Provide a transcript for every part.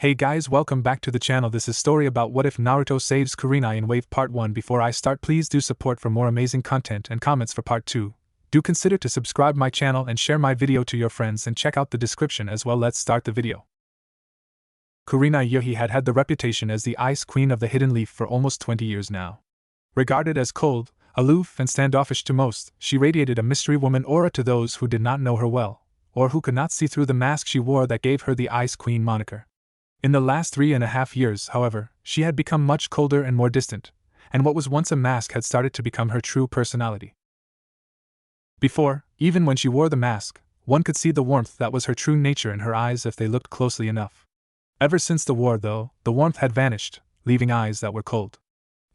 Hey guys, welcome back to the channel. This is story about what if Naruto saves Kurenai in Wave Part 1. Before I start, please do support for more amazing content and comments for Part 2. Do consider to subscribe my channel and share my video to your friends and check out the description as well. Let's start the video. Kurenai Yohi had had the reputation as the Ice Queen of the Hidden Leaf for almost 20 years now. Regarded as cold, aloof and standoffish to most, she radiated a mystery woman aura to those who did not know her well, or who could not see through the mask she wore that gave her the Ice Queen moniker. In the last 3.5 years, however, she had become much colder and more distant, and what was once a mask had started to become her true personality. Before, even when she wore the mask, one could see the warmth that was her true nature in her eyes if they looked closely enough. Ever since the war, though, the warmth had vanished, leaving eyes that were cold.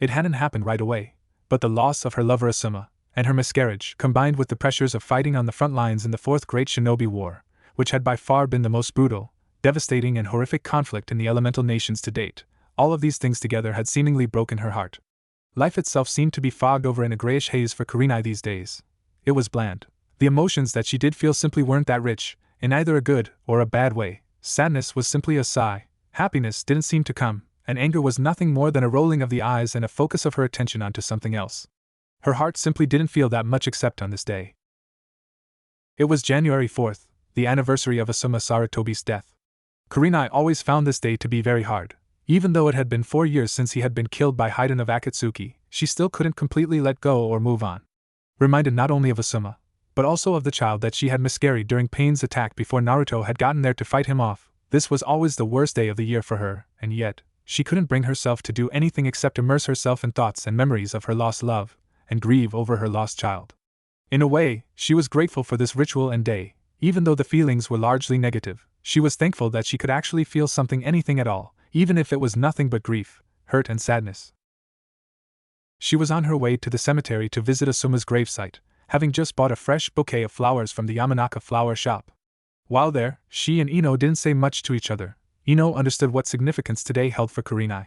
It hadn't happened right away, but the loss of her lover Asuma, and her miscarriage, combined with the pressures of fighting on the front lines in the Fourth Great Shinobi War, which had by far been the most brutal, devastating and horrific conflict in the elemental nations to date, all of these things together had seemingly broken her heart. Life itself seemed to be fogged over in a grayish haze for Kurenai these days. It was bland. The emotions that she did feel simply weren't that rich, in either a good or a bad way. Sadness was simply a sigh, happiness didn't seem to come, and anger was nothing more than a rolling of the eyes and a focus of her attention onto something else. Her heart simply didn't feel that much except on this day. It was January 4th, the anniversary of Asuma Saratobi's death. Kurenai always found this day to be very hard. Even though it had been 4 years since he had been killed by Haiden of Akatsuki, she still couldn't completely let go or move on. Reminded not only of Asuma, but also of the child that she had miscarried during Pain's attack before Naruto had gotten there to fight him off, this was always the worst day of the year for her, and yet, she couldn't bring herself to do anything except immerse herself in thoughts and memories of her lost love, and grieve over her lost child. In a way, she was grateful for this ritual and day, even though the feelings were largely negative. She was thankful that she could actually feel anything at all, even if it was nothing but grief, hurt and sadness. She was on her way to the cemetery to visit Asuma's gravesite, having just bought a fresh bouquet of flowers from the Yamanaka flower shop. While there, she and Ino didn't say much to each other. Ino understood what significance today held for Kurenai.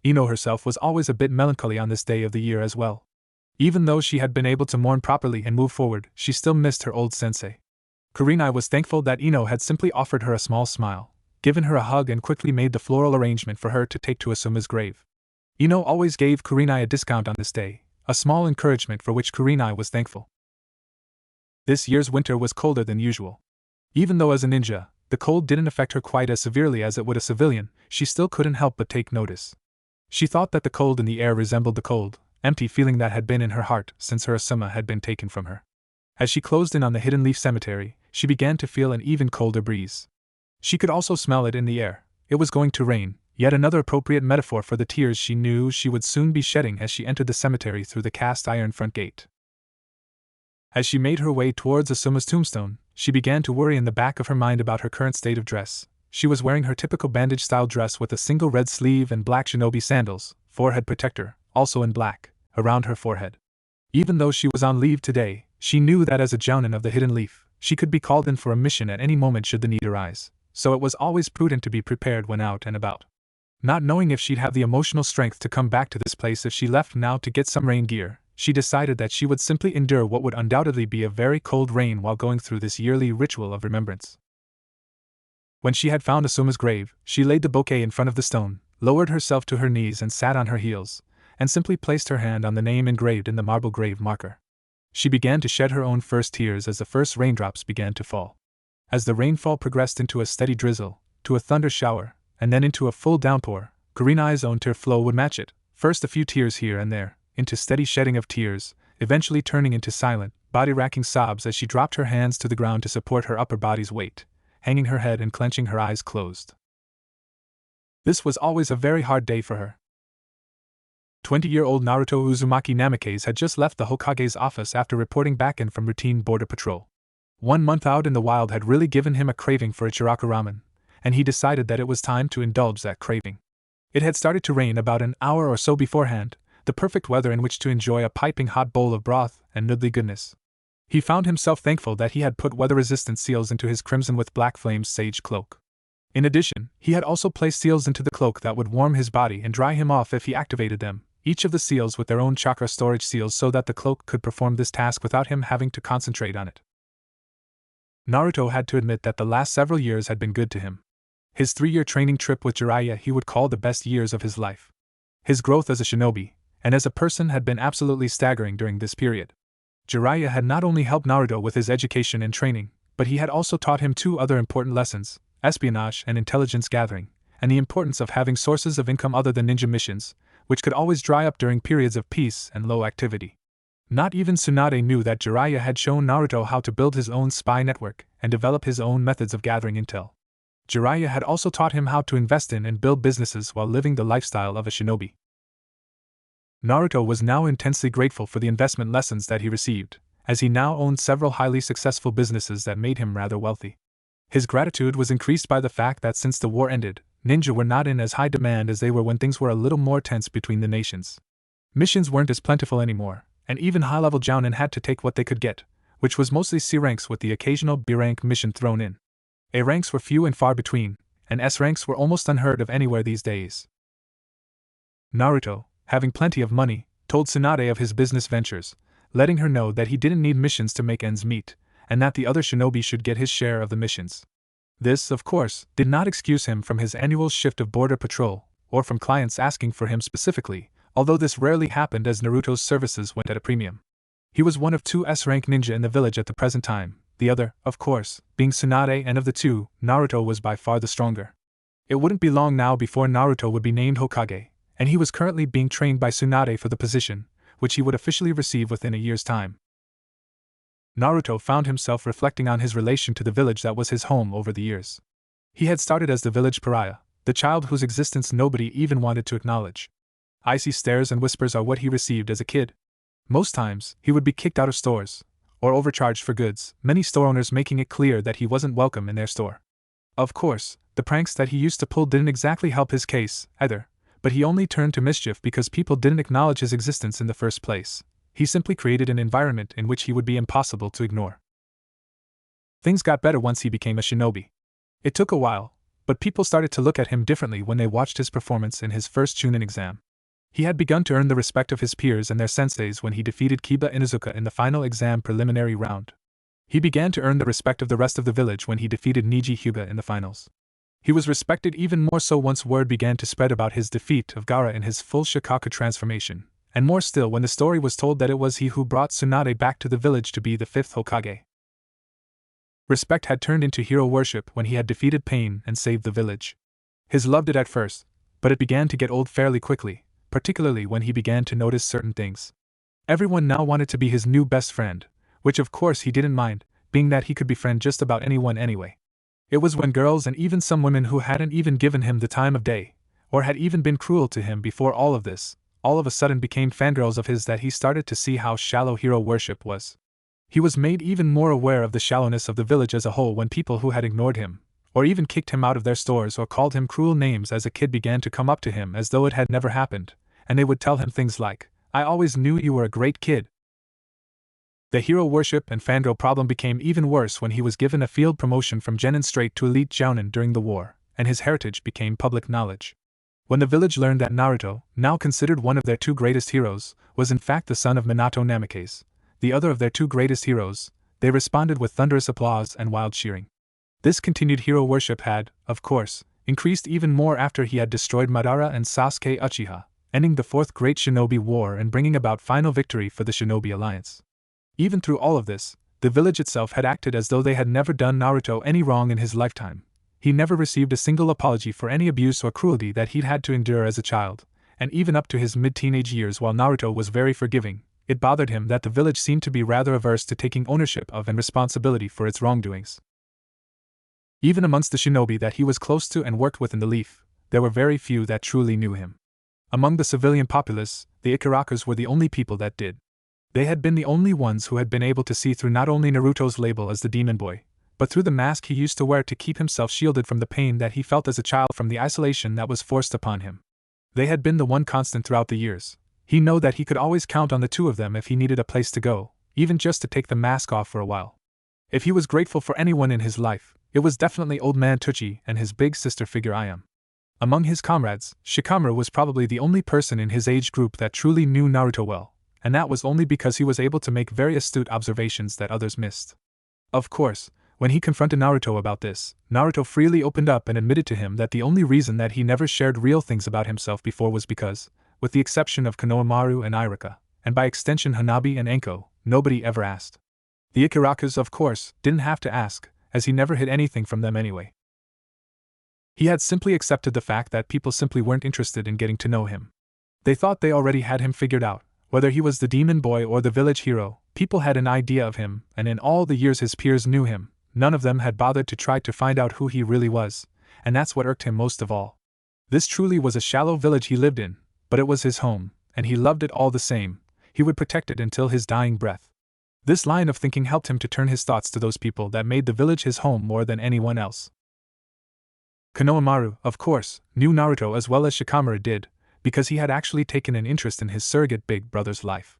Ino herself was always a bit melancholy on this day of the year as well. Even though she had been able to mourn properly and move forward, she still missed her old sensei. Kurenai was thankful that Ino had simply offered her a small smile, given her a hug and quickly made the floral arrangement for her to take to Asuma's grave. Ino always gave Kurenai a discount on this day, a small encouragement for which Kurenai was thankful. This year's winter was colder than usual. Even though as a ninja, the cold didn't affect her quite as severely as it would a civilian, she still couldn't help but take notice. She thought that the cold in the air resembled the cold, empty feeling that had been in her heart since her Asuma had been taken from her. As she closed in on the Hidden Leaf Cemetery, she began to feel an even colder breeze. She could also smell it in the air. It was going to rain, yet another appropriate metaphor for the tears she knew she would soon be shedding as she entered the cemetery through the cast iron front gate. As she made her way towards Asuma's tombstone, she began to worry in the back of her mind about her current state of dress. She was wearing her typical bandage-style dress with a single red sleeve and black shinobi sandals, forehead protector, also in black, around her forehead. Even though she was on leave today, she knew that as a jounin of the Hidden Leaf, she could be called in for a mission at any moment should the need arise, so it was always prudent to be prepared when out and about. Not knowing if she'd have the emotional strength to come back to this place if she left now to get some rain gear, she decided that she would simply endure what would undoubtedly be a very cold rain while going through this yearly ritual of remembrance. When she had found Asuma's grave, she laid the bouquet in front of the stone, lowered herself to her knees and sat on her heels, and simply placed her hand on the name engraved in the marble grave marker. She began to shed her own first tears as the first raindrops began to fall. As the rainfall progressed into a steady drizzle, to a thunder shower, and then into a full downpour, Kurenai's own tear flow would match it, first a few tears here and there, into steady shedding of tears, eventually turning into silent, body-racking sobs as she dropped her hands to the ground to support her upper body's weight, hanging her head and clenching her eyes closed. This was always a very hard day for her. 20-year-old Naruto Uzumaki Namikaze had just left the Hokage's office after reporting back in from routine border patrol. 1 month out in the wild had really given him a craving for Ichiraku ramen, and he decided that it was time to indulge that craving. It had started to rain about an hour or so beforehand, the perfect weather in which to enjoy a piping hot bowl of broth and noodly goodness. He found himself thankful that he had put weather-resistant seals into his crimson with black flames sage cloak. In addition, he had also placed seals into the cloak that would warm his body and dry him off if he activated them, each of the seals with their own chakra storage seals so that the cloak could perform this task without him having to concentrate on it. Naruto had to admit that the last several years had been good to him. His 3-year training trip with Jiraiya he would call the best years of his life. His growth as a shinobi, and as a person had been absolutely staggering during this period. Jiraiya had not only helped Naruto with his education and training, but he had also taught him 2 other important lessons: espionage and intelligence gathering, and the importance of having sources of income other than ninja missions, which could always dry up during periods of peace and low activity. Not even Tsunade knew that Jiraiya had shown Naruto how to build his own spy network and develop his own methods of gathering intel. Jiraiya had also taught him how to invest in and build businesses while living the lifestyle of a shinobi. Naruto was now intensely grateful for the investment lessons that he received, as he now owned several highly successful businesses that made him rather wealthy. His gratitude was increased by the fact that since the war ended, ninja were not in as high demand as they were when things were a little more tense between the nations. Missions weren't as plentiful anymore, and even high-level jounin had to take what they could get, which was mostly C ranks with the occasional B rank mission thrown in. A ranks were few and far between, and S ranks were almost unheard of anywhere these days. Naruto, having plenty of money, told Tsunade of his business ventures, letting her know that he didn't need missions to make ends meet, and that the other shinobi should get his share of the missions. This, of course, did not excuse him from his annual shift of border patrol, or from clients asking for him specifically, although this rarely happened as Naruto's services went at a premium. He was one of 2 S-rank ninja in the village at the present time, the other, of course, being Tsunade, and of the 2, Naruto was by far the stronger. It wouldn't be long now before Naruto would be named Hokage, and he was currently being trained by Tsunade for the position, which he would officially receive within a year's time. Naruto found himself reflecting on his relation to the village that was his home over the years. He had started as the village pariah, the child whose existence nobody even wanted to acknowledge. Icy stares and whispers are what he received as a kid. Most times, he would be kicked out of stores, or overcharged for goods, many store owners making it clear that he wasn't welcome in their store. Of course, the pranks that he used to pull didn't exactly help his case, either, but he only turned to mischief because people didn't acknowledge his existence in the first place. He simply created an environment in which he would be impossible to ignore. Things got better once he became a shinobi. It took a while, but people started to look at him differently when they watched his performance in his first Chunin exam. He had begun to earn the respect of his peers and their senseis when he defeated Kiba Inuzuka in the final exam preliminary round. He began to earn the respect of the rest of the village when he defeated Niji Hyuga in the finals. He was respected even more so once word began to spread about his defeat of Gaara in his full Shikaku transformation, and more still when the story was told that it was he who brought Tsunade back to the village to be the 5th Hokage. Respect had turned into hero worship when he had defeated Pain and saved the village. His loved it at first, but it began to get old fairly quickly, particularly when he began to notice certain things. Everyone now wanted to be his new best friend, which of course he didn't mind, being that he could befriend just about anyone anyway. It was when girls and even some women who hadn't even given him the time of day, or had even been cruel to him before all of this, all of a sudden became fangirls of his that he started to see how shallow hero worship was. He was made even more aware of the shallowness of the village as a whole when people who had ignored him, or even kicked him out of their stores or called him cruel names as a kid began to come up to him as though it had never happened, and they would tell him things like, "I always knew you were a great kid." The hero worship and fangirl problem became even worse when he was given a field promotion from Genin straight to elite jounin during the war, and his heritage became public knowledge. When the village learned that Naruto, now considered one of their 2 greatest heroes, was in fact the son of Minato Namikaze, the other of their 2 greatest heroes, they responded with thunderous applause and wild cheering. This continued hero worship had, of course, increased even more after he had destroyed Madara and Sasuke Uchiha, ending the 4th Great Shinobi War and bringing about final victory for the Shinobi Alliance. Even through all of this, the village itself had acted as though they had never done Naruto any wrong in his lifetime. He never received a single apology for any abuse or cruelty that he'd had to endure as a child, and even up to his mid-teenage years while Naruto was very forgiving, it bothered him that the village seemed to be rather averse to taking ownership of and responsibility for its wrongdoings. Even amongst the shinobi that he was close to and worked with in the Leaf, there were very few that truly knew him. Among the civilian populace, the Ikarakas were the only people that did. They had been the only ones who had been able to see through not only Naruto's label as the Demon Boy, but through the mask he used to wear to keep himself shielded from the pain that he felt as a child from the isolation that was forced upon him. They had been the one constant throughout the years. He knew that he could always count on the 2 of them if he needed a place to go, even just to take the mask off for a while. If he was grateful for anyone in his life, it was definitely Old Man Tucci and his big sister figure Ayam. Among his comrades, Shikamaru was probably the only person in his age group that truly knew Naruto well, and that was only because he was able to make very astute observations that others missed. Of course, When he confronted Naruto about this, Naruto freely opened up and admitted to him that the only reason that he never shared real things about himself before was because, with the exception of Konohamaru and Irika, and by extension Hanabi and Enko, nobody ever asked. The Ikarakas, of course, didn't have to ask, as he never hid anything from them anyway. He had simply accepted the fact that people simply weren't interested in getting to know him. They thought they already had him figured out. Whether he was the demon boy or the village hero, people had an idea of him, and in all the years his peers knew him, none of them had bothered to try to find out who he really was, and that's what irked him most of all. This truly was a shallow village he lived in, but it was his home, and he loved it all the same. He would protect it until his dying breath. This line of thinking helped him to turn his thoughts to those people that made the village his home more than anyone else. Konohamaru, of course, knew Naruto as well as Shikamaru did, because he had actually taken an interest in his surrogate big brother's life.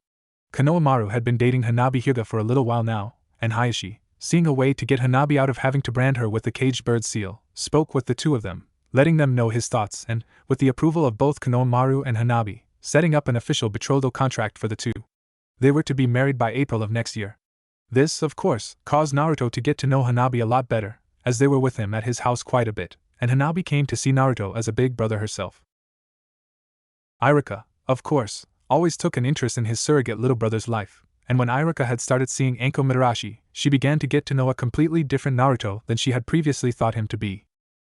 Konohamaru had been dating Hanabi Hyuga for a little while now, and Hayashi, seeing a way to get Hanabi out of having to brand her with the caged bird seal, spoke with the two of them, letting them know his thoughts and, with the approval of both Konohamaru and Hanabi, setting up an official betrothal contract for the two. They were to be married by April of next year. This, of course, caused Naruto to get to know Hanabi a lot better, as they were with him at his house quite a bit, and Hanabi came to see Naruto as a big brother herself. Irika, of course, always took an interest in his surrogate little brother's life, and when Irika had started seeing Enko Mitarashi, she began to get to know a completely different Naruto than she had previously thought him to be.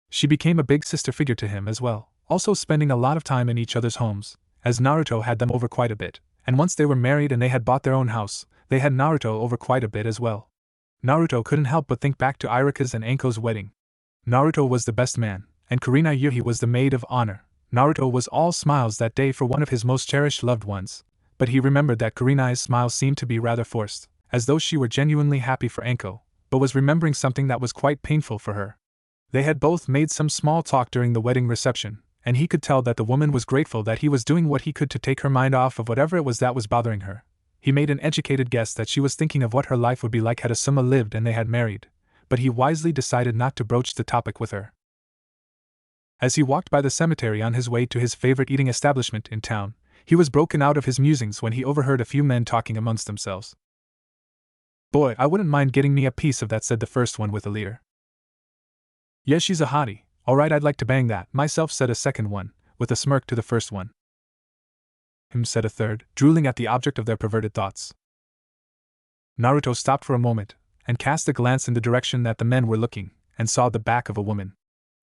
She became a big sister figure to him as well, also spending a lot of time in each other's homes, as Naruto had them over quite a bit, and once they were married and they had bought their own house, they had Naruto over quite a bit as well. Naruto couldn't help but think back to Irika's and Enko's wedding. Naruto was the best man, and Kurenai Yuhi was the maid of honor. Naruto was all smiles that day for one of his most cherished loved ones, but he remembered that Kurenai's smile seemed to be rather forced, as though she were genuinely happy for Enko, but was remembering something that was quite painful for her. They had both made some small talk during the wedding reception, and he could tell that the woman was grateful that he was doing what he could to take her mind off of whatever it was that was bothering her. He made an educated guess that she was thinking of what her life would be like had Asuma lived and they had married, but he wisely decided not to broach the topic with her. As he walked by the cemetery on his way to his favorite eating establishment in town, he was broken out of his musings when he overheard a few men talking amongst themselves. "Boy, I wouldn't mind getting me a piece of that," said the first one with a leer. "Yes, she's a hottie. All right, I'd like to bang that myself," said a second one, with a smirk to the first one. Said a third, drooling at the object of their perverted thoughts. Naruto stopped for a moment, and cast a glance in the direction that the men were looking, and saw the back of a woman.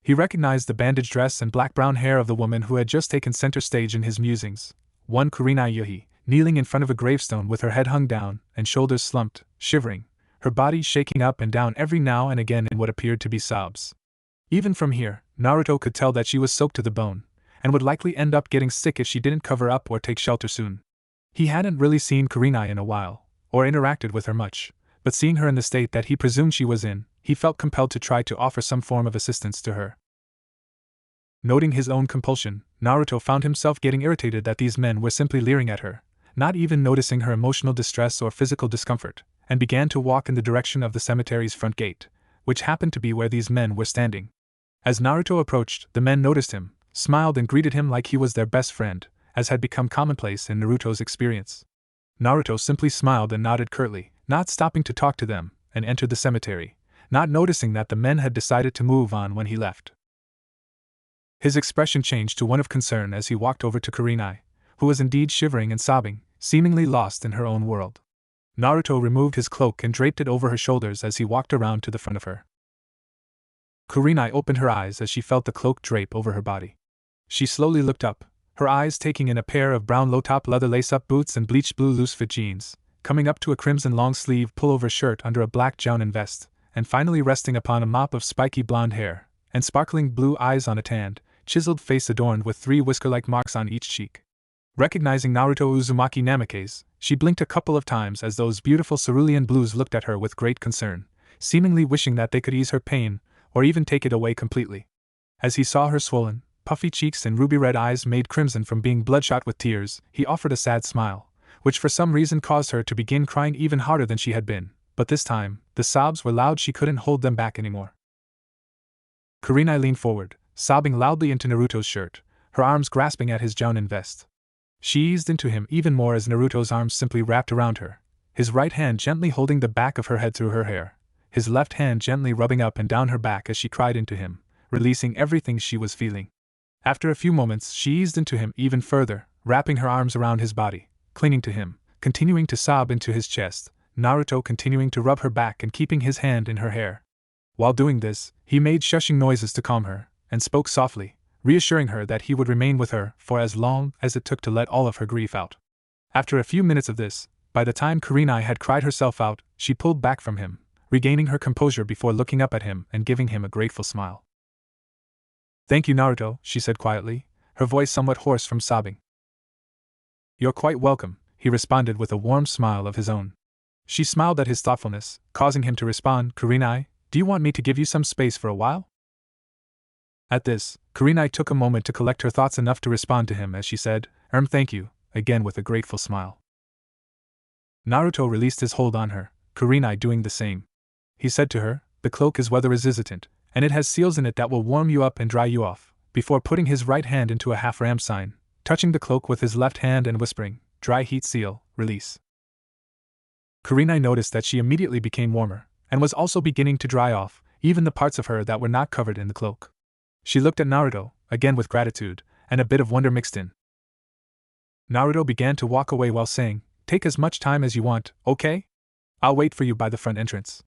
He recognized the bandaged dress and black-brown hair of the woman who had just taken center stage in his musings, one Kurenai Yuhi, kneeling in front of a gravestone with her head hung down and shoulders slumped, shivering, her body shaking up and down every now and again in what appeared to be sobs. Even from here, Naruto could tell that she was soaked to the bone, and would likely end up getting sick if she didn't cover up or take shelter soon. He hadn't really seen Kurenai in a while, or interacted with her much, but seeing her in the state that he presumed she was in, he felt compelled to try to offer some form of assistance to her. Noting his own compulsion, Naruto found himself getting irritated that these men were simply leering at her, not even noticing her emotional distress or physical discomfort, and began to walk in the direction of the cemetery's front gate, which happened to be where these men were standing. As Naruto approached, the men noticed him, smiled and greeted him like he was their best friend, as had become commonplace in Naruto's experience. Naruto simply smiled and nodded curtly, not stopping to talk to them, and entered the cemetery, not noticing that the men had decided to move on when he left. His expression changed to one of concern as he walked over to Kurenai, who was indeed shivering and sobbing, seemingly lost in her own world. Naruto removed his cloak and draped it over her shoulders as he walked around to the front of her. Kurenai opened her eyes as she felt the cloak drape over her body. She slowly looked up, her eyes taking in a pair of brown low-top leather lace-up boots and bleached blue loose-fit jeans, coming up to a crimson long-sleeve pullover shirt under a black jounin vest, and finally resting upon a mop of spiky blonde hair, and sparkling blue eyes on a tanned, chiseled face adorned with 3 whisker-like marks on each cheek. Recognizing Naruto Uzumaki Namikaze, she blinked a couple of times as those beautiful cerulean blues looked at her with great concern, seemingly wishing that they could ease her pain, or even take it away completely. As he saw her swollen, puffy cheeks and ruby-red eyes made crimson from being bloodshot with tears, he offered a sad smile, which for some reason caused her to begin crying even harder than she had been, but this time, the sobs were loud, she couldn't hold them back anymore. Kurenai leaned forward, sobbing loudly into Naruto's shirt, her arms grasping at his jounin vest. She eased into him even more as Naruto's arms simply wrapped around her, his right hand gently holding the back of her head through her hair, his left hand gently rubbing up and down her back as she cried into him, releasing everything she was feeling. After a few moments, she eased into him even further, wrapping her arms around his body, clinging to him, continuing to sob into his chest, Naruto continuing to rub her back and keeping his hand in her hair. While doing this, he made shushing noises to calm her, and spoke softly, reassuring her that he would remain with her for as long as it took to let all of her grief out. After a few minutes of this, by the time Kurenai had cried herself out, she pulled back from him, regaining her composure before looking up at him and giving him a grateful smile. "Thank you, Naruto," she said quietly, her voice somewhat hoarse from sobbing. "You're quite welcome," he responded with a warm smile of his own. She smiled at his thoughtfulness, causing him to respond, "Kurenai, do you want me to give you some space for a while?" At this, Kurenai took a moment to collect her thoughts enough to respond to him as she said, Thank you," again with a grateful smile. Naruto released his hold on her, Kurenai doing the same. He said to her, "The cloak is weather resistant, and it has seals in it that will warm you up and dry you off," before putting his right hand into a half-ram sign, touching the cloak with his left hand and whispering, "Dry heat seal, release." Kurenai noticed that she immediately became warmer, and was also beginning to dry off, even the parts of her that were not covered in the cloak. She looked at Naruto, again with gratitude, and a bit of wonder mixed in. Naruto began to walk away while saying, "Take as much time as you want, okay? I'll wait for you by the front entrance."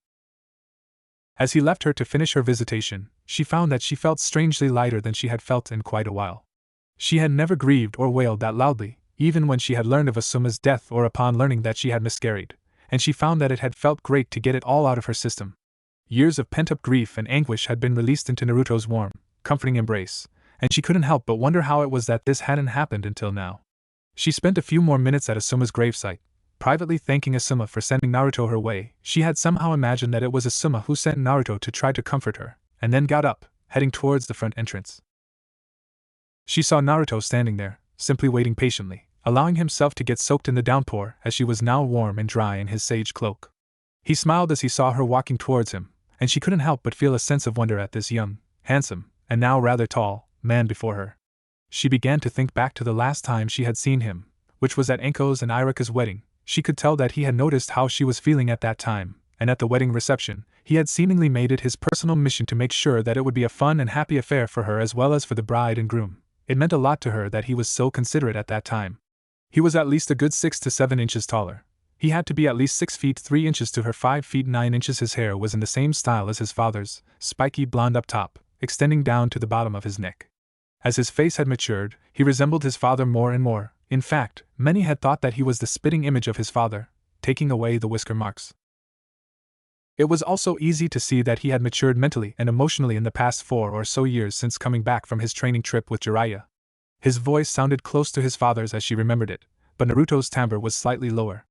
As he left her to finish her visitation, she found that she felt strangely lighter than she had felt in quite a while. She had never grieved or wailed that loudly, even when she had learned of Asuma's death or upon learning that she had miscarried, and she found that it had felt great to get it all out of her system. Years of pent-up grief and anguish had been released into Naruto's warm, comforting embrace, and she couldn't help but wonder how it was that this hadn't happened until now. She spent a few more minutes at Asuma's gravesite, privately thanking Asuma for sending Naruto her way. She had somehow imagined that it was Asuma who sent Naruto to try to comfort her, and then got up, heading towards the front entrance. She saw Naruto standing there, simply waiting patiently, allowing himself to get soaked in the downpour as she was now warm and dry in his sage cloak. He smiled as he saw her walking towards him, and she couldn't help but feel a sense of wonder at this young, handsome, and now rather tall, man before her. She began to think back to the last time she had seen him, which was at Enko's and Irika's wedding. She could tell that he had noticed how she was feeling at that time, and at the wedding reception, he had seemingly made it his personal mission to make sure that it would be a fun and happy affair for her as well as for the bride and groom. It meant a lot to her that he was so considerate at that time. He was at least a good 6 to 7 inches taller. He had to be at least 6 feet 3 inches to her 5 feet 9 inches. His hair was in the same style as his father's, spiky blonde up top, extending down to the bottom of his neck. As his face had matured, he resembled his father more and more. In fact, many had thought that he was the spitting image of his father, taking away the whisker marks. It was also easy to see that he had matured mentally and emotionally in the past 4 or so years since coming back from his training trip with Jiraiya. His voice sounded close to his father's as she remembered it, but Naruto's timbre was slightly lower.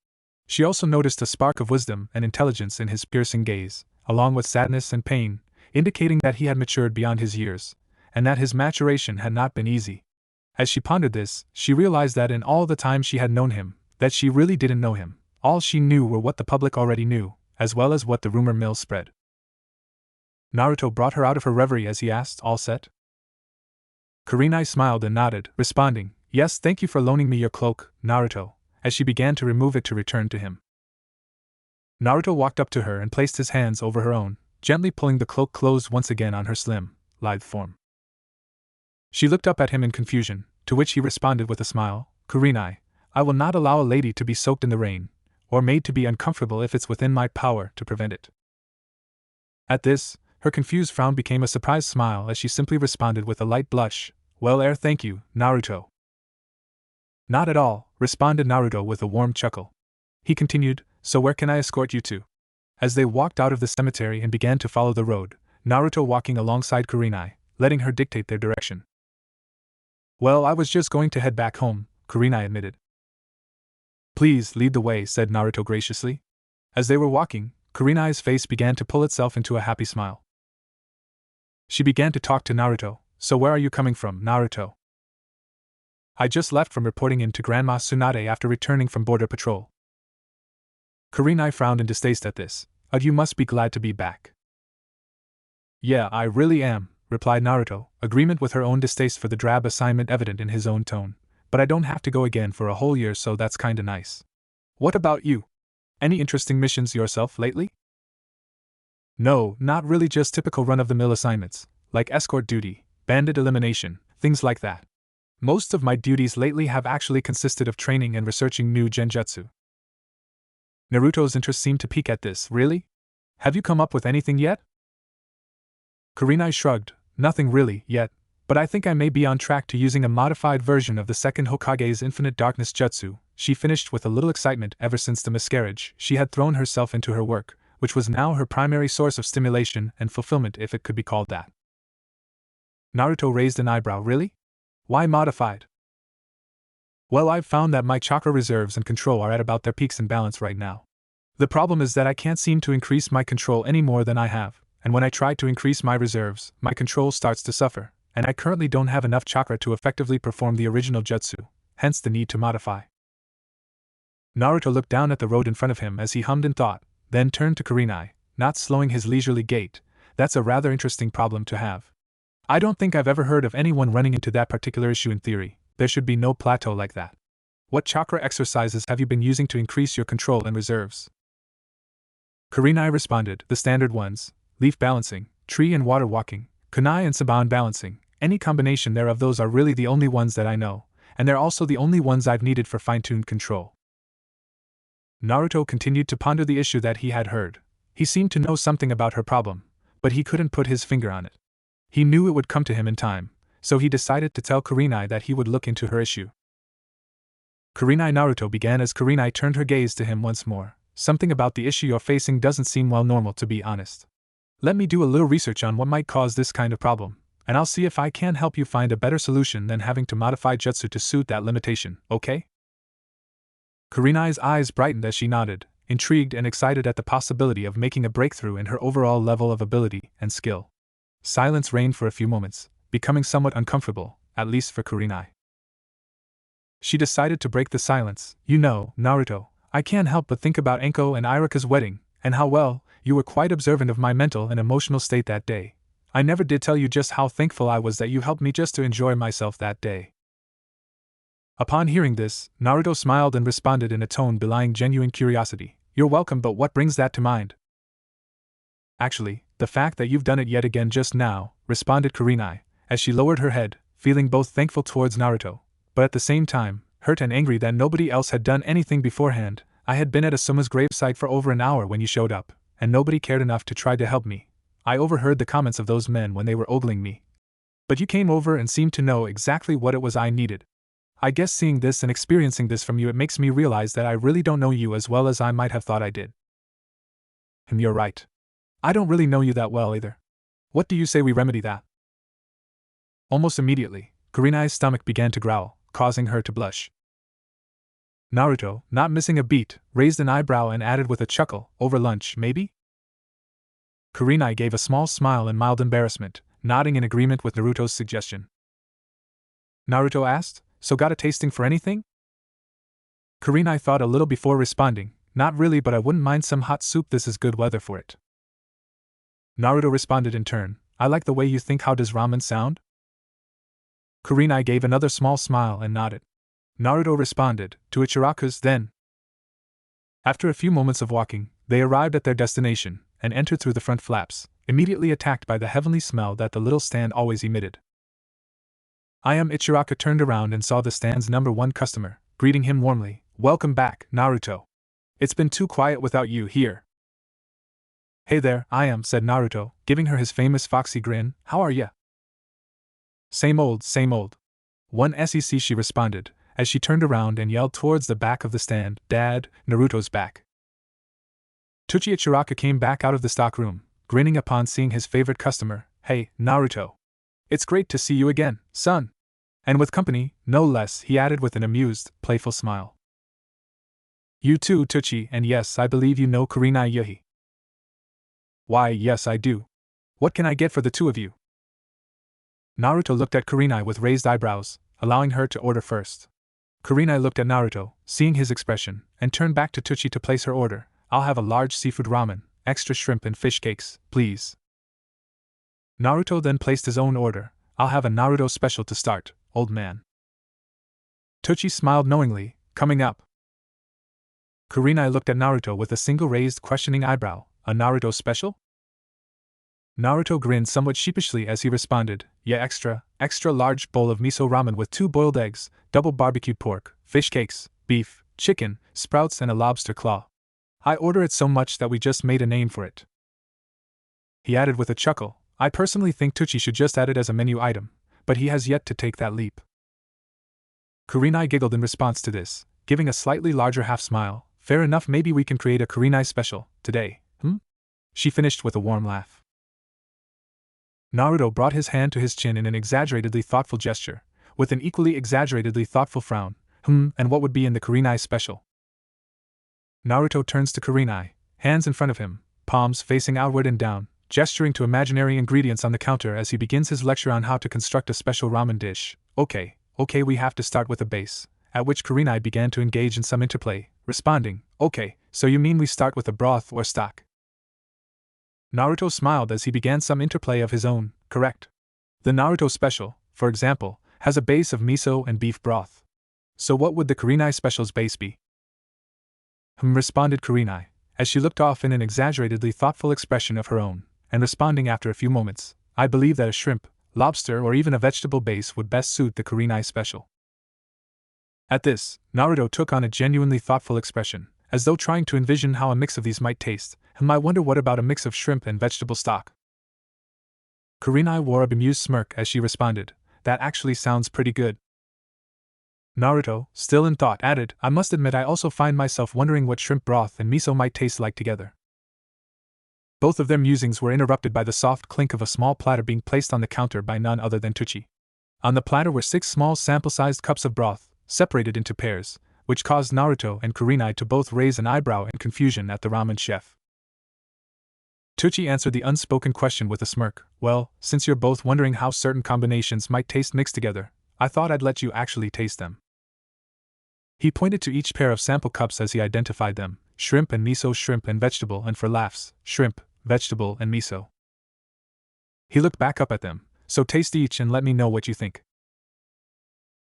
She also noticed a spark of wisdom and intelligence in his piercing gaze, along with sadness and pain, indicating that he had matured beyond his years, and that his maturation had not been easy. As she pondered this, she realized that in all the time she had known him, that she really didn't know him. All she knew were what the public already knew, as well as what the rumor mill spread. Naruto brought her out of her reverie as he asked, "All set?" Kurenai smiled and nodded, responding, "Yes, thank you for loaning me your cloak, Naruto," as she began to remove it to return to him. Naruto walked up to her and placed his hands over her own, gently pulling the cloak closed once again on her slim, lithe form. She looked up at him in confusion, to which he responded with a smile, "Kurenai, I will not allow a lady to be soaked in the rain, or made to be uncomfortable if it's within my power to prevent it." At this, her confused frown became a surprised smile as she simply responded with a light blush, "Well, thank you, Naruto." "Not at all," responded Naruto with a warm chuckle. He continued, "So where can I escort you to?" As they walked out of the cemetery and began to follow the road, Naruto walking alongside Kurenai, letting her dictate their direction. "Well, I was just going to head back home," Kurenai admitted. "Please lead the way," said Naruto graciously. As they were walking, Kurenai's face began to pull itself into a happy smile. She began to talk to Naruto. "So where are you coming from, Naruto?" "I just left from reporting in to Grandma Tsunade after returning from border patrol." Kurenai frowned in distaste at this. "You must be glad to be back." "Yeah, I really am," replied Naruto, agreement with her own distaste for the drab assignment evident in his own tone. "But I don't have to go again for a whole year, so that's kinda nice. What about you? Any interesting missions yourself lately?" No, not really, just typical run-of-the-mill assignments, like escort duty, bandit elimination, things like that. Most of my duties lately have actually consisted of training and researching new genjutsu. Naruto's interest seemed to peak at this. Really? Have you come up with anything yet? Kurenai shrugged. Nothing really, yet, but I think I may be on track to using a modified version of the second Hokage's infinite darkness jutsu, she finished with a little excitement. Ever since the miscarriage, she had thrown herself into her work, which was now her primary source of stimulation and fulfillment, if it could be called that. Naruto raised an eyebrow. Really? Why modified? Well, I've found that my chakra reserves and control are at about their peaks in balance right now. The problem is that I can't seem to increase my control any more than I have, and when I try to increase my reserves, my control starts to suffer, and I currently don't have enough chakra to effectively perform the original jutsu, hence the need to modify. Naruto looked down at the road in front of him as he hummed in thought, then turned to Kurenai, not slowing his leisurely gait. That's a rather interesting problem to have. I don't think I've ever heard of anyone running into that particular issue. In theory, there should be no plateau like that. What chakra exercises have you been using to increase your control and reserves? Kurenai responded, the standard ones: leaf balancing, tree and water walking, kunai and saban balancing. Any combination thereof, those are really the only ones that I know, and they're also the only ones I've needed for fine-tuned control. Naruto continued to ponder the issue that he had heard. He seemed to know something about her problem, but he couldn't put his finger on it. He knew it would come to him in time, so he decided to tell Kurenai that he would look into her issue. Kurenai, Naruto began as Kurenai turned her gaze to him once more. Something about the issue you're facing doesn't seem well normal, to be honest. Let me do a little research on what might cause this kind of problem, and I'll see if I can help you find a better solution than having to modify jutsu to suit that limitation, okay? Kurenai's eyes brightened as she nodded, intrigued and excited at the possibility of making a breakthrough in her overall level of ability and skill. Silence reigned for a few moments, becoming somewhat uncomfortable, at least for Kurenai. She decided to break the silence. You know, Naruto, I can't help but think about Enko and Irika's wedding, and how well you were quite observant of my mental and emotional state that day. I never did tell you just how thankful I was that you helped me just to enjoy myself that day. Upon hearing this, Naruto smiled and responded in a tone belying genuine curiosity. You're welcome, but what brings that to mind? Actually, the fact that you've done it yet again just now, responded Kurenai, as she lowered her head, feeling both thankful towards Naruto, but at the same time, hurt and angry that nobody else had done anything beforehand. I had been at Asuma's gravesite for over an hour when you showed up, and nobody cared enough to try to help me. I overheard the comments of those men when they were ogling me. But you came over and seemed to know exactly what it was I needed. I guess seeing this and experiencing this from you, it makes me realize that I really don't know you as well as I might have thought I did. And you're right. I don't really know you that well either. What do you say we remedy that? Almost immediately, Kurenai's stomach began to growl, causing her to blush. Naruto, not missing a beat, raised an eyebrow and added with a chuckle, over lunch, maybe? Kurenai gave a small smile and mild embarrassment, nodding in agreement with Naruto's suggestion. Naruto asked, so got a tasting for anything? Kurenai thought a little before responding, not really, but I wouldn't mind some hot soup, this is good weather for it. Naruto responded in turn, I like the way you think, how does ramen sound? Kurenai gave another small smile and nodded. Naruto responded, to Ichiraku's then. After a few moments of walking, they arrived at their destination, and entered through the front flaps, immediately attacked by the heavenly smell that the little stand always emitted. Ichiraku turned around and saw the stand's #1 customer, greeting him warmly. Welcome back, Naruto. It's been too quiet without you here. Hey there, said Naruto, giving her his famous foxy grin. How are ya? Same old, same old. 1sec, she responded, as she turned around and yelled towards the back of the stand, Dad, Naruto's back. Tsuchi Ichiraku came back out of the stockroom, grinning upon seeing his favorite customer. Hey, Naruto. It's great to see you again, son. And with company, no less, he added with an amused, playful smile. You too, Tsuchi, and yes, I believe you know Kurenai Yuhi. Why, yes, I do. What can I get for the two of you? Naruto looked at Kurenai with raised eyebrows, allowing her to order first. Kurenai looked at Naruto, seeing his expression, and turned back to Tsuchi to place her order. I'll have a large seafood ramen, extra shrimp and fish cakes, please. Naruto then placed his own order. I'll have a Naruto special to start, old man. Tsuchi smiled knowingly, coming up. Kurenai looked at Naruto with a single raised questioning eyebrow. A Naruto special? Naruto grinned somewhat sheepishly as he responded, yeah, extra large bowl of miso ramen with 2 boiled eggs, double barbecued pork, fish cakes, beef, chicken, sprouts and a lobster claw. I order it so much that we just made a name for it. He added with a chuckle, I personally think Tucci should just add it as a menu item, but he has yet to take that leap. Kurenai giggled in response to this, giving a slightly larger half smile. Fair enough, maybe we can create a Kurenai special today, She finished with a warm laugh. Naruto brought his hand to his chin in an exaggeratedly thoughtful gesture, with an equally exaggeratedly thoughtful frown. And what would be in the Kurenai special? Naruto turns to Kurenai, hands in front of him, palms facing outward and down, gesturing to imaginary ingredients on the counter as he begins his lecture on how to construct a special ramen dish. Okay, we have to start with a base, at which Kurenai began to engage in some interplay, responding, okay, so you mean we start with a broth or stock? Naruto smiled as he began some interplay of his own, correct. The Naruto special, for example, has a base of miso and beef broth. So what would the Kurenai special's base be? Responded Kurenai, as she looked off in an exaggeratedly thoughtful expression of her own, and responding after a few moments, I believe that a shrimp, lobster or even a vegetable base would best suit the Kurenai special. At this, Naruto took on a genuinely thoughtful expression, as though trying to envision how a mix of these might taste. I wonder what about a mix of shrimp and vegetable stock? Kurenai wore a bemused smirk as she responded, that actually sounds pretty good. Naruto, still in thought, added, I must admit I also find myself wondering what shrimp broth and miso might taste like together. Both of their musings were interrupted by the soft clink of a small platter being placed on the counter by none other than Tucci. On the platter were 6 small sample-sized cups of broth, separated into pairs, which caused Naruto and Kurenai to both raise an eyebrow in confusion at the ramen chef. Tucci answered the unspoken question with a smirk. Well, since you're both wondering how certain combinations might taste mixed together, I thought I'd let you actually taste them. He pointed to each pair of sample cups as he identified them, shrimp and miso, shrimp and vegetable, and for laughs, shrimp, vegetable and miso. He looked back up at them, so taste each and let me know what you think.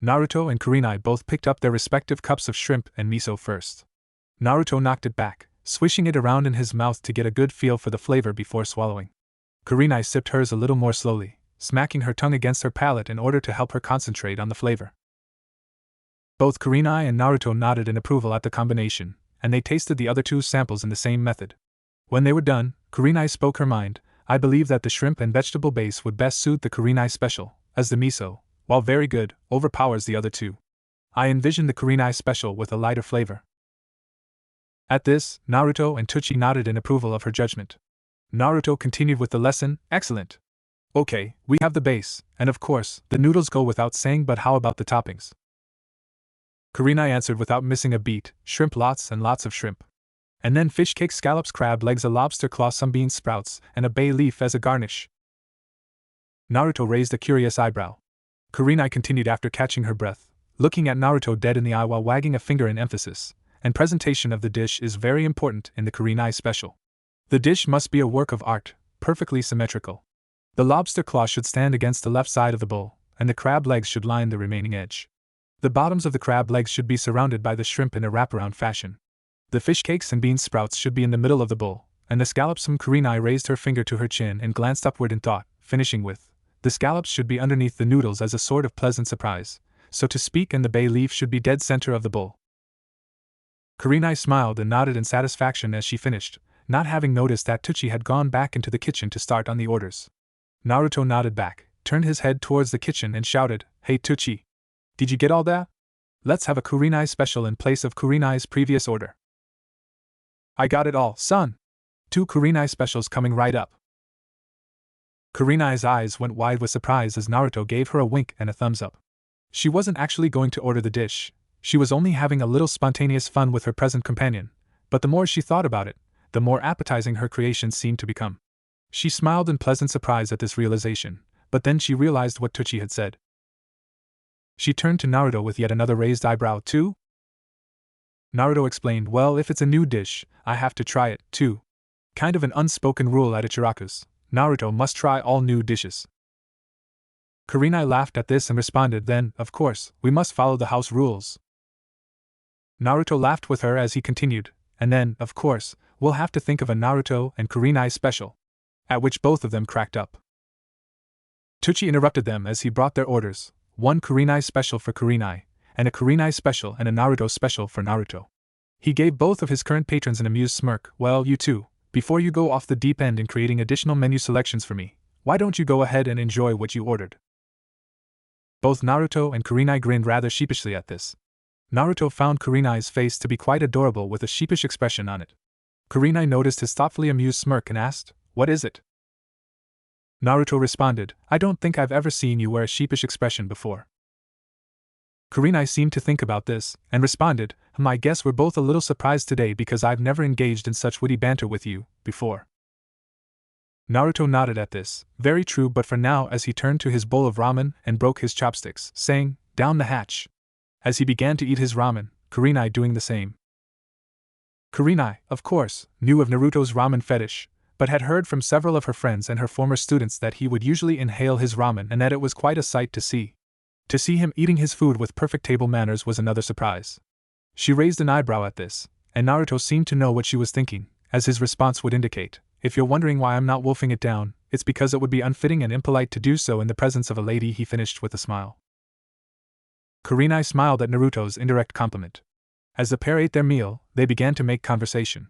Naruto and Kurenai both picked up their respective cups of shrimp and miso first. Naruto knocked it back, swishing it around in his mouth to get a good feel for the flavor before swallowing. Kurenai sipped hers a little more slowly, smacking her tongue against her palate in order to help her concentrate on the flavor. Both Kurenai and Naruto nodded in approval at the combination, and they tasted the other 2 samples in the same method. When they were done, Kurenai spoke her mind. I believe that the shrimp and vegetable base would best suit the Kurenai special, as the miso, while very good, overpowers the other 2. I envision the Kurenai special with a lighter flavor. At this, Naruto and Tucci nodded in approval of her judgment. Naruto continued with the lesson, excellent. Okay, we have the base, and of course, the noodles go without saying, but how about the toppings? Kurenai answered without missing a beat, shrimp, lots and lots of shrimp. And then fish cake, scallops, crab legs, a lobster claw, some bean sprouts, and a bay leaf as a garnish. Naruto raised a curious eyebrow. Kurenai continued after catching her breath, looking at Naruto dead in the eye while wagging a finger in emphasis, and presentation of the dish is very important in the Kurenai special. The dish must be a work of art, perfectly symmetrical. The lobster claw should stand against the left side of the bowl, and the crab legs should line the remaining edge. The bottoms of the crab legs should be surrounded by the shrimp in a wraparound fashion. The fish cakes and bean sprouts should be in the middle of the bowl, and the scallops. Kurenai raised her finger to her chin and glanced upward in thought, finishing with, the scallops should be underneath the noodles as a sort of pleasant surprise, so to speak, and the bay leaf should be dead center of the bowl. Kurenai smiled and nodded in satisfaction as she finished, not having noticed that Tucci had gone back into the kitchen to start on the orders. Naruto nodded back, turned his head towards the kitchen and shouted, Hey Tucci! Did you get all that? Let's have a Kurenai special in place of Kurenai's previous order. I got it all, son! 2 Kurenai specials coming right up. Kurenai's eyes went wide with surprise as Naruto gave her a wink and a thumbs up. She wasn't actually going to order the dish, she was only having a little spontaneous fun with her present companion, but the more she thought about it, the more appetizing her creation seemed to become. She smiled in pleasant surprise at this realization, but then she realized what Tucci had said. She turned to Naruto with yet another raised eyebrow. Too? Naruto explained, well, if it's a new dish, I have to try it, too. Kind of an unspoken rule at Ichiraku's. Naruto must try all new dishes. Kurenai laughed at this and responded, then, of course, we must follow the house rules. Naruto laughed with her as he continued, and then, of course, we'll have to think of a Naruto and Kurenai special. At which both of them cracked up. Tucci interrupted them as he brought their orders, one Kurenai special for Kurenai, and a Kurenai special and a Naruto special for Naruto. He gave both of his current patrons an amused smirk. Well, you two, before you go off the deep end in creating additional menu selections for me, why don't you go ahead and enjoy what you ordered? Both Naruto and Kurenai grinned rather sheepishly at this. Naruto found Kurenai's face to be quite adorable with a sheepish expression on it. Kurenai noticed his thoughtfully amused smirk and asked, "What is it?" Naruto responded, "I don't think I've ever seen you wear a sheepish expression before." Kurenai seemed to think about this, and responded, I guess we're both a little surprised today because I've never engaged in such witty banter with you, before." Naruto nodded at this, very true but for now, as he turned to his bowl of ramen and broke his chopsticks, saying, "Down the hatch." As he began to eat his ramen, Kurenai doing the same. Kurenai, of course, knew of Naruto's ramen fetish, but had heard from several of her friends and her former students that he would usually inhale his ramen and that it was quite a sight to see. To see him eating his food with perfect table manners was another surprise. She raised an eyebrow at this, and Naruto seemed to know what she was thinking, as his response would indicate. If you're wondering why I'm not wolfing it down, it's because it would be unfitting and impolite to do so in the presence of a lady, he finished with a smile. Kurenai smiled at Naruto's indirect compliment. As the pair ate their meal, they began to make conversation.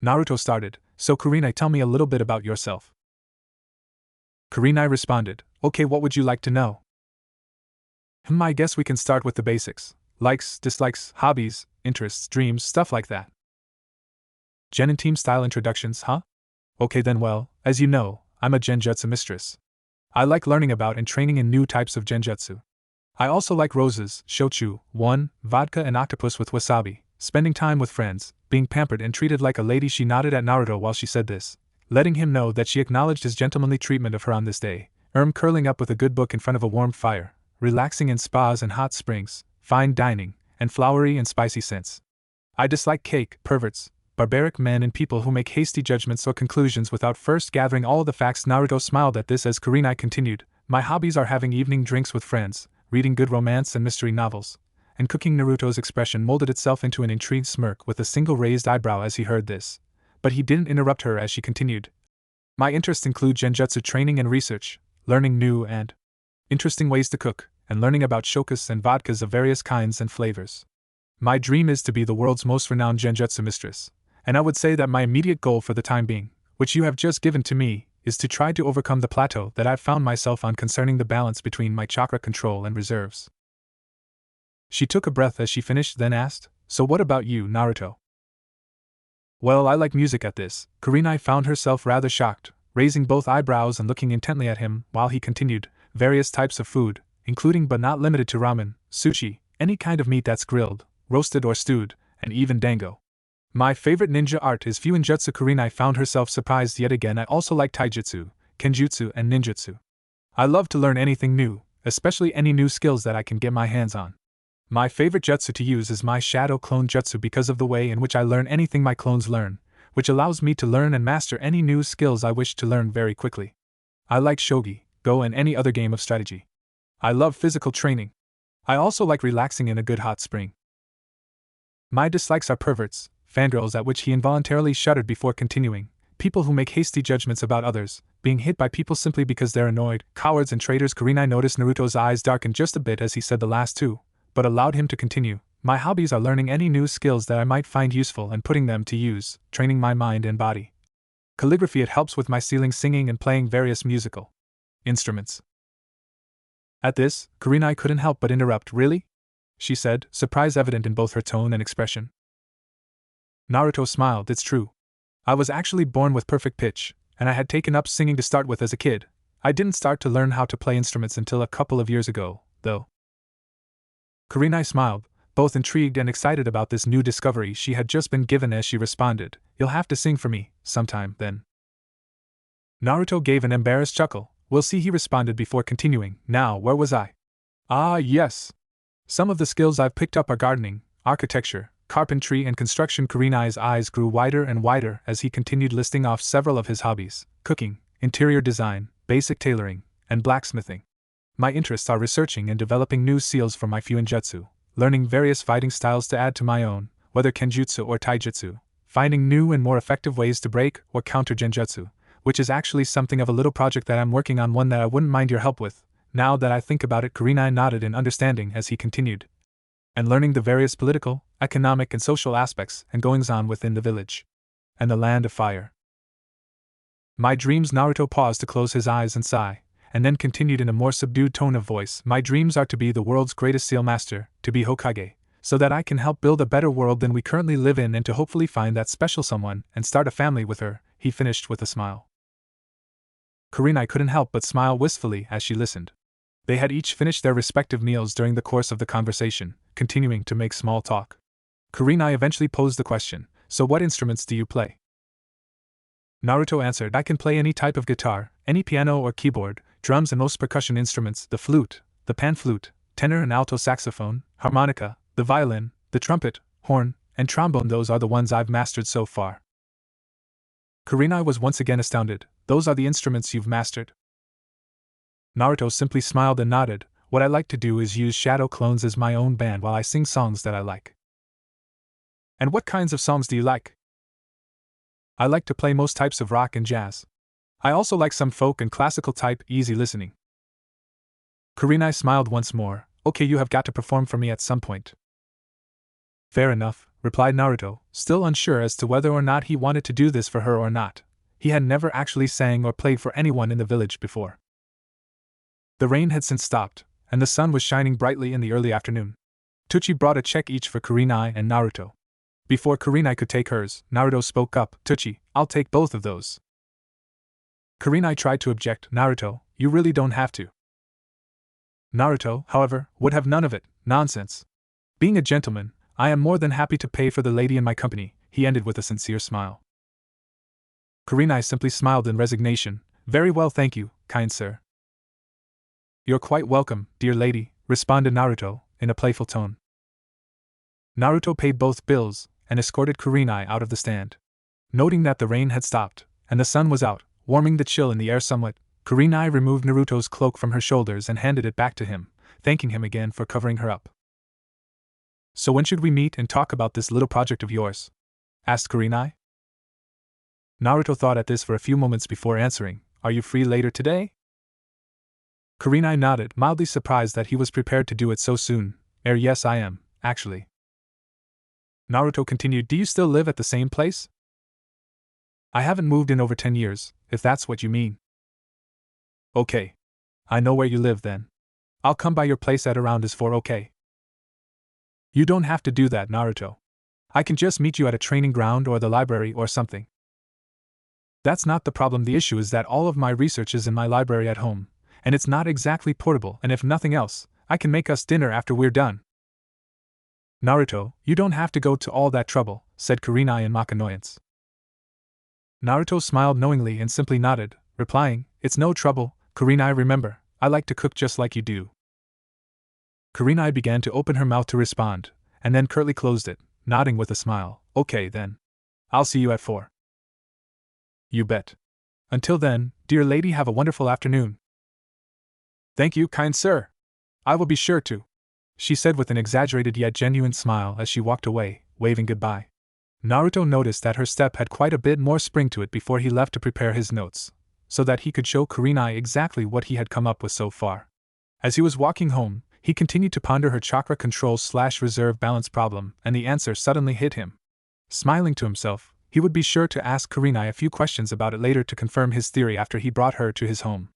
Naruto started, "So Kurenai, tell me a little bit about yourself." Kurenai responded, "Okay, what would you like to know?" I guess we can start with the basics. Likes, dislikes, hobbies, interests, dreams, stuff like that." Genin team style introductions, huh? Okay then, well, as you know, I'm a genjutsu mistress. I like learning about and training in new types of genjutsu. I also like roses, shochu, vodka and octopus with wasabi, spending time with friends, being pampered and treated like a lady. She nodded at Naruto while she said this, letting him know that she acknowledged his gentlemanly treatment of her on this day, curling up with a good book in front of a warm fire, relaxing in spas and hot springs, fine dining, and flowery and spicy scents. I dislike cake, perverts, barbaric men and people who make hasty judgments or conclusions without first gathering all the facts. Naruto smiled at this as Kurenai continued, "My hobbies are having evening drinks with friends, reading good romance and mystery novels, and cooking." Naruto's expression molded itself into an intrigued smirk with a single raised eyebrow as he heard this, but he didn't interrupt her as she continued. "My interests include genjutsu training and research, learning new and interesting ways to cook, and learning about shokus and vodkas of various kinds and flavors. My dream is to be the world's most renowned genjutsu mistress, and I would say that my immediate goal for the time being, which you have just given to me, is to try to overcome the plateau that I've found myself on concerning the balance between my chakra control and reserves." She took a breath as she finished, then asked, "So what about you, Naruto?" "Well, I like music." At this, Kurenai found herself rather shocked, raising both eyebrows and looking intently at him while he continued, "Various types of food, including but not limited to ramen, sushi, any kind of meat that's grilled, roasted or stewed, and even dango. My favorite ninja art is fuinjutsu." Kurenai found herself surprised yet again. "I also like taijutsu, kenjutsu and ninjutsu. I love to learn anything new, especially any new skills that I can get my hands on. My favorite jutsu to use is my shadow clone jutsu because of the way in which I learn anything my clones learn, which allows me to learn and master any new skills I wish to learn very quickly. I like shogi, go and any other game of strategy. I love physical training. I also like relaxing in a good hot spring. My dislikes are perverts, fangirls," at which he involuntarily shuddered before continuing, "people who make hasty judgments about others, being hit by people simply because they're annoyed, cowards and traitors." Kurenai noticed Naruto's eyes darken just a bit as he said the last two, but allowed him to continue. "My hobbies are learning any new skills that I might find useful and putting them to use, training my mind and body. Calligraphy, it helps with my ceiling, singing and playing various musical instruments." At this, Kurenai couldn't help but interrupt. "Really?" she said, surprise evident in both her tone and expression. Naruto smiled. "It's true. I was actually born with perfect pitch, and I had taken up singing to start with as a kid. I didn't start to learn how to play instruments until a couple of years ago, though." Kurenai smiled, both intrigued and excited about this new discovery she had just been given as she responded, "You'll have to sing for me, sometime, then." Naruto gave an embarrassed chuckle. "We'll see," he responded before continuing, "Now, where was I? Ah, yes. Some of the skills I've picked up are gardening, architecture, carpentry and construction." Kurenai's eyes grew wider and wider as he continued listing off several of his hobbies: cooking, interior design, basic tailoring, and blacksmithing. "My interests are researching and developing new skills for my fuinjutsu, learning various fighting styles to add to my own, whether kenjutsu or taijutsu, finding new and more effective ways to break or counter genjutsu, which is actually something of a little project that I'm working on, one that I wouldn't mind your help with. Now that I think about it, Kurenai nodded in understanding as he continued. And learning the various political, economic, and social aspects and goings-on within the village. And the land of fire. My dreams. Naruto paused to close his eyes and sigh, and then continued in a more subdued tone of voice. My dreams are to be the world's greatest seal master, to be Hokage, so that I can help build a better world than we currently live in, and to hopefully find that special someone and start a family with her, he finished with a smile. Kurenai couldn't help but smile wistfully as she listened. They had each finished their respective meals during the course of the conversation, continuing to make small talk. Kurenai eventually posed the question, so what instruments do you play? Naruto answered, I can play any type of guitar, any piano or keyboard, drums, and most percussion instruments, the flute, the pan flute, tenor and alto saxophone, harmonica, the violin, the trumpet, horn, and trombone. Those are the ones I've mastered so far. Kurenai was once again astounded. Those are the instruments you've mastered? Naruto simply smiled and nodded. What I like to do is use shadow clones as my own band while I sing songs that I like. And what kinds of songs do you like? I like to play most types of rock and jazz. I also like some folk and classical type, easy listening. Kurenai smiled once more. Okay, you have got to perform for me at some point. Fair enough, replied Naruto, still unsure as to whether or not he wanted to do this for her or not. He had never actually sang or played for anyone in the village before. The rain had since stopped, and the sun was shining brightly in the early afternoon. Teuchi brought a check each for Kurenai and Naruto. Before Kurenai could take hers, Naruto spoke up. Teuchi, I'll take both of those. Kurenai tried to object. Naruto, you really don't have to. Naruto, however, would have none of it. Nonsense. Being a gentleman, I am more than happy to pay for the lady in my company, he ended with a sincere smile. Kurenai simply smiled in resignation. Very well, thank you, kind sir. You're quite welcome, dear lady, responded Naruto, in a playful tone. Naruto paid both bills and escorted Kurenai out of the stand. Noting that the rain had stopped, and the sun was out, warming the chill in the air somewhat, Kurenai removed Naruto's cloak from her shoulders and handed it back to him, thanking him again for covering her up. So when should we meet and talk about this little project of yours? Asked Kurenai. Naruto thought at this for a few moments before answering, Are you free later today? Kurenai nodded, mildly surprised that he was prepared to do it so soon. Yes, I am, actually. Naruto continued, Do you still live at the same place? I haven't moved in over 10 years, if that's what you mean. Okay. I know where you live then. I'll come by your place at around as 4, okay? You don't have to do that, Naruto. I can just meet you at a training ground or the library or something. That's not the problem. The issue is that all of my research is in my library at home, and it's not exactly portable, and if nothing else, I can make us dinner after we're done. Naruto, you don't have to go to all that trouble, said Kurenai in mock annoyance. Naruto smiled knowingly and simply nodded, replying, It's no trouble, Kurenai. Remember, I like to cook just like you do. Kurenai began to open her mouth to respond, and then curtly closed it, nodding with a smile. Okay then. I'll see you at 4. You bet. Until then, dear lady, have a wonderful afternoon. Thank you, kind sir. I will be sure to, she said with an exaggerated yet genuine smile as she walked away, waving goodbye. Naruto noticed that her step had quite a bit more spring to it before he left to prepare his notes, so that he could show Kurenai exactly what he had come up with so far. As he was walking home, he continued to ponder her chakra control/reserve balance problem, and the answer suddenly hit him. Smiling to himself, he would be sure to ask Kurenai a few questions about it later to confirm his theory after he brought her to his home.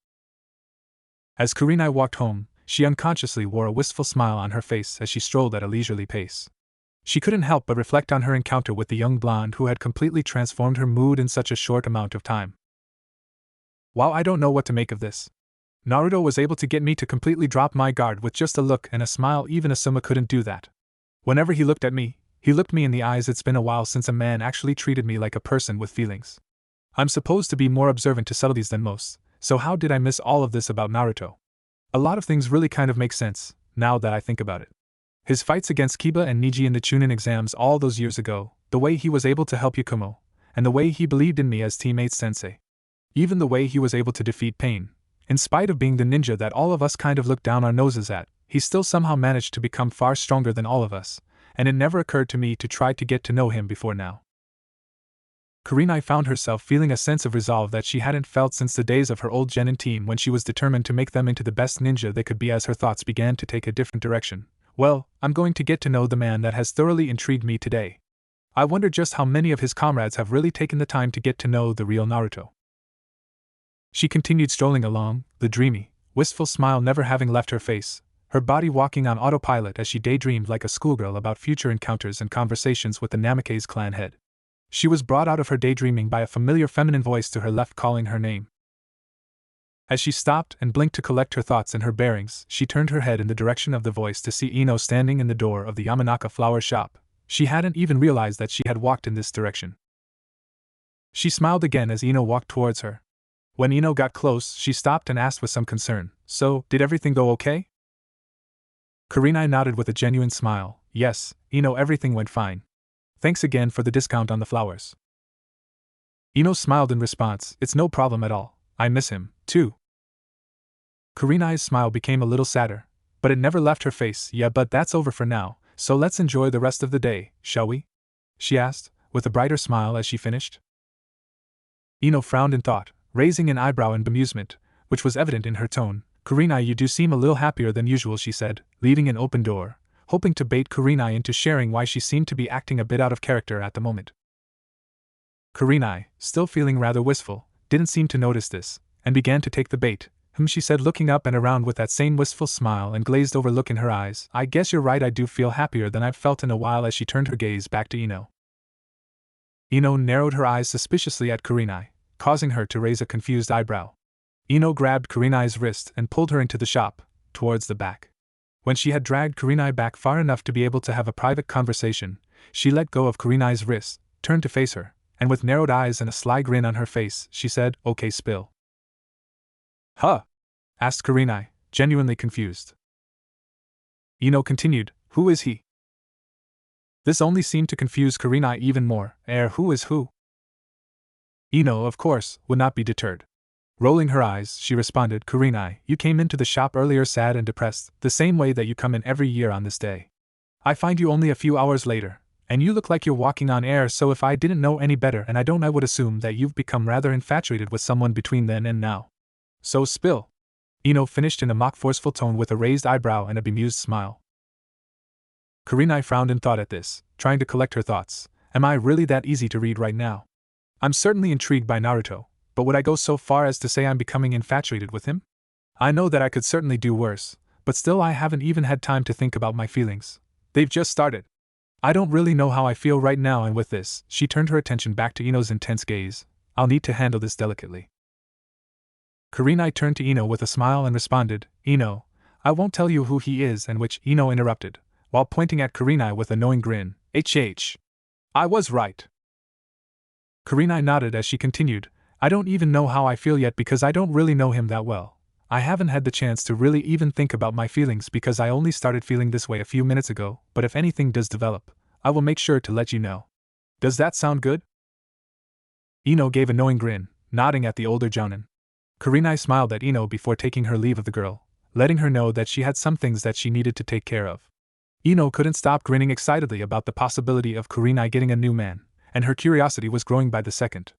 As Kurenai walked home, she unconsciously wore a wistful smile on her face as she strolled at a leisurely pace. She couldn't help but reflect on her encounter with the young blonde who had completely transformed her mood in such a short amount of time. Wow, I don't know what to make of this. Naruto was able to get me to completely drop my guard with just a look and a smile. Even Asuma couldn't do that. Whenever he looked at me, he looked me in the eyes. It's been a while since a man actually treated me like a person with feelings. I'm supposed to be more observant to subtleties than most, so how did I miss all of this about Naruto? A lot of things really kind of make sense, now that I think about it. His fights against Kiba and Niji in the Chunin exams all those years ago, the way he was able to help Yakumo, and the way he believed in me as teammate sensei. Even the way he was able to defeat Pain. In spite of being the ninja that all of us kind of look down our noses at, he still somehow managed to become far stronger than all of us, and it never occurred to me to try to get to know him before now. Kurenai found herself feeling a sense of resolve that she hadn't felt since the days of her old genin team when she was determined to make them into the best ninja they could be. As her thoughts began to take a different direction. Well, I'm going to get to know the man that has thoroughly intrigued me today. I wonder just how many of his comrades have really taken the time to get to know the real Naruto. She continued strolling along, the dreamy, wistful smile never having left her face, her body walking on autopilot as she daydreamed like a schoolgirl about future encounters and conversations with the Namikaze clan head. She was brought out of her daydreaming by a familiar feminine voice to her left calling her name. As she stopped and blinked to collect her thoughts and her bearings, she turned her head in the direction of the voice to see Ino standing in the door of the Yamanaka flower shop. She hadn't even realized that she had walked in this direction. She smiled again as Ino walked towards her. When Ino got close, she stopped and asked with some concern, "So, did everything go okay?" Kurenai nodded with a genuine smile. "Yes, Ino, everything went fine. Thanks again for the discount on the flowers." Ino smiled in response. "It's no problem at all. I miss him, too." Kurenai's smile became a little sadder, but it never left her face. "Yeah, but that's over for now, so let's enjoy the rest of the day, shall we?" she asked, with a brighter smile as she finished. Ino frowned in thought, raising an eyebrow in bemusement, which was evident in her tone. "Kurenai, you do seem a little happier than usual," she said, leaving an open door, hoping to bait Kurenai into sharing why she seemed to be acting a bit out of character at the moment. Kurenai, still feeling rather wistful, didn't seem to notice this, and began to take the bait. She said, looking up and around with that same wistful smile and glazed over look in her eyes. "I guess you're right, I do feel happier than I've felt in a while," as she turned her gaze back to Ino. Ino narrowed her eyes suspiciously at Kurenai, causing her to raise a confused eyebrow. Ino grabbed Kurenai's wrist and pulled her into the shop, towards the back. When she had dragged Kurenai back far enough to be able to have a private conversation, she let go of Kurenai's wrist, turned to face her, and with narrowed eyes and a sly grin on her face, she said, "Okay, spill." "Huh?" asked Kurenai, genuinely confused. Ino continued, "Who is he?" This only seemed to confuse Kurenai even more. Who is who? Ino, of course, would not be deterred. Rolling her eyes, she responded, "Kurenai, you came into the shop earlier sad and depressed, the same way that you come in every year on this day. I find you only a few hours later, and you look like you're walking on air, so if I didn't know any better, and I would assume that you've become rather infatuated with someone between then and now. So spill." Ino finished in a mock forceful tone with a raised eyebrow and a bemused smile. Kurenai frowned in thought at this, trying to collect her thoughts. Am I really that easy to read right now? I'm certainly intrigued by Naruto, but would I go so far as to say I'm becoming infatuated with him? I know that I could certainly do worse, but still I haven't even had time to think about my feelings. They've just started. I don't really know how I feel right now, and with this, she turned her attention back to Ino's intense gaze. I'll need to handle this delicately. Kurenai turned to Ino with a smile and responded, "Ino, I won't tell you who he is," and which Ino interrupted, while pointing at Kurenai with a knowing grin. I was right." Kurenai nodded as she continued, "I don't even know how I feel yet because I don't really know him that well. I haven't had the chance to really even think about my feelings because I only started feeling this way a few minutes ago, but if anything does develop, I will make sure to let you know. Does that sound good?" Ino gave a knowing grin, nodding at the older jounin. Kurenai smiled at Ino before taking her leave of the girl, letting her know that she had some things that she needed to take care of. Ino couldn't stop grinning excitedly about the possibility of Kurenai getting a new man, and her curiosity was growing by the second.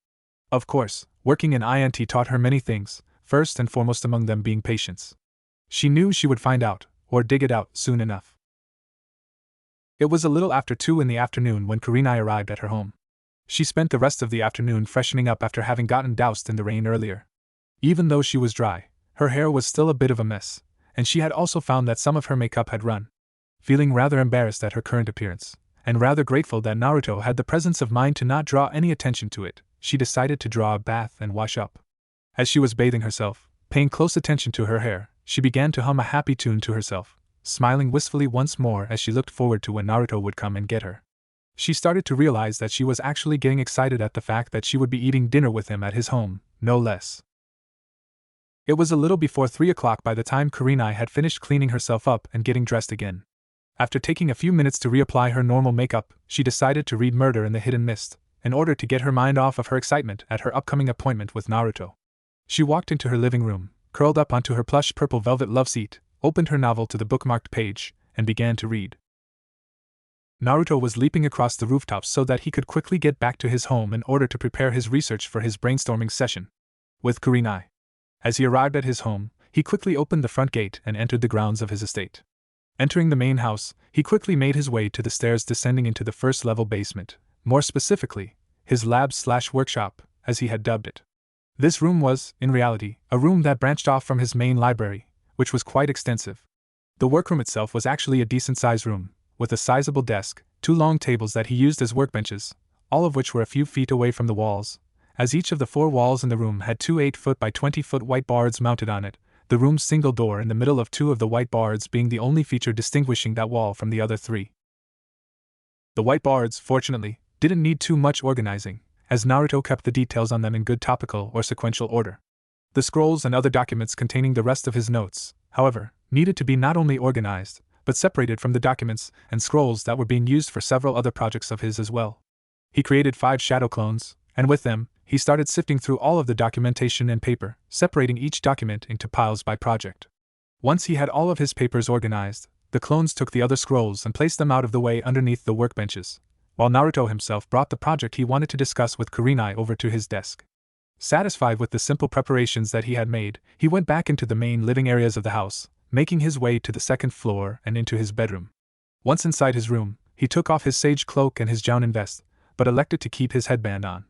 Of course, working in INT taught her many things, first and foremost among them being patience. She knew she would find out, or dig it out, soon enough. It was a little after 2 in the afternoon when Kurenai arrived at her home. She spent the rest of the afternoon freshening up after having gotten doused in the rain earlier. Even though she was dry, her hair was still a bit of a mess, and she had also found that some of her makeup had run. Feeling rather embarrassed at her current appearance, and rather grateful that Naruto had the presence of mind to not draw any attention to it, she decided to draw a bath and wash up. As she was bathing herself, paying close attention to her hair, she began to hum a happy tune to herself, smiling wistfully once more as she looked forward to when Naruto would come and get her. She started to realize that she was actually getting excited at the fact that she would be eating dinner with him at his home, no less. It was a little before 3 o'clock by the time Kurenai had finished cleaning herself up and getting dressed again. After taking a few minutes to reapply her normal makeup, she decided to read Murder in the Hidden Mist, in order to get her mind off of her excitement at her upcoming appointment with Naruto. She walked into her living room, curled up onto her plush purple velvet love seat, opened her novel to the bookmarked page, and began to read. Naruto was leaping across the rooftops so that he could quickly get back to his home in order to prepare his research for his brainstorming session with Kurenai. As he arrived at his home, he quickly opened the front gate and entered the grounds of his estate. Entering the main house, he quickly made his way to the stairs descending into the first-level basement, more specifically, his lab/workshop, as he had dubbed it. This room was, in reality, a room that branched off from his main library, which was quite extensive. The workroom itself was actually a decent-sized room, with a sizable desk, 2 long tables that he used as workbenches, all of which were a few feet away from the walls, as each of the 4 walls in the room had 2 8-foot by 20-foot whiteboards mounted on it, the room's single door in the middle of 2 of the whiteboards being the only feature distinguishing that wall from the other 3. The whiteboards, fortunately, didn't need too much organizing, as Naruto kept the details on them in good topical or sequential order. The scrolls and other documents containing the rest of his notes, however, needed to be not only organized, but separated from the documents and scrolls that were being used for several other projects of his as well. He created 5 shadow clones, and with them, he started sifting through all of the documentation and paper, separating each document into piles by project. Once he had all of his papers organized, the clones took the other scrolls and placed them out of the way underneath the workbenches, while Naruto himself brought the project he wanted to discuss with Kurenai over to his desk. Satisfied with the simple preparations that he had made, he went back into the main living areas of the house, making his way to the 2nd floor and into his bedroom. Once inside his room, he took off his sage cloak and his jounin vest, but elected to keep his headband on.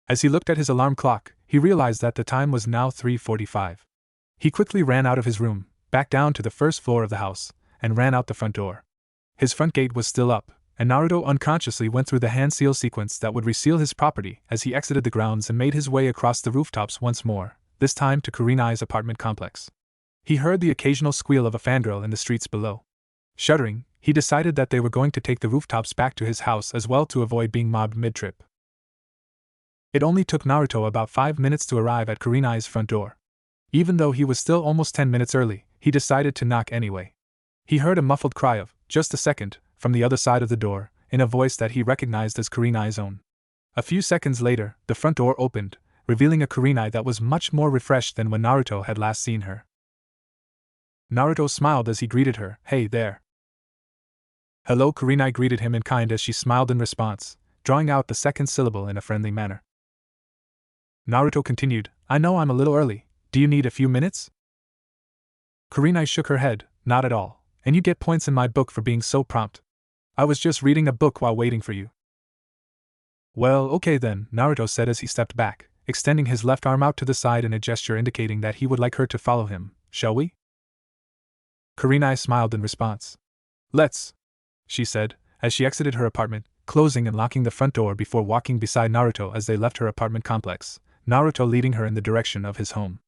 As he looked at his alarm clock, he realized that the time was now 3:45. He quickly ran out of his room, back down to the 1st floor of the house, and ran out the front door. His front gate was still up, and Naruto unconsciously went through the hand seal sequence that would reseal his property as he exited the grounds and made his way across the rooftops once more, this time to Kurenai's apartment complex. He heard the occasional squeal of a fangirl in the streets below. Shuddering, he decided that they were going to take the rooftops back to his house as well to avoid being mobbed mid-trip. It only took Naruto about 5 minutes to arrive at Kurenai's front door. Even though he was still almost 10 minutes early, he decided to knock anyway. He heard a muffled cry of, "Just a second," from the other side of the door, in a voice that he recognized as Kurenai's own. A few seconds later, the front door opened, revealing a Kurenai that was much more refreshed than when Naruto had last seen her. Naruto smiled as he greeted her. "Hey there." "Hello," Kurenai greeted him in kind as she smiled in response, drawing out the 2nd syllable in a friendly manner. Naruto continued, "I know I'm a little early. Do you need a few minutes?" Kurenai shook her head. "Not at all, and you get points in my book for being so prompt. I was just reading a book while waiting for you." "Well, okay then," Naruto said as he stepped back, extending his left arm out to the side in a gesture indicating that he would like her to follow him. "Shall we?" Kurenai smiled in response. "Let's," she said, as she exited her apartment, closing and locking the front door before walking beside Naruto as they left her apartment complex, Naruto leading her in the direction of his home.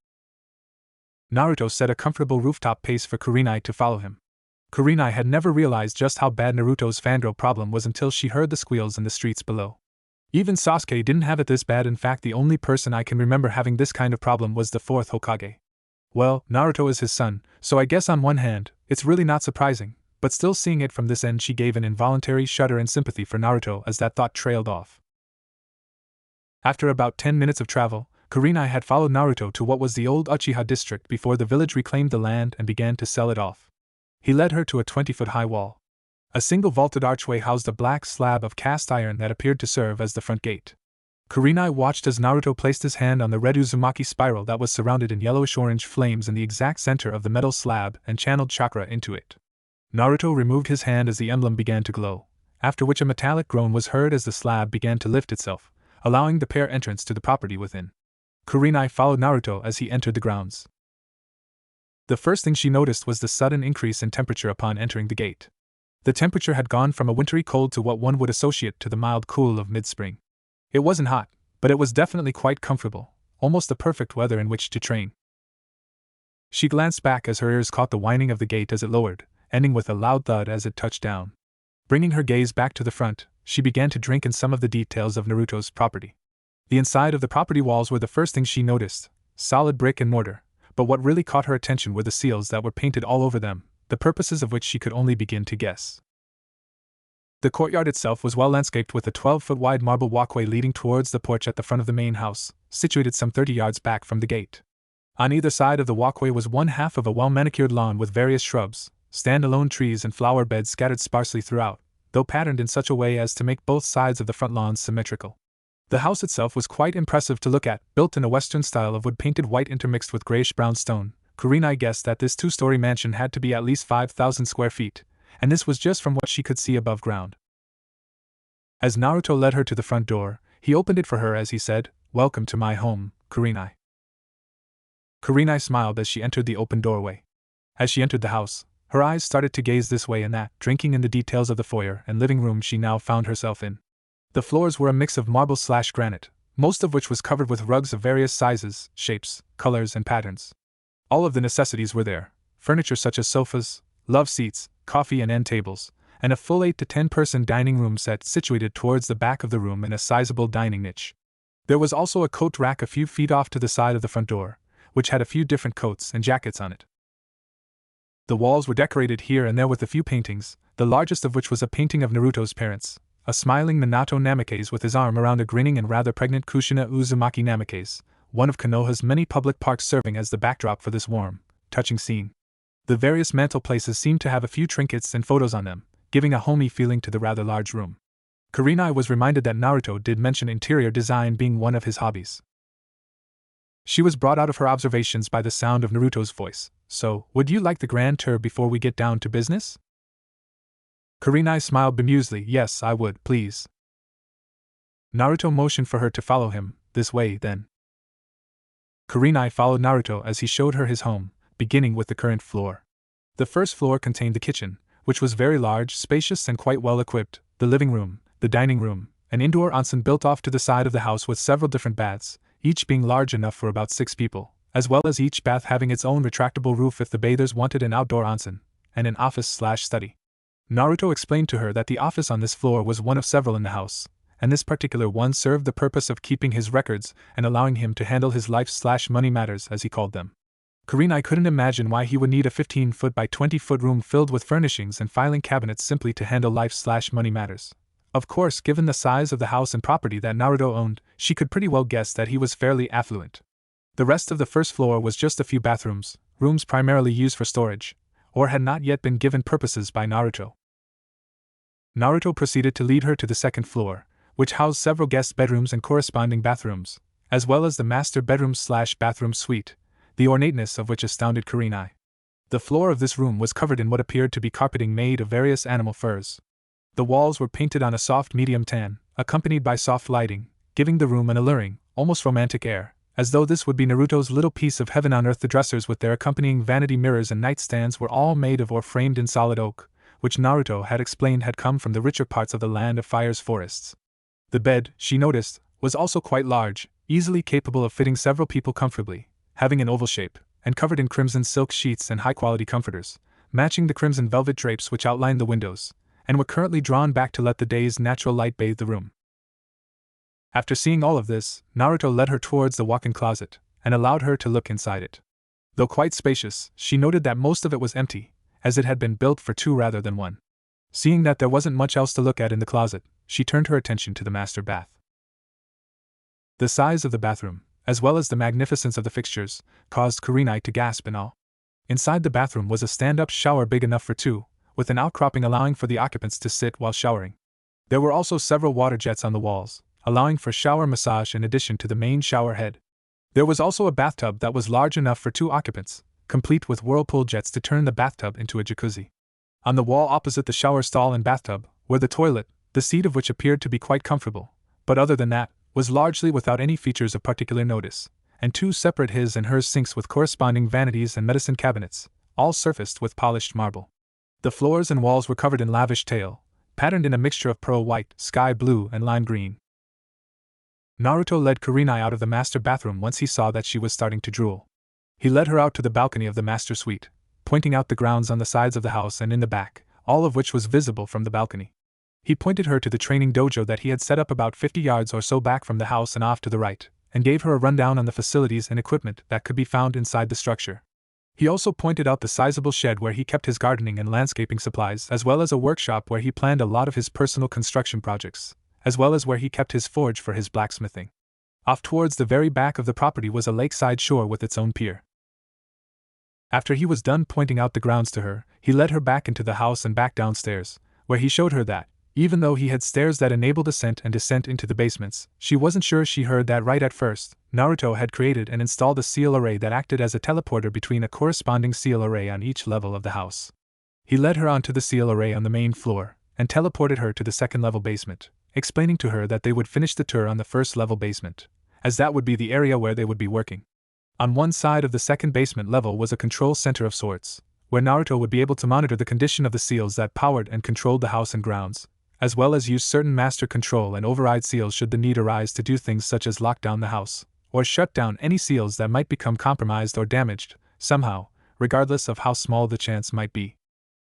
Naruto set a comfortable rooftop pace for Kurenai to follow him. Kurenai had never realized just how bad Naruto's fangirl problem was until she heard the squeals in the streets below. Even Sasuke didn't have it this bad. In fact, the only person I can remember having this kind of problem was the 4th Hokage. Well, Naruto is his son, so I guess on one hand, it's really not surprising, but still seeing it from this end she gave an involuntary shudder in sympathy for Naruto as that thought trailed off. After about 10 minutes of travel, Kurenai had followed Naruto to what was the old Uchiha district before the village reclaimed the land and began to sell it off. He led her to a 20-foot-high wall. A single vaulted archway housed a black slab of cast iron that appeared to serve as the front gate. Kurenai watched as Naruto placed his hand on the red Uzumaki spiral that was surrounded in yellowish-orange flames in the exact center of the metal slab and channeled chakra into it. Naruto removed his hand as the emblem began to glow, after which a metallic groan was heard as the slab began to lift itself, allowing the pair entrance to the property within. Kurenai followed Naruto as he entered the grounds. The first thing she noticed was the sudden increase in temperature upon entering the gate. The temperature had gone from a wintry cold to what one would associate to the mild cool of mid-spring. It wasn't hot, but it was definitely quite comfortable, almost the perfect weather in which to train. She glanced back as her ears caught the whining of the gate as it lowered, ending with a loud thud as it touched down. Bringing her gaze back to the front, she began to drink in some of the details of Naruto's property. The inside of the property walls were the first thing she noticed, solid brick and mortar, but what really caught her attention were the seals that were painted all over them, the purposes of which she could only begin to guess. The courtyard itself was well landscaped with a 12-foot-wide marble walkway leading towards the porch at the front of the main house, situated some 30 yards back from the gate. On either side of the walkway was one half of a well-manicured lawn with various shrubs, standalone trees and flower beds scattered sparsely throughout, though patterned in such a way as to make both sides of the front lawns symmetrical. The house itself was quite impressive to look at, built in a Western style of wood painted white intermixed with grayish-brown stone. Kurenai guessed that this two-story mansion had to be at least 5,000 square feet, and this was just from what she could see above ground. As Naruto led her to the front door, he opened it for her as he said, "Welcome to my home, Kurenai." Kurenai smiled as she entered the open doorway. As she entered the house, her eyes started to gaze this way and that, drinking in the details of the foyer and living room she now found herself in. The floors were a mix of marble/granite, most of which was covered with rugs of various sizes, shapes, colors, and patterns. All of the necessities were there: furniture such as sofas, love seats, coffee and end tables, and a full 8 to 10 person dining room set situated towards the back of the room in a sizable dining niche. There was also a coat rack a few feet off to the side of the front door, which had a few different coats and jackets on it. The walls were decorated here and there with a few paintings, the largest of which was a painting of Naruto's parents, a smiling Minato Namikaze with his arm around a grinning and rather pregnant Kushina Uzumaki Namikaze, one of Konoha's many public parks serving as the backdrop for this warm, touching scene. The various mantel places seemed to have a few trinkets and photos on them, giving a homey feeling to the rather large room. Kurenai was reminded that Naruto did mention interior design being one of his hobbies. She was brought out of her observations by the sound of Naruto's voice. "So, would you like the grand tour before we get down to business?" Kurenai smiled bemusedly. "Yes, I would, please." Naruto motioned for her to follow him. "This way, then." Kurenai followed Naruto as he showed her his home, beginning with the current floor. The first floor contained the kitchen, which was very large, spacious, and quite well equipped, the living room, the dining room, an indoor onsen built off to the side of the house with several different baths, each being large enough for about 6 people, as well as each bath having its own retractable roof if the bathers wanted an outdoor onsen, and an office/study. Naruto explained to her that the office on this floor was one of several in the house, and this particular one served the purpose of keeping his records and allowing him to handle his life/money matters, as he called them. Kurenai couldn't imagine why he would need a 15-foot by 20-foot room filled with furnishings and filing cabinets simply to handle life/money matters. Of course, given the size of the house and property that Naruto owned, she could pretty well guess that he was fairly affluent. The rest of the first floor was just a few bathrooms, rooms primarily used for storage, or had not yet been given purposes by Naruto. Naruto proceeded to lead her to the second floor, which housed several guest bedrooms and corresponding bathrooms, as well as the master bedroom/bathroom suite, the ornateness of which astounded Kurenai. The floor of this room was covered in what appeared to be carpeting made of various animal furs. The walls were painted on a soft medium tan, accompanied by soft lighting, giving the room an alluring, almost romantic air, as though this would be Naruto's little piece of heaven on earth. The dressers with their accompanying vanity mirrors and nightstands were all made of or framed in solid oak, which Naruto had explained had come from the richer parts of the Land of Fire's forests. The bed, she noticed, was also quite large, easily capable of fitting several people comfortably, having an oval shape, and covered in crimson silk sheets and high-quality comforters, matching the crimson velvet drapes which outlined the windows, and were currently drawn back to let the day's natural light bathe the room. After seeing all of this, Naruto led her towards the walk-in closet, and allowed her to look inside it. Though quite spacious, she noted that most of it was empty, as it had been built for 2 rather than 1. Seeing that there wasn't much else to look at in the closet, she turned her attention to the master bath. The size of the bathroom, as well as the magnificence of the fixtures, caused Kurenai to gasp in awe. Inside the bathroom was a stand-up shower big enough for 2, with an outcropping allowing for the occupants to sit while showering. There were also several water jets on the walls, allowing for shower massage in addition to the main shower head. There was also a bathtub that was large enough for 2 occupants, complete with whirlpool jets to turn the bathtub into a jacuzzi. On the wall opposite the shower stall and bathtub were the toilet, the seat of which appeared to be quite comfortable, but other than that, was largely without any features of particular notice, and 2 separate his and hers sinks with corresponding vanities and medicine cabinets, all surfaced with polished marble. The floors and walls were covered in lavish tile, patterned in a mixture of pearl white, sky blue, and lime green. Naruto led Kurenai out of the master bathroom once he saw that she was starting to drool. He led her out to the balcony of the master suite, pointing out the grounds on the sides of the house and in the back, all of which was visible from the balcony. He pointed her to the training dojo that he had set up about 50 yards or so back from the house and off to the right, and gave her a rundown on the facilities and equipment that could be found inside the structure. He also pointed out the sizable shed where he kept his gardening and landscaping supplies, as well as a workshop where he planned a lot of his personal construction projects, as well as where he kept his forge for his blacksmithing. Off towards the very back of the property was a lakeside shore with its own pier. After he was done pointing out the grounds to her, he led her back into the house and back downstairs, where he showed her that, even though he had stairs that enabled ascent and descent into the basements, she wasn't sure she heard that right at first. Naruto had created and installed a seal array that acted as a teleporter between a corresponding seal array on each level of the house. He led her onto the seal array on the main floor, and teleported her to the second-level basement, explaining to her that they would finish the tour on the first-level basement, as that would be the area where they would be working. On one side of the second basement level was a control center of sorts, where Naruto would be able to monitor the condition of the seals that powered and controlled the house and grounds, as well as use certain master control and override seals should the need arise to do things such as lock down the house, or shut down any seals that might become compromised or damaged, somehow, regardless of how small the chance might be.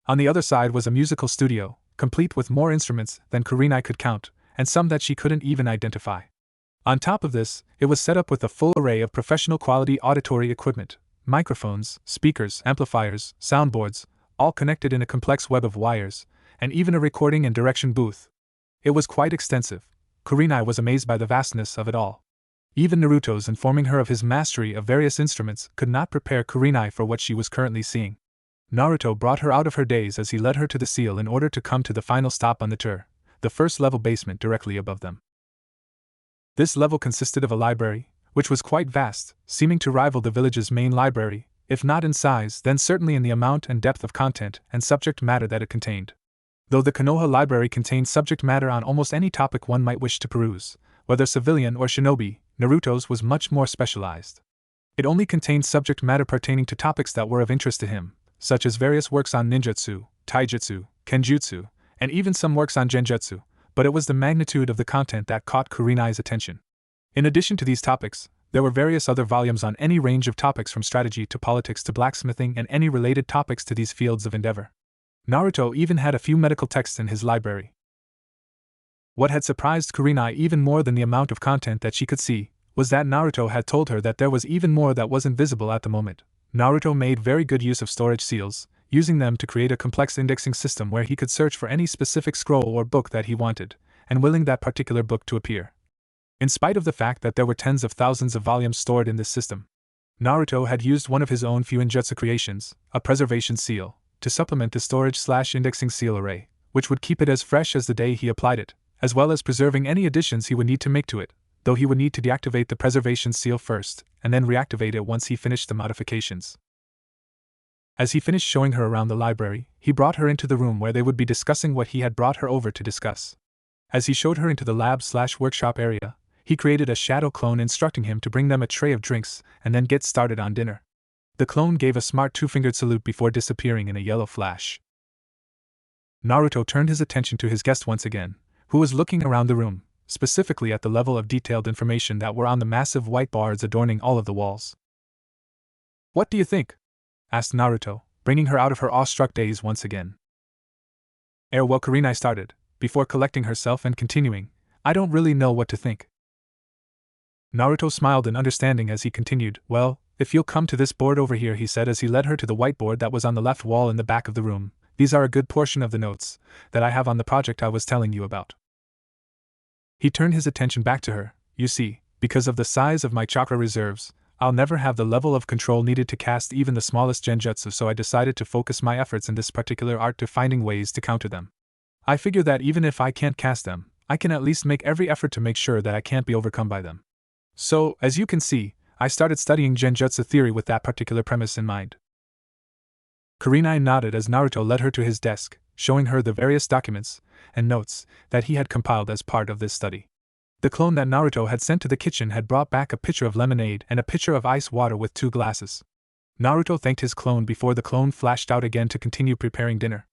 On the other side was a musical studio, complete with more instruments than Kurenai could count, and some that she couldn't even identify. On top of this, it was set up with a full array of professional quality auditory equipment, microphones, speakers, amplifiers, soundboards, all connected in a complex web of wires, and even a recording and direction booth. It was quite extensive. Kurenai was amazed by the vastness of it all. Even Naruto's informing her of his mastery of various instruments could not prepare Kurenai for what she was currently seeing. Naruto brought her out of her daze as he led her to the seal in order to come to the final stop on the tour, the first-level basement directly above them. This level consisted of a library, which was quite vast, seeming to rival the village's main library, if not in size, then certainly in the amount and depth of content and subject matter that it contained. Though the Konoha library contained subject matter on almost any topic one might wish to peruse, whether civilian or shinobi, Naruto's was much more specialized. It only contained subject matter pertaining to topics that were of interest to him, such as various works on ninjutsu, taijutsu, kenjutsu, and even some works on genjutsu, but it was the magnitude of the content that caught Kurenai's attention. In addition to these topics, there were various other volumes on any range of topics from strategy to politics to blacksmithing and any related topics to these fields of endeavor. Naruto even had a few medical texts in his library. What had surprised Kurenai even more than the amount of content that she could see, was that Naruto had told her that there was even more that wasn't visible at the moment. Naruto made very good use of storage seals, using them to create a complex indexing system where he could search for any specific scroll or book that he wanted, and willing that particular book to appear. In spite of the fact that there were tens of thousands of volumes stored in this system, Naruto had used one of his own Fuinjutsu creations, a preservation seal, to supplement the storage/indexing seal array, which would keep it as fresh as the day he applied it, as well as preserving any additions he would need to make to it, though he would need to deactivate the preservation seal first, and then reactivate it once he finished the modifications. As he finished showing her around the library, he brought her into the room where they would be discussing what he had brought her over to discuss. As he showed her into the lab/workshop area, he created a shadow clone instructing him to bring them a tray of drinks and then get started on dinner. The clone gave a smart two-fingered salute before disappearing in a yellow flash. Naruto turned his attention to his guest once again, who was looking around the room, specifically at the level of detailed information that were on the massive white boards adorning all of the walls. "What do you think?" asked Naruto, bringing her out of her awestruck daze once again. Well, Kurenai started, before collecting herself and continuing, "I don't really know what to think." Naruto smiled in understanding as he continued, "Well, if you'll come to this board over here," he said as he led her to the whiteboard that was on the left wall in the back of the room. "These are a good portion of the notes that I have on the project I was telling you about." He turned his attention back to her. "You see, because of the size of my chakra reserves, I'll never have the level of control needed to cast even the smallest genjutsu, so I decided to focus my efforts in this particular art to finding ways to counter them. I figure that even if I can't cast them, I can at least make every effort to make sure that I can't be overcome by them. So, as you can see, I started studying genjutsu theory with that particular premise in mind." Kurenai nodded as Naruto led her to his desk, showing her the various documents and notes that he had compiled as part of this study. The clone that Naruto had sent to the kitchen had brought back a pitcher of lemonade and a pitcher of ice water with 2 glasses. Naruto thanked his clone before the clone flashed out again to continue preparing dinner.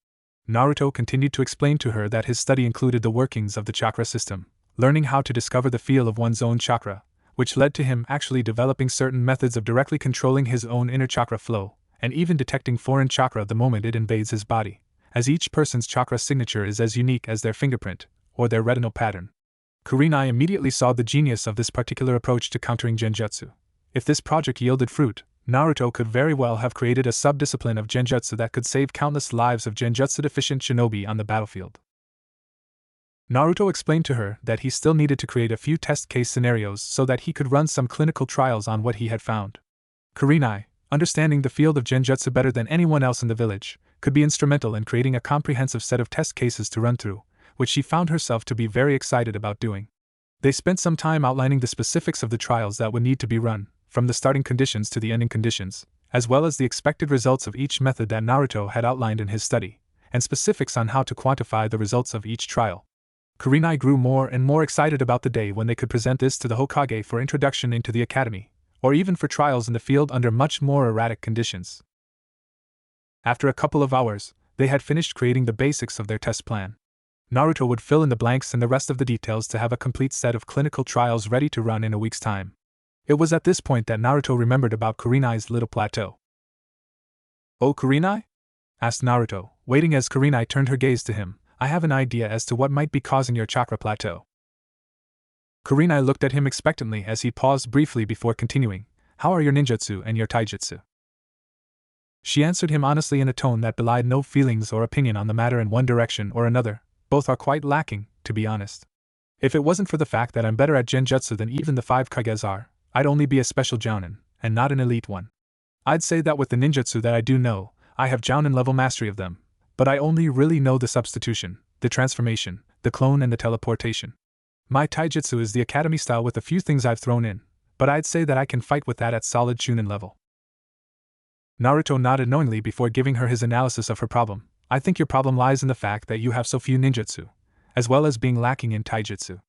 Naruto continued to explain to her that his study included the workings of the chakra system, learning how to discover the feel of one's own chakra, which led to him actually developing certain methods of directly controlling his own inner chakra flow, and even detecting foreign chakra the moment it invades his body, as each person's chakra signature is as unique as their fingerprint, or their retinal pattern. Kurenai immediately saw the genius of this particular approach to countering genjutsu. If this project yielded fruit, Naruto could very well have created a sub-discipline of genjutsu that could save countless lives of genjutsu-deficient shinobi on the battlefield. Naruto explained to her that he still needed to create a few test case scenarios so that he could run some clinical trials on what he had found. Kurenai, Understanding the field of genjutsu better than anyone else in the village could be instrumental in creating a comprehensive set of test cases to run through, which she found herself to be very excited about doing. They spent some time outlining the specifics of the trials that would need to be run, from the starting conditions to the ending conditions, as well as the expected results of each method that Naruto had outlined in his study, and specifics on how to quantify the results of each trial. Kurenai grew more and more excited about the day when they could present this to the Hokage for introduction into the academy, or even for trials in the field under much more erratic conditions. After a couple of hours, they had finished creating the basics of their test plan. Naruto would fill in the blanks and the rest of the details to have a complete set of clinical trials ready to run in a week's time. It was at this point that Naruto remembered about Kurenai's little plateau. "Oh, Kurenai?" asked Naruto, waiting as Kurenai turned her gaze to him. "I have an idea as to what might be causing your chakra plateau." Kurenai looked at him expectantly as he paused briefly before continuing. "How are your ninjutsu and your taijutsu?" She answered him honestly in a tone that belied no feelings or opinion on the matter in one direction or another. "Both are quite lacking, to be honest. If it wasn't for the fact that I'm better at genjutsu than even the 5 Kages are, I'd only be a special jounin, and not an elite one. I'd say that with the ninjutsu that I do know, I have jounin level mastery of them, but I only really know the substitution, the transformation, the clone and the teleportation. My taijutsu is the academy style with a few things I've thrown in, but I'd say that I can fight with that at solid chunin level." Naruto nodded knowingly before giving her his analysis of her problem. "I think your problem lies in the fact that you have so few ninjutsu, as well as being lacking in taijutsu.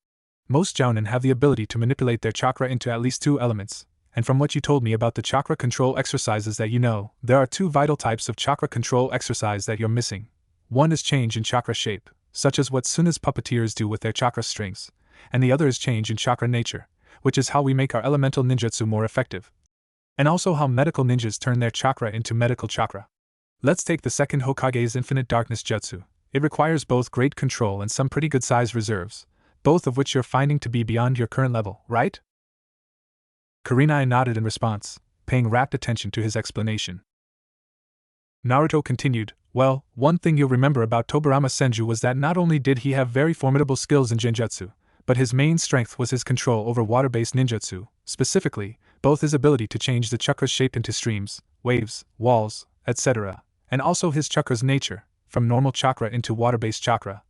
Most jounin have the ability to manipulate their chakra into at least 2 elements, and from what you told me about the chakra control exercises that you know, there are 2 vital types of chakra control exercise that you're missing. One is change in chakra shape, such as what Suna's puppeteers do with their chakra strings, and the other is change in chakra nature, which is how we make our elemental ninjutsu more effective. And also how medical ninjas turn their chakra into medical chakra. Let's take the second Hokage's infinite darkness jutsu. It requires both great control and some pretty good sized reserves, both of which you're finding to be beyond your current level, right?" Kurenai nodded in response, paying rapt attention to his explanation. Naruto continued, "Well, one thing you'll remember about Tobirama Senju was that not only did he have very formidable skills in genjutsu, but his main strength was his control over water-based ninjutsu, specifically, both his ability to change the chakra's shape into streams, waves, walls, etc., and also his chakra's nature, from normal chakra into water-based chakra,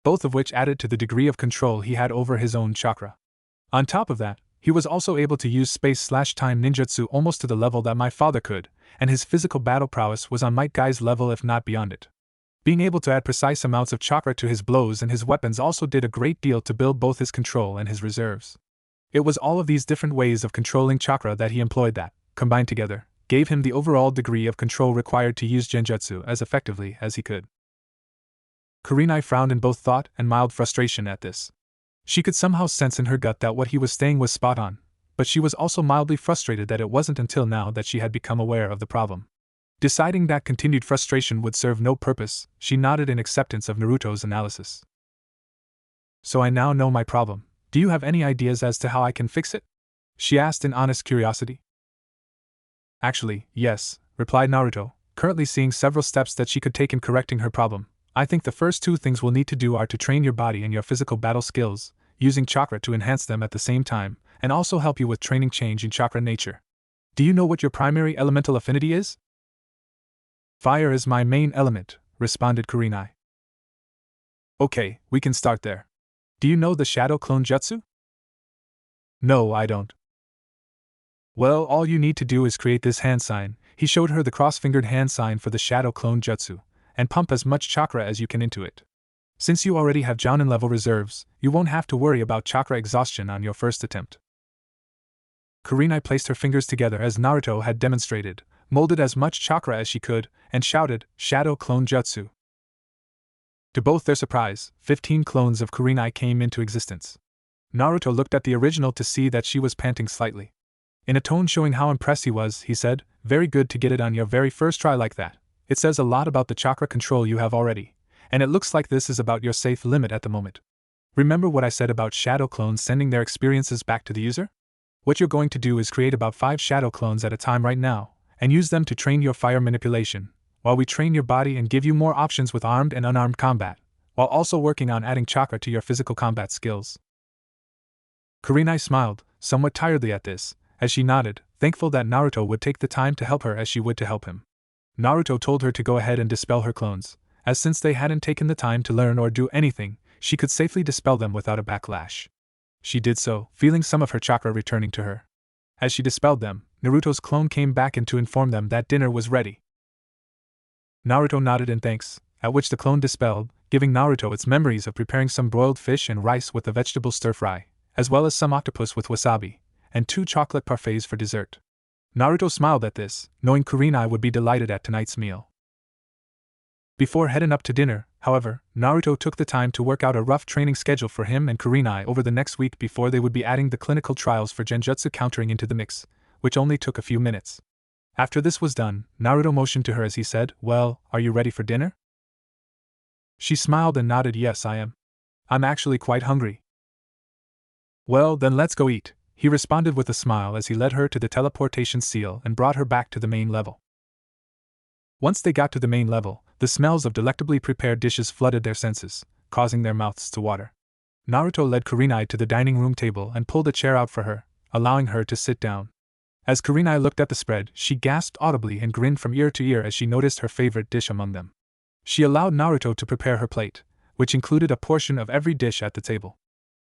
both of which added to the degree of control he had over his own chakra. On top of that, he was also able to use space/time ninjutsu almost to the level that my father could, and his physical battle prowess was on Might Guy's level if not beyond it. Being able to add precise amounts of chakra to his blows and his weapons also did a great deal to build both his control and his reserves. It was all of these different ways of controlling chakra that he employed that, combined together, gave him the overall degree of control required to use genjutsu as effectively as he could." Kurenai frowned in both thought and mild frustration at this. She could somehow sense in her gut that what he was saying was spot on, but she was also mildly frustrated that it wasn't until now that she had become aware of the problem. Deciding that continued frustration would serve no purpose, she nodded in acceptance of Naruto's analysis. "So I now know my problem. Do you have any ideas as to how I can fix it?" she asked in honest curiosity. "Actually, yes," replied Naruto, currently seeing several steps that she could take in correcting her problem. "I think the first 2 things we'll need to do are to train your body and your physical battle skills, using chakra to enhance them at the same time, and also help you with training change in chakra nature. Do you know what your primary elemental affinity is?" "Fire is my main element," responded Kurenai. "Okay, we can start there. Do you know the Shadow Clone Jutsu?" "No, I don't." "Well, all you need to do is create this hand sign." He showed her the cross-fingered hand sign for the Shadow Clone Jutsu, "and pump as much chakra as you can into it. Since you already have jounin level reserves, you won't have to worry about chakra exhaustion on your first attempt." Kurenai placed her fingers together as Naruto had demonstrated, molded as much chakra as she could, and shouted, "Shadow Clone Jutsu." To both their surprise, 15 clones of Kurenai came into existence. Naruto looked at the original to see that she was panting slightly. In a tone showing how impressed he was, he said, "Very good to get it on your very first try like that. It says a lot about the chakra control you have already, and it looks like this is about your safe limit at the moment. Remember what I said about shadow clones sending their experiences back to the user? What you're going to do is create about 5 shadow clones at a time right now, and use them to train your fire manipulation, while we train your body and give you more options with armed and unarmed combat, while also working on adding chakra to your physical combat skills." Kurenai smiled, somewhat tiredly at this, as she nodded, thankful that Naruto would take the time to help her as she would to help him. Naruto told her to go ahead and dispel her clones, as since they hadn't taken the time to learn or do anything, she could safely dispel them without a backlash. She did so, feeling some of her chakra returning to her. As she dispelled them, Naruto's clone came back in to inform them that dinner was ready. Naruto nodded in thanks, at which the clone dispelled, giving Naruto its memories of preparing some broiled fish and rice with a vegetable stir-fry, as well as some octopus with wasabi, and 2 chocolate parfaits for dessert. Naruto smiled at this, knowing Kurenai would be delighted at tonight's meal. Before heading up to dinner, however, Naruto took the time to work out a rough training schedule for him and Kurenai over the next week before they would be adding the clinical trials for genjutsu countering into the mix, which only took a few minutes. After this was done, Naruto motioned to her as he said, "Well, are you ready for dinner?" She smiled and nodded, "Yes, I am. I'm actually quite hungry." "Well, then let's go eat," he responded with a smile as he led her to the teleportation seal and brought her back to the main level. Once they got to the main level, the smells of delectably prepared dishes flooded their senses, causing their mouths to water. Naruto led Kurenai to the dining room table and pulled a chair out for her, allowing her to sit down. As Kurenai looked at the spread, she gasped audibly and grinned from ear to ear as she noticed her favorite dish among them. She allowed Naruto to prepare her plate, which included a portion of every dish at the table.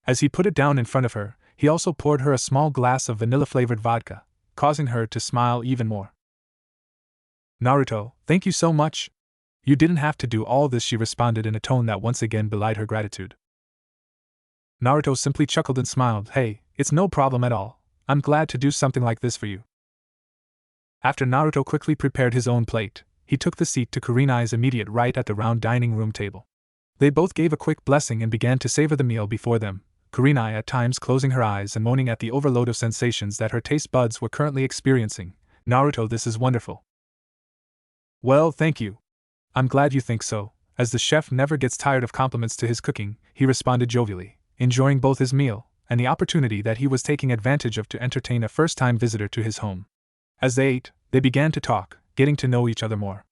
As he put it down in front of her, he also poured her a small glass of vanilla-flavored vodka, causing her to smile even more. "Naruto, thank you so much. You didn't have to do all this," she responded in a tone that once again belied her gratitude. Naruto simply chuckled and smiled. "Hey, it's no problem at all. I'm glad to do something like this for you." After Naruto quickly prepared his own plate, he took the seat to Kurenai's immediate right at the round dining room table. They both gave a quick blessing and began to savor the meal before them, Kurenai at times closing her eyes and moaning at the overload of sensations that her taste buds were currently experiencing. "Naruto, this is wonderful." "Well, thank you. I'm glad you think so, as the chef never gets tired of compliments to his cooking," he responded jovially, enjoying both his meal and the opportunity that he was taking advantage of to entertain a first-time visitor to his home. As they ate, they began to talk, getting to know each other more.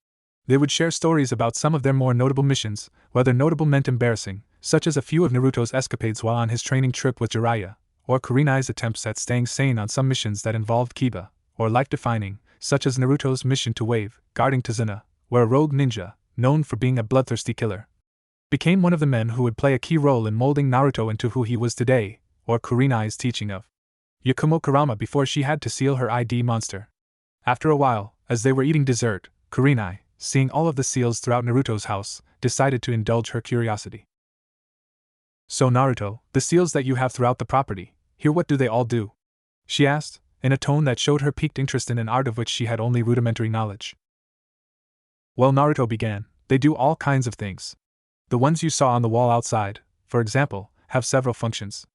They would share stories about some of their more notable missions, whether notable meant embarrassing, such as a few of Naruto's escapades while on his training trip with Jiraiya, or Kurenai's attempts at staying sane on some missions that involved Kiba, or life-defining, such as Naruto's mission to Wave, guarding Tazuna, where a rogue ninja, known for being a bloodthirsty killer, became one of the men who would play a key role in molding Naruto into who he was today, or Kurenai's teaching of Yakumo Kurama before she had to seal her ID monster. After a while, as they were eating dessert, Kurenai, seeing all of the seals throughout Naruto's house, decided to indulge her curiosity. "So Naruto, the seals that you have throughout the property, here, what do they all do?" she asked, in a tone that showed her piqued interest in an art of which she had only rudimentary knowledge. "Well," Naruto began, "they do all kinds of things. The ones you saw on the wall outside, for example, have several functions.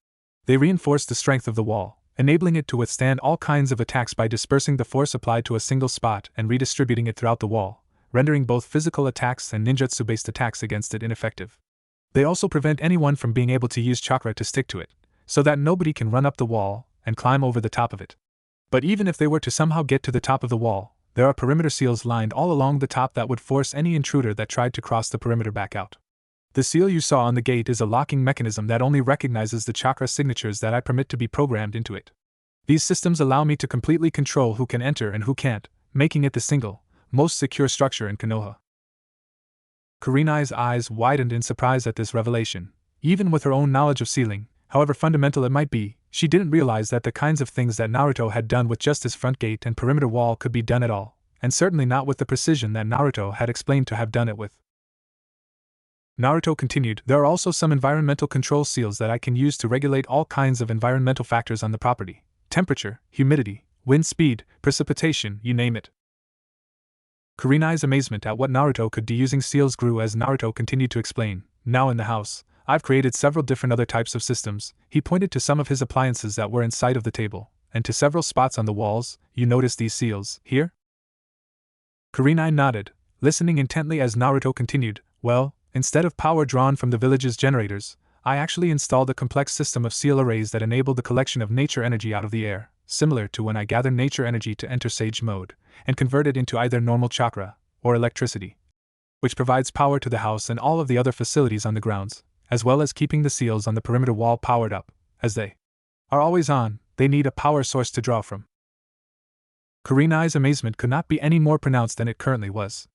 They reinforce the strength of the wall, enabling it to withstand all kinds of attacks by dispersing the force applied to a single spot and redistributing it throughout the wall, rendering both physical attacks and ninjutsu-based attacks against it ineffective. They also prevent anyone from being able to use chakra to stick to it, so that nobody can run up the wall and climb over the top of it. But even if they were to somehow get to the top of the wall, there are perimeter seals lined all along the top that would force any intruder that tried to cross the perimeter back out. The seal you saw on the gate is a locking mechanism that only recognizes the chakra signatures that I permit to be programmed into it. These systems allow me to completely control who can enter and who can't, making it the single, most secure structure in Konoha." Kurenai's eyes widened in surprise at this revelation. Even with her own knowledge of sealing, however fundamental it might be, she didn't realize that the kinds of things that Naruto had done with just his front gate and perimeter wall could be done at all, and certainly not with the precision that Naruto had explained to have done it with. Naruto continued, "There are also some environmental control seals that I can use to regulate all kinds of environmental factors on the property: temperature, humidity, wind speed, precipitation, you name it." Kurenai's amazement at what Naruto could do using seals grew as Naruto continued to explain, "Now in the house, I've created several different other types of systems." He pointed to some of his appliances that were in sight of the table, and to several spots on the walls. "You notice these seals here?" Kurenai nodded, listening intently as Naruto continued, "Well, instead of power drawn from the village's generators, I actually installed a complex system of seal arrays that enable the collection of nature energy out of the air, similar to when I gather nature energy to enter Sage mode, and convert it into either normal chakra or electricity, which provides power to the house and all of the other facilities on the grounds, as well as keeping the seals on the perimeter wall powered up. As they are always on, they need a power source to draw from." Kurenai's amazement could not be any more pronounced than it currently was.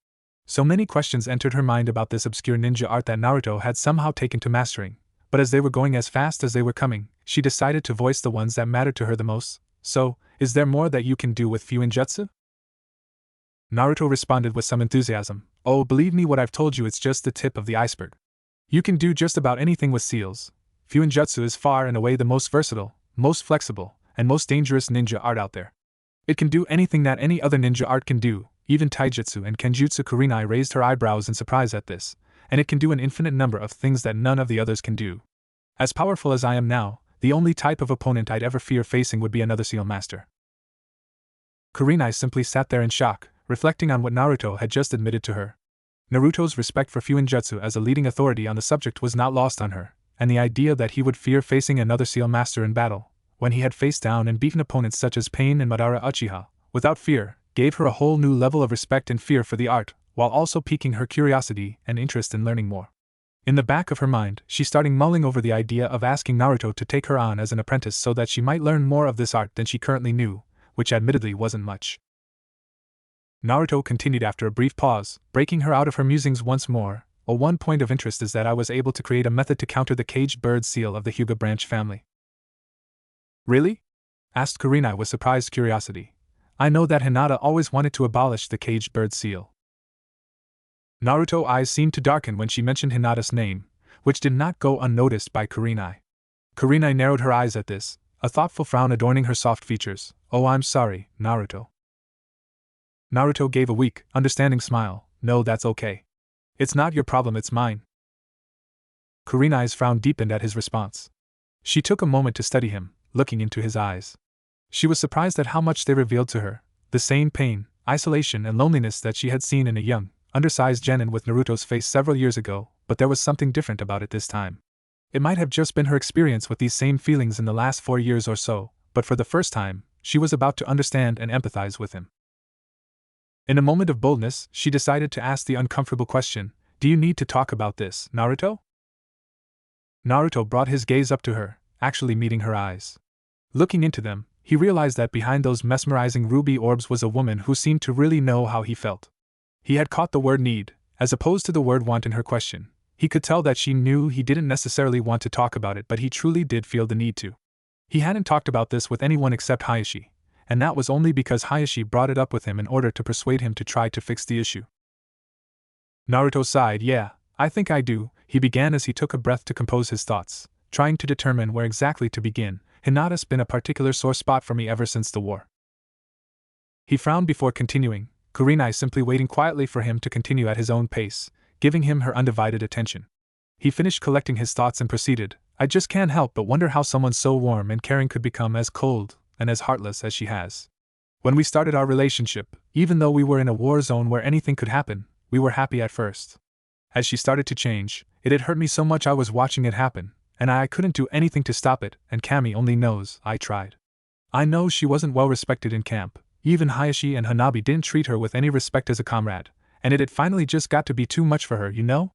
So many questions entered her mind about this obscure ninja art that Naruto had somehow taken to mastering, but as they were going as fast as they were coming, she decided to voice the ones that mattered to her the most. So, is there more that you can do with Fuinjutsu? Naruto responded with some enthusiasm. Oh, believe me, what I've told you, it's just the tip of the iceberg. You can do just about anything with seals. Fuinjutsu is far and away the most versatile, most flexible, and most dangerous ninja art out there. It can do anything that any other ninja art can do, even taijutsu and kenjutsu. Kurenai raised her eyebrows in surprise at this, and it can do an infinite number of things that none of the others can do. As powerful as I am now, the only type of opponent I'd ever fear facing would be another seal master. Kurenai simply sat there in shock, reflecting on what Naruto had just admitted to her. Naruto's respect for Fuinjutsu as a leading authority on the subject was not lost on her, and the idea that he would fear facing another seal master in battle, when he had faced down and beaten opponents such as Pain and Madara Uchiha, without fear, gave her a whole new level of respect and fear for the art, while also piquing her curiosity and interest in learning more. In the back of her mind, she started mulling over the idea of asking Naruto to take her on as an apprentice so that she might learn more of this art than she currently knew, which admittedly wasn't much. Naruto continued after a brief pause, breaking her out of her musings once more. One point of interest is that I was able to create a method to counter the caged bird seal of the Hyuga branch family. Really? Asked Kurenai with surprised curiosity. I know that Hinata always wanted to abolish the caged bird seal. Naruto's eyes seemed to darken when she mentioned Hinata's name, which did not go unnoticed by Kurenai. Kurenai narrowed her eyes at this, a thoughtful frown adorning her soft features. Oh, I'm sorry, Naruto. Naruto gave a weak, understanding smile. No, that's okay. It's not your problem, it's mine. Kurenai's frown deepened at his response. She took a moment to study him, looking into his eyes. She was surprised at how much they revealed to her, the same pain, isolation and loneliness that she had seen in a young, undersized genin with Naruto's face several years ago, but there was something different about it this time. It might have just been her experience with these same feelings in the last 4 years or so, but for the first time, she was about to understand and empathize with him. In a moment of boldness, she decided to ask the uncomfortable question, do you need to talk about this, Naruto? Naruto brought his gaze up to her, actually meeting her eyes. Looking into them, he realized that behind those mesmerizing ruby orbs was a woman who seemed to really know how he felt. He had caught the word need, as opposed to the word want in her question. He could tell that she knew he didn't necessarily want to talk about it, but he truly did feel the need to. He hadn't talked about this with anyone except Hayashi, and that was only because Hayashi brought it up with him in order to persuade him to try to fix the issue. Naruto sighed. Yeah, I think I do, he began as he took a breath to compose his thoughts, trying to determine where exactly to begin. Hinata's been a particular sore spot for me ever since the war. He frowned before continuing, Kurenai simply waiting quietly for him to continue at his own pace, giving him her undivided attention. He finished collecting his thoughts and proceeded, I just can't help but wonder how someone so warm and caring could become as cold and as heartless as she has. When we started our relationship, even though we were in a war zone where anything could happen, we were happy at first. As she started to change, it had hurt me so much I was watching it happen, and I couldn't do anything to stop it, and Kami only knows I tried. I know she wasn't well respected in camp, even Hayashi and Hanabi didn't treat her with any respect as a comrade, and it had finally just got to be too much for her, you know?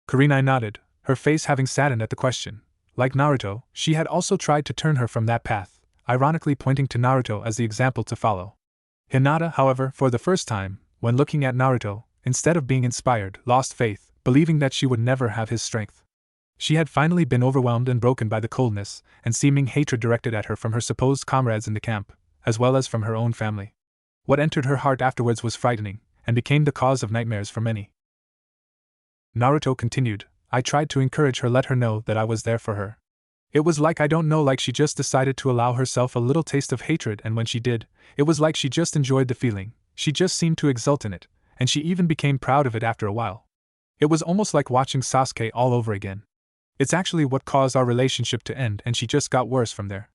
Kurenai nodded, her face having saddened at the question. Like Naruto, she had also tried to turn her from that path, ironically pointing to Naruto as the example to follow. Hinata, however, for the first time, when looking at Naruto, instead of being inspired, lost faith, believing that she would never have his strength. She had finally been overwhelmed and broken by the coldness and seeming hatred directed at her from her supposed comrades in the camp, as well as from her own family. What entered her heart afterwards was frightening, and became the cause of nightmares for many. Naruto continued, I tried to encourage her, let her know that I was there for her. It was like like she just decided to allow herself a little taste of hatred, and when she did, it was like she just enjoyed the feeling, she just seemed to exult in it, and she even became proud of it after a while. It was almost like watching Sasuke all over again. It's actually what caused our relationship to end, and she just got worse from there.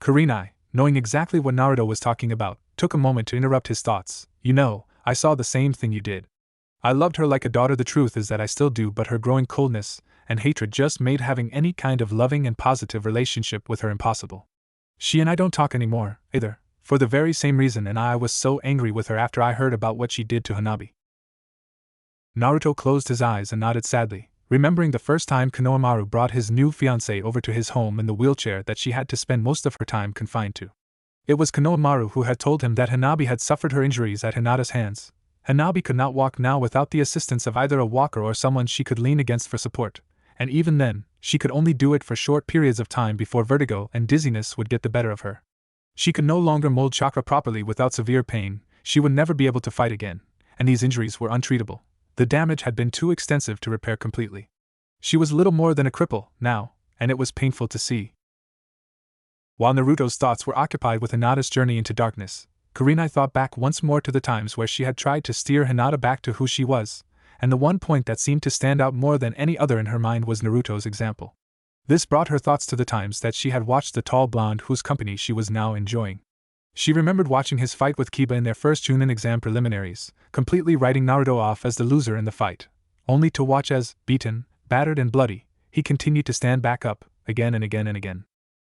Kurenai, knowing exactly what Naruto was talking about, took a moment to interrupt his thoughts. You know, I saw the same thing you did. I loved her like a daughter. The truth is that I still do, but her growing coldness and hatred just made having any kind of loving and positive relationship with her impossible. She and I don't talk anymore, either, for the very same reason, and I was so angry with her after I heard about what she did to Hanabi. Naruto closed his eyes and nodded sadly, remembering the first time Konohamaru brought his new fiancée over to his home in the wheelchair that she had to spend most of her time confined to. It was Konohamaru who had told him that Hanabi had suffered her injuries at Hinata's hands. Hanabi could not walk now without the assistance of either a walker or someone she could lean against for support, and even then, she could only do it for short periods of time before vertigo and dizziness would get the better of her. She could no longer mold chakra properly without severe pain, she would never be able to fight again, and these injuries were untreatable. The damage had been too extensive to repair completely. She was little more than a cripple, now, and it was painful to see. While Naruto's thoughts were occupied with Hinata's journey into darkness, Kurenai thought back once more to the times where she had tried to steer Hinata back to who she was, and the one point that seemed to stand out more than any other in her mind was Naruto's example. This brought her thoughts to the times that she had watched the tall blonde whose company she was now enjoying. She remembered watching his fight with Kiba in their first Chunin exam preliminaries, completely writing Naruto off as the loser in the fight, only to watch as, beaten, battered and bloody, he continued to stand back up, again and again and again.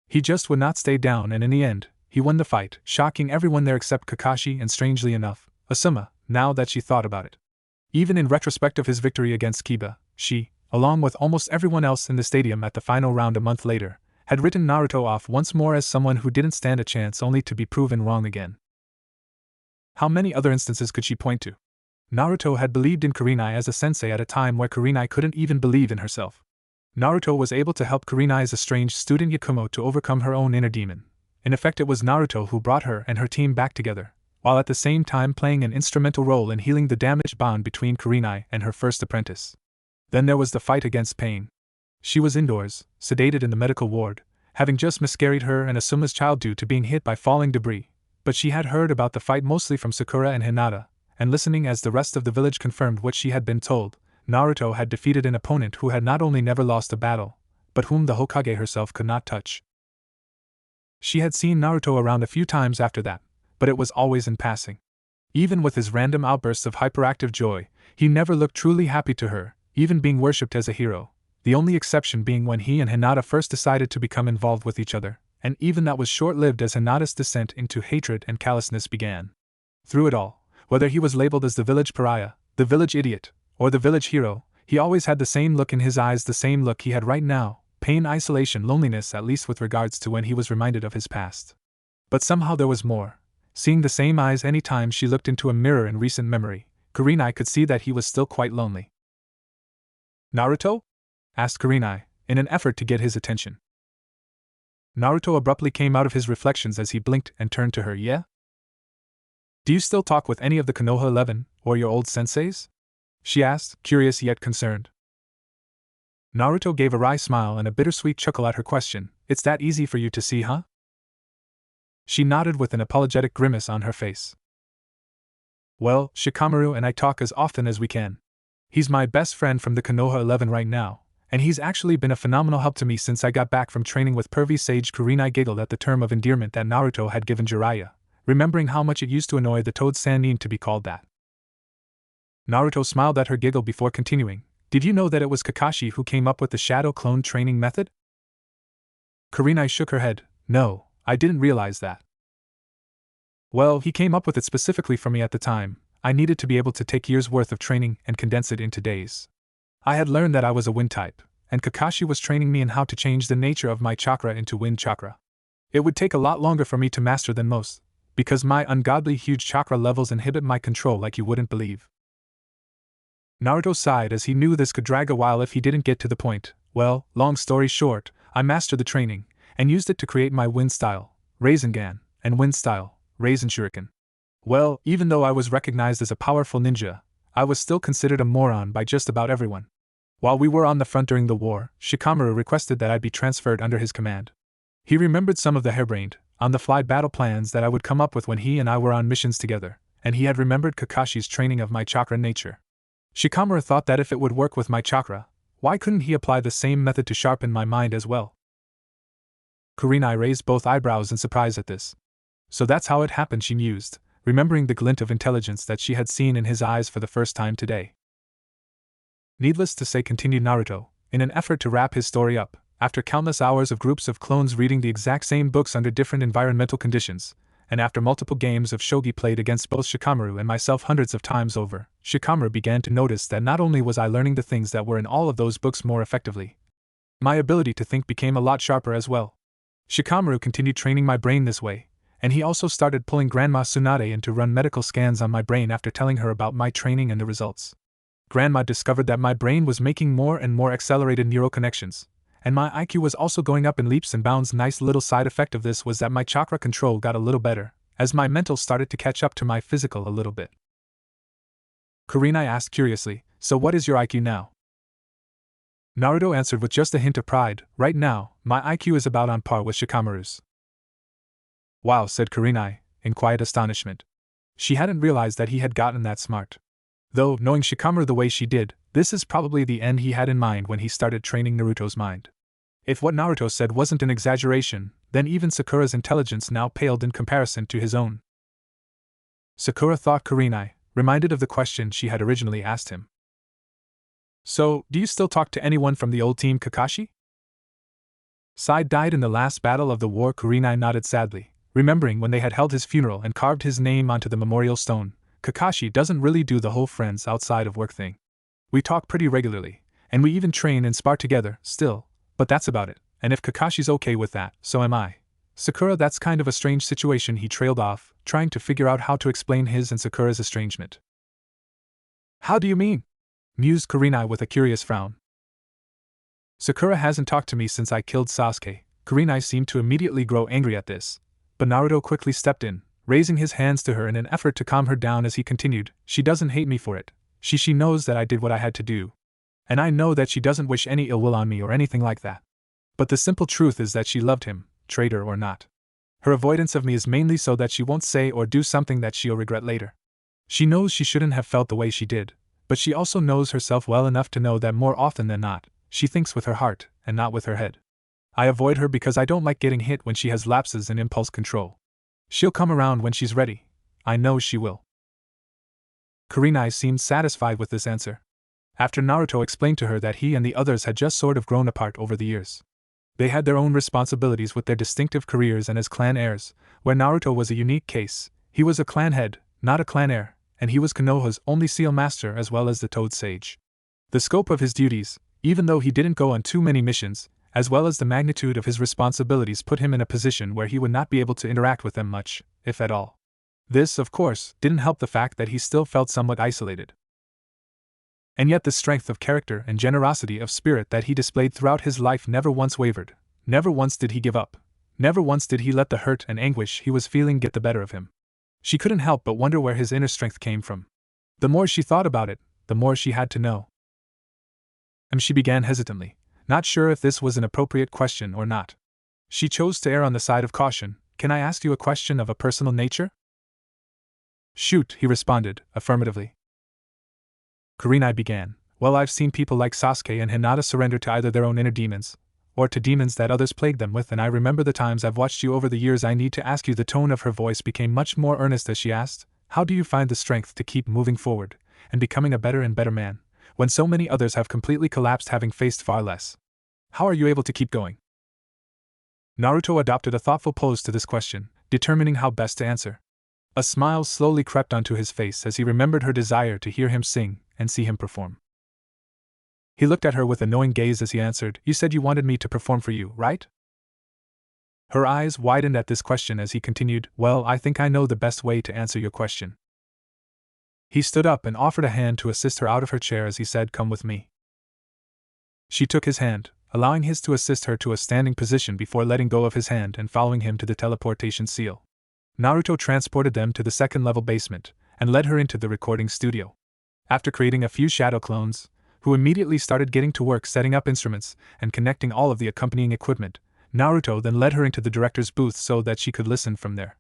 He just would not stay down, and in the end, he won the fight, shocking everyone there except Kakashi and, strangely enough, Asuma, now that she thought about it. Even in retrospect of his victory against Kiba, she, along with almost everyone else in the stadium at the final round a month later, had written Naruto off once more as someone who didn't stand a chance only to be proven wrong again. How many other instances could she point to? Naruto had believed in Kurenai as a sensei at a time where Kurenai couldn't even believe in herself. Naruto was able to help Kurenai's estranged student Yakumo to overcome her own inner demon. In effect, it was Naruto who brought her and her team back together, while at the same time playing an instrumental role in healing the damaged bond between Kurenai and her first apprentice. Then there was the fight against pain. She was indoors, sedated in the medical ward, having just miscarried her and Asuma's child due to being hit by falling debris, but she had heard about the fight mostly from Sakura and Hinata, and listening as the rest of the village confirmed what she had been told, Naruto had defeated an opponent who had not only never lost a battle, but whom the Hokage herself could not touch. She had seen Naruto around a few times after that, but it was always in passing. Even with his random outbursts of hyperactive joy, he never looked truly happy to her, even being worshipped as a hero, the only exception being when he and Hinata first decided to become involved with each other, and even that was short-lived as Hinata's descent into hatred and callousness began. Through it all, whether he was labeled as the village pariah, the village idiot, or the village hero, he always had the same look in his eyes, the same look he had right now, pain, isolation, loneliness, at least with regards to when he was reminded of his past. But somehow there was more. Seeing the same eyes any time she looked into a mirror in recent memory, Kurenai could see that he was still quite lonely. "Naruto?" asked Kurenai, in an effort to get his attention. Naruto abruptly came out of his reflections as he blinked and turned to her. "Yeah? Do you still talk with any of the Konoha 11, or your old senseis?" she asked, curious yet concerned. Naruto gave a wry smile and a bittersweet chuckle at her question. "It's that easy for you to see, huh?" She nodded with an apologetic grimace on her face. "Well, Shikamaru and I talk as often as we can. He's my best friend from the Konoha 11 right now, and he's actually been a phenomenal help to me since I got back from training with pervy sage." Kurenai giggled at the term of endearment that Naruto had given Jiraiya, remembering how much it used to annoy the Toad Sannin to be called that. Naruto smiled at her giggle before continuing. "Did you know that it was Kakashi who came up with the shadow clone training method?" Kurenai shook her head. "No, I didn't realize that." "Well, he came up with it specifically for me at the time. I needed to be able to take years' worth of training and condense it into days. I had learned that I was a wind type, and Kakashi was training me in how to change the nature of my chakra into wind chakra. It would take a lot longer for me to master than most, because my ungodly huge chakra levels inhibit my control like you wouldn't believe." Naruto sighed as he knew this could drag a while if he didn't get to the point. "Well, long story short, I mastered the training, and used it to create my wind style, Rasengan, and wind style, Rasen Shuriken. Well, even though I was recognized as a powerful ninja, I was still considered a moron by just about everyone. While we were on the front during the war, Shikamaru requested that I be transferred under his command. He remembered some of the harebrained, on-the-fly battle plans that I would come up with when he and I were on missions together, and he had remembered Kakashi's training of my chakra nature. Shikamaru thought that if it would work with my chakra, why couldn't he apply the same method to sharpen my mind as well?" Kurenai raised both eyebrows in surprise at this. "So that's how it happened," she mused, remembering the glint of intelligence that she had seen in his eyes for the first time today. "Needless to say," continued Naruto, in an effort to wrap his story up, after countless hours of groups of clones reading the exact same books under different environmental conditions, and after multiple games of shogi played against both Shikamaru and myself hundreds of times over, Shikamaru began to notice that not only was I learning the things that were in all of those books more effectively, my ability to think became a lot sharper as well. Shikamaru continued training my brain this way, And he also started pulling Grandma Tsunade in to run medical scans on my brain after telling her about my training and the results. Grandma discovered that my brain was making more and more accelerated neural connections, and my IQ was also going up in leaps and bounds. Nice little side effect of this was that my chakra control got a little better, as my mental started to catch up to my physical a little bit. Kurenai asked curiously, "So what is your IQ now?" Naruto answered with just a hint of pride, "Right now, my IQ is about on par with Shikamaru's." "Wow," said Kurenai, in quiet astonishment. She hadn't realized that he had gotten that smart. Though, knowing Shikamaru the way she did, this is probably the end he had in mind when he started training Naruto's mind. If what Naruto said wasn't an exaggeration, then even Sakura's intelligence now paled in comparison to his own. Sakura thought Kurenai, reminded of the question she had originally asked him. "So, do you still talk to anyone from the old team Kakashi?" Sai died in the last battle of the war. Kurenai nodded sadly, remembering when they had held his funeral and carved his name onto the memorial stone. Kakashi doesn't really do the whole friends outside of work thing. We talk pretty regularly, and we even train and spar together, still, but that's about it, and if Kakashi's okay with that, so am I. Sakura, that's kind of a strange situation. He trailed off, trying to figure out how to explain his and Sakura's estrangement. "How do you mean?" mused Kurenai with a curious frown. "Sakura hasn't talked to me since I killed Sasuke." Kurenai seemed to immediately grow angry at this, but Naruto quickly stepped in, raising his hands to her in an effort to calm her down as he continued, "She doesn't hate me for it. She knows that I did what I had to do. And I know that she doesn't wish any ill will on me or anything like that. But the simple truth is that she loved him, traitor or not. Her avoidance of me is mainly so that she won't say or do something that she'll regret later. She knows she shouldn't have felt the way she did, but she also knows herself well enough to know that more often than not, she thinks with her heart and not with her head. I avoid her because I don't like getting hit when she has lapses in impulse control. She'll come around when she's ready. I know she will." Kurenai seemed satisfied with this answer. After Naruto explained to her that he and the others had just sort of grown apart over the years. They had their own responsibilities with their distinctive careers and as clan heirs, where Naruto was a unique case. He was a clan head, not a clan heir, and he was Konoha's only seal master as well as the Toad Sage. The scope of his duties, even though he didn't go on too many missions, as well as the magnitude of his responsibilities put him in a position where he would not be able to interact with them much, if at all. This, of course, didn't help the fact that he still felt somewhat isolated. And yet the strength of character and generosity of spirit that he displayed throughout his life never once wavered, never once did he give up, never once did he let the hurt and anguish he was feeling get the better of him. She couldn't help but wonder where his inner strength came from. The more she thought about it, the more she had to know. And she began hesitantly, not sure if this was an appropriate question or not. She chose to err on the side of caution. "Can I ask you a question of a personal nature?" "Shoot," he responded, affirmatively. Kurenai began, "Well, I've seen people like Sasuke and Hinata surrender to either their own inner demons, or to demons that others plague them with, and I remember the times I've watched you over the years. I need to ask you." The tone of her voice became much more earnest as she asked, "How do you find the strength to keep moving forward, and becoming a better and better man, when so many others have completely collapsed having faced far less? How are you able to keep going?" Naruto adopted a thoughtful pose to this question, determining how best to answer. A smile slowly crept onto his face as he remembered her desire to hear him sing and see him perform. He looked at her with a knowing gaze as he answered, "You said you wanted me to perform for you, right?" Her eyes widened at this question as he continued, "Well, I think I know the best way to answer your question." He stood up and offered a hand to assist her out of her chair as he said, "Come with me." She took his hand, allowing his to assist her to a standing position before letting go of his hand and following him to the teleportation seal. Naruto transported them to the second-level basement and led her into the recording studio. After creating a few shadow clones, who immediately started getting to work setting up instruments and connecting all of the accompanying equipment, Naruto then led her into the director's booth so that she could listen from there.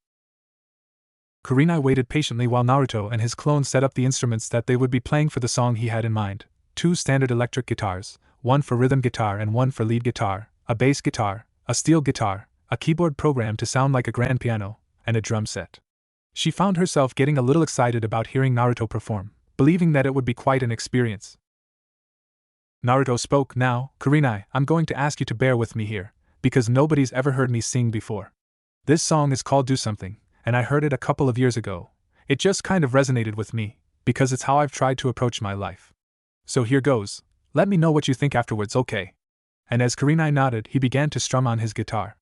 Kurenai waited patiently while Naruto and his clones set up the instruments that they would be playing for the song he had in mind: 2 standard electric guitars, 1 for rhythm guitar and 1 for lead guitar, a bass guitar, a steel guitar, a keyboard programmed to sound like a grand piano, and a drum set. She found herself getting a little excited about hearing Naruto perform, believing that it would be quite an experience. Naruto spoke now, "Kurenai, I'm going to ask you to bear with me here, because nobody's ever heard me sing before. This song is called Do Something, and I heard it a couple of years ago. It just kind of resonated with me, because it's how I've tried to approach my life. So here goes. Let me know what you think afterwards, okay?" And as Kurenai nodded, he began to strum on his guitar.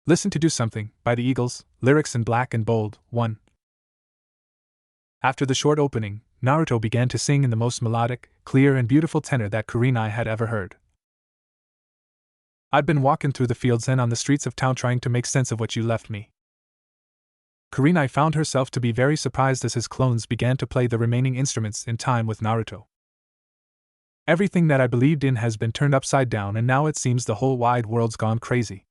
Listen to Do Something, by the Eagles, lyrics in black and bold, 1. After the short opening, Naruto began to sing in the most melodic, clear and beautiful tenor that Kurenai had ever heard. I'd been walking through the fields and on the streets of town trying to make sense of what you left me. Kurenai found herself to be very surprised as his clones began to play the remaining instruments in time with Naruto. Everything that I believed in has been turned upside down and now it seems the whole wide world's gone crazy.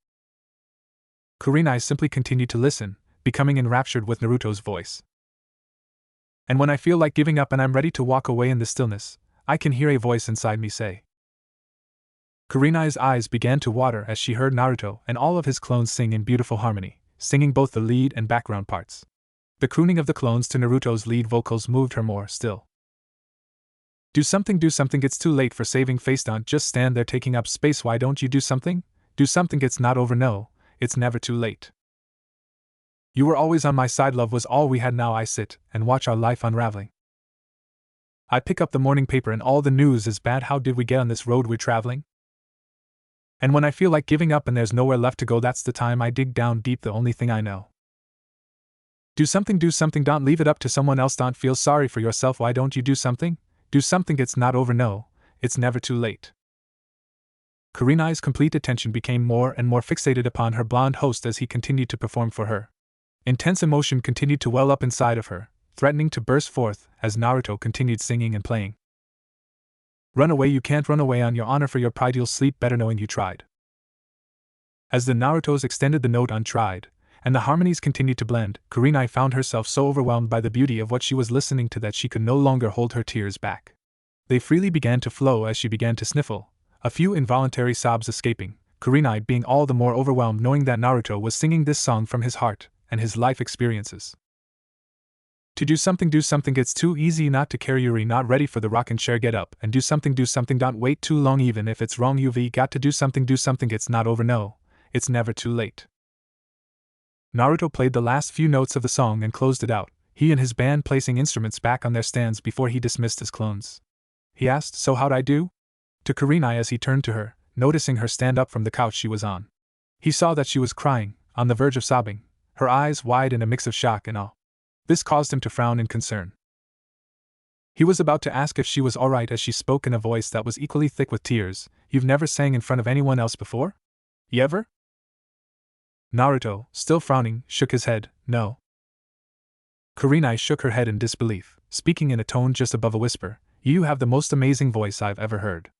Kurenai simply continued to listen, becoming enraptured with Naruto's voice. And when I feel like giving up and I'm ready to walk away in the stillness, I can hear a voice inside me say. Kurenai's eyes began to water as she heard Naruto and all of his clones sing in beautiful harmony, singing both the lead and background parts. The crooning of the clones to Naruto's lead vocals moved her more still. Do something, it's too late for saving face, don't just stand there taking up space, why don't you do something? Do something, it's not over, no, it's never too late. You were always on my side, love was all we had, now I sit and watch our life unraveling. I pick up the morning paper and all the news is bad, how did we get on this road we're traveling? And when I feel like giving up and there's nowhere left to go, that's the time I dig down deep, the only thing I know. Do something, don't leave it up to someone else, don't feel sorry for yourself, why don't you do something? Do something, it's not over, no, it's never too late. Kurenai's complete attention became more and more fixated upon her blonde host as he continued to perform for her. Intense emotion continued to well up inside of her, threatening to burst forth as Naruto continued singing and playing. Run away, you can't run away, on your honor, for your pride you'll sleep better knowing you tried. As the Narutos extended the note on tried, and the harmonies continued to blend, Kurenai found herself so overwhelmed by the beauty of what she was listening to that she could no longer hold her tears back. They freely began to flow as she began to sniffle, a few involuntary sobs escaping, Kurenai being all the more overwhelmed knowing that Naruto was singing this song from his heart and his life experiences. To do something, it's too easy not to carry, you're not ready for the rockin' chair, get up and do something, don't wait too long, even if it's wrong, you've got to do something, it's not over, no, it's never too late. Naruto played the last few notes of the song and closed it out, he and his band placing instruments back on their stands before he dismissed his clones. He asked, so how'd I do? To Kurenai as he turned to her, noticing her stand up from the couch she was on. He saw that she was crying, on the verge of sobbing, her eyes wide in a mix of shock and awe. This caused him to frown in concern. He was about to ask if she was alright as she spoke in a voice that was equally thick with tears, you've never sang in front of anyone else before? You ever? Naruto, still frowning, shook his head, no. Kurenai shook her head in disbelief, speaking in a tone just above a whisper, you have the most amazing voice I've ever heard.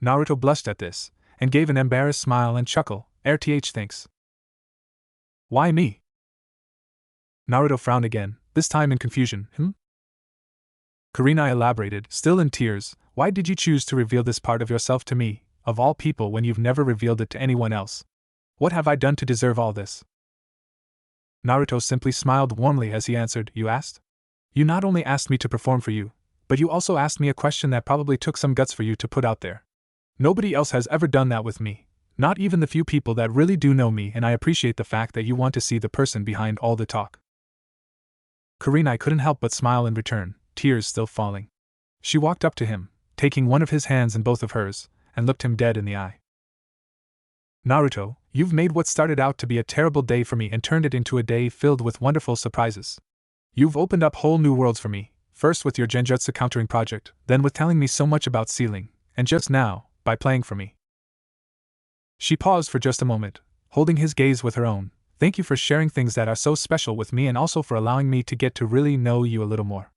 Naruto blushed at this, and gave an embarrassed smile and chuckle, RTH thanks. Why me? Naruto frowned again, this time in confusion, Kurenai elaborated, still in tears, why did you choose to reveal this part of yourself to me, of all people, when you've never revealed it to anyone else? What have I done to deserve all this? Naruto simply smiled warmly as he answered, you asked? You not only asked me to perform for you, but you also asked me a question that probably took some guts for you to put out there. Nobody else has ever done that with me, not even the few people that really do know me, and I appreciate the fact that you want to see the person behind all the talk. Kurenai couldn't help but smile in return, tears still falling. She walked up to him, taking one of his hands in both of hers, and looked him dead in the eye. Naruto, you've made what started out to be a terrible day for me and turned it into a day filled with wonderful surprises. You've opened up whole new worlds for me, first with your genjutsu countering project, then with telling me so much about sealing, and just now, by playing for me. She paused for just a moment, holding his gaze with her own. Thank you for sharing things that are so special with me and also for allowing me to get to really know you a little more.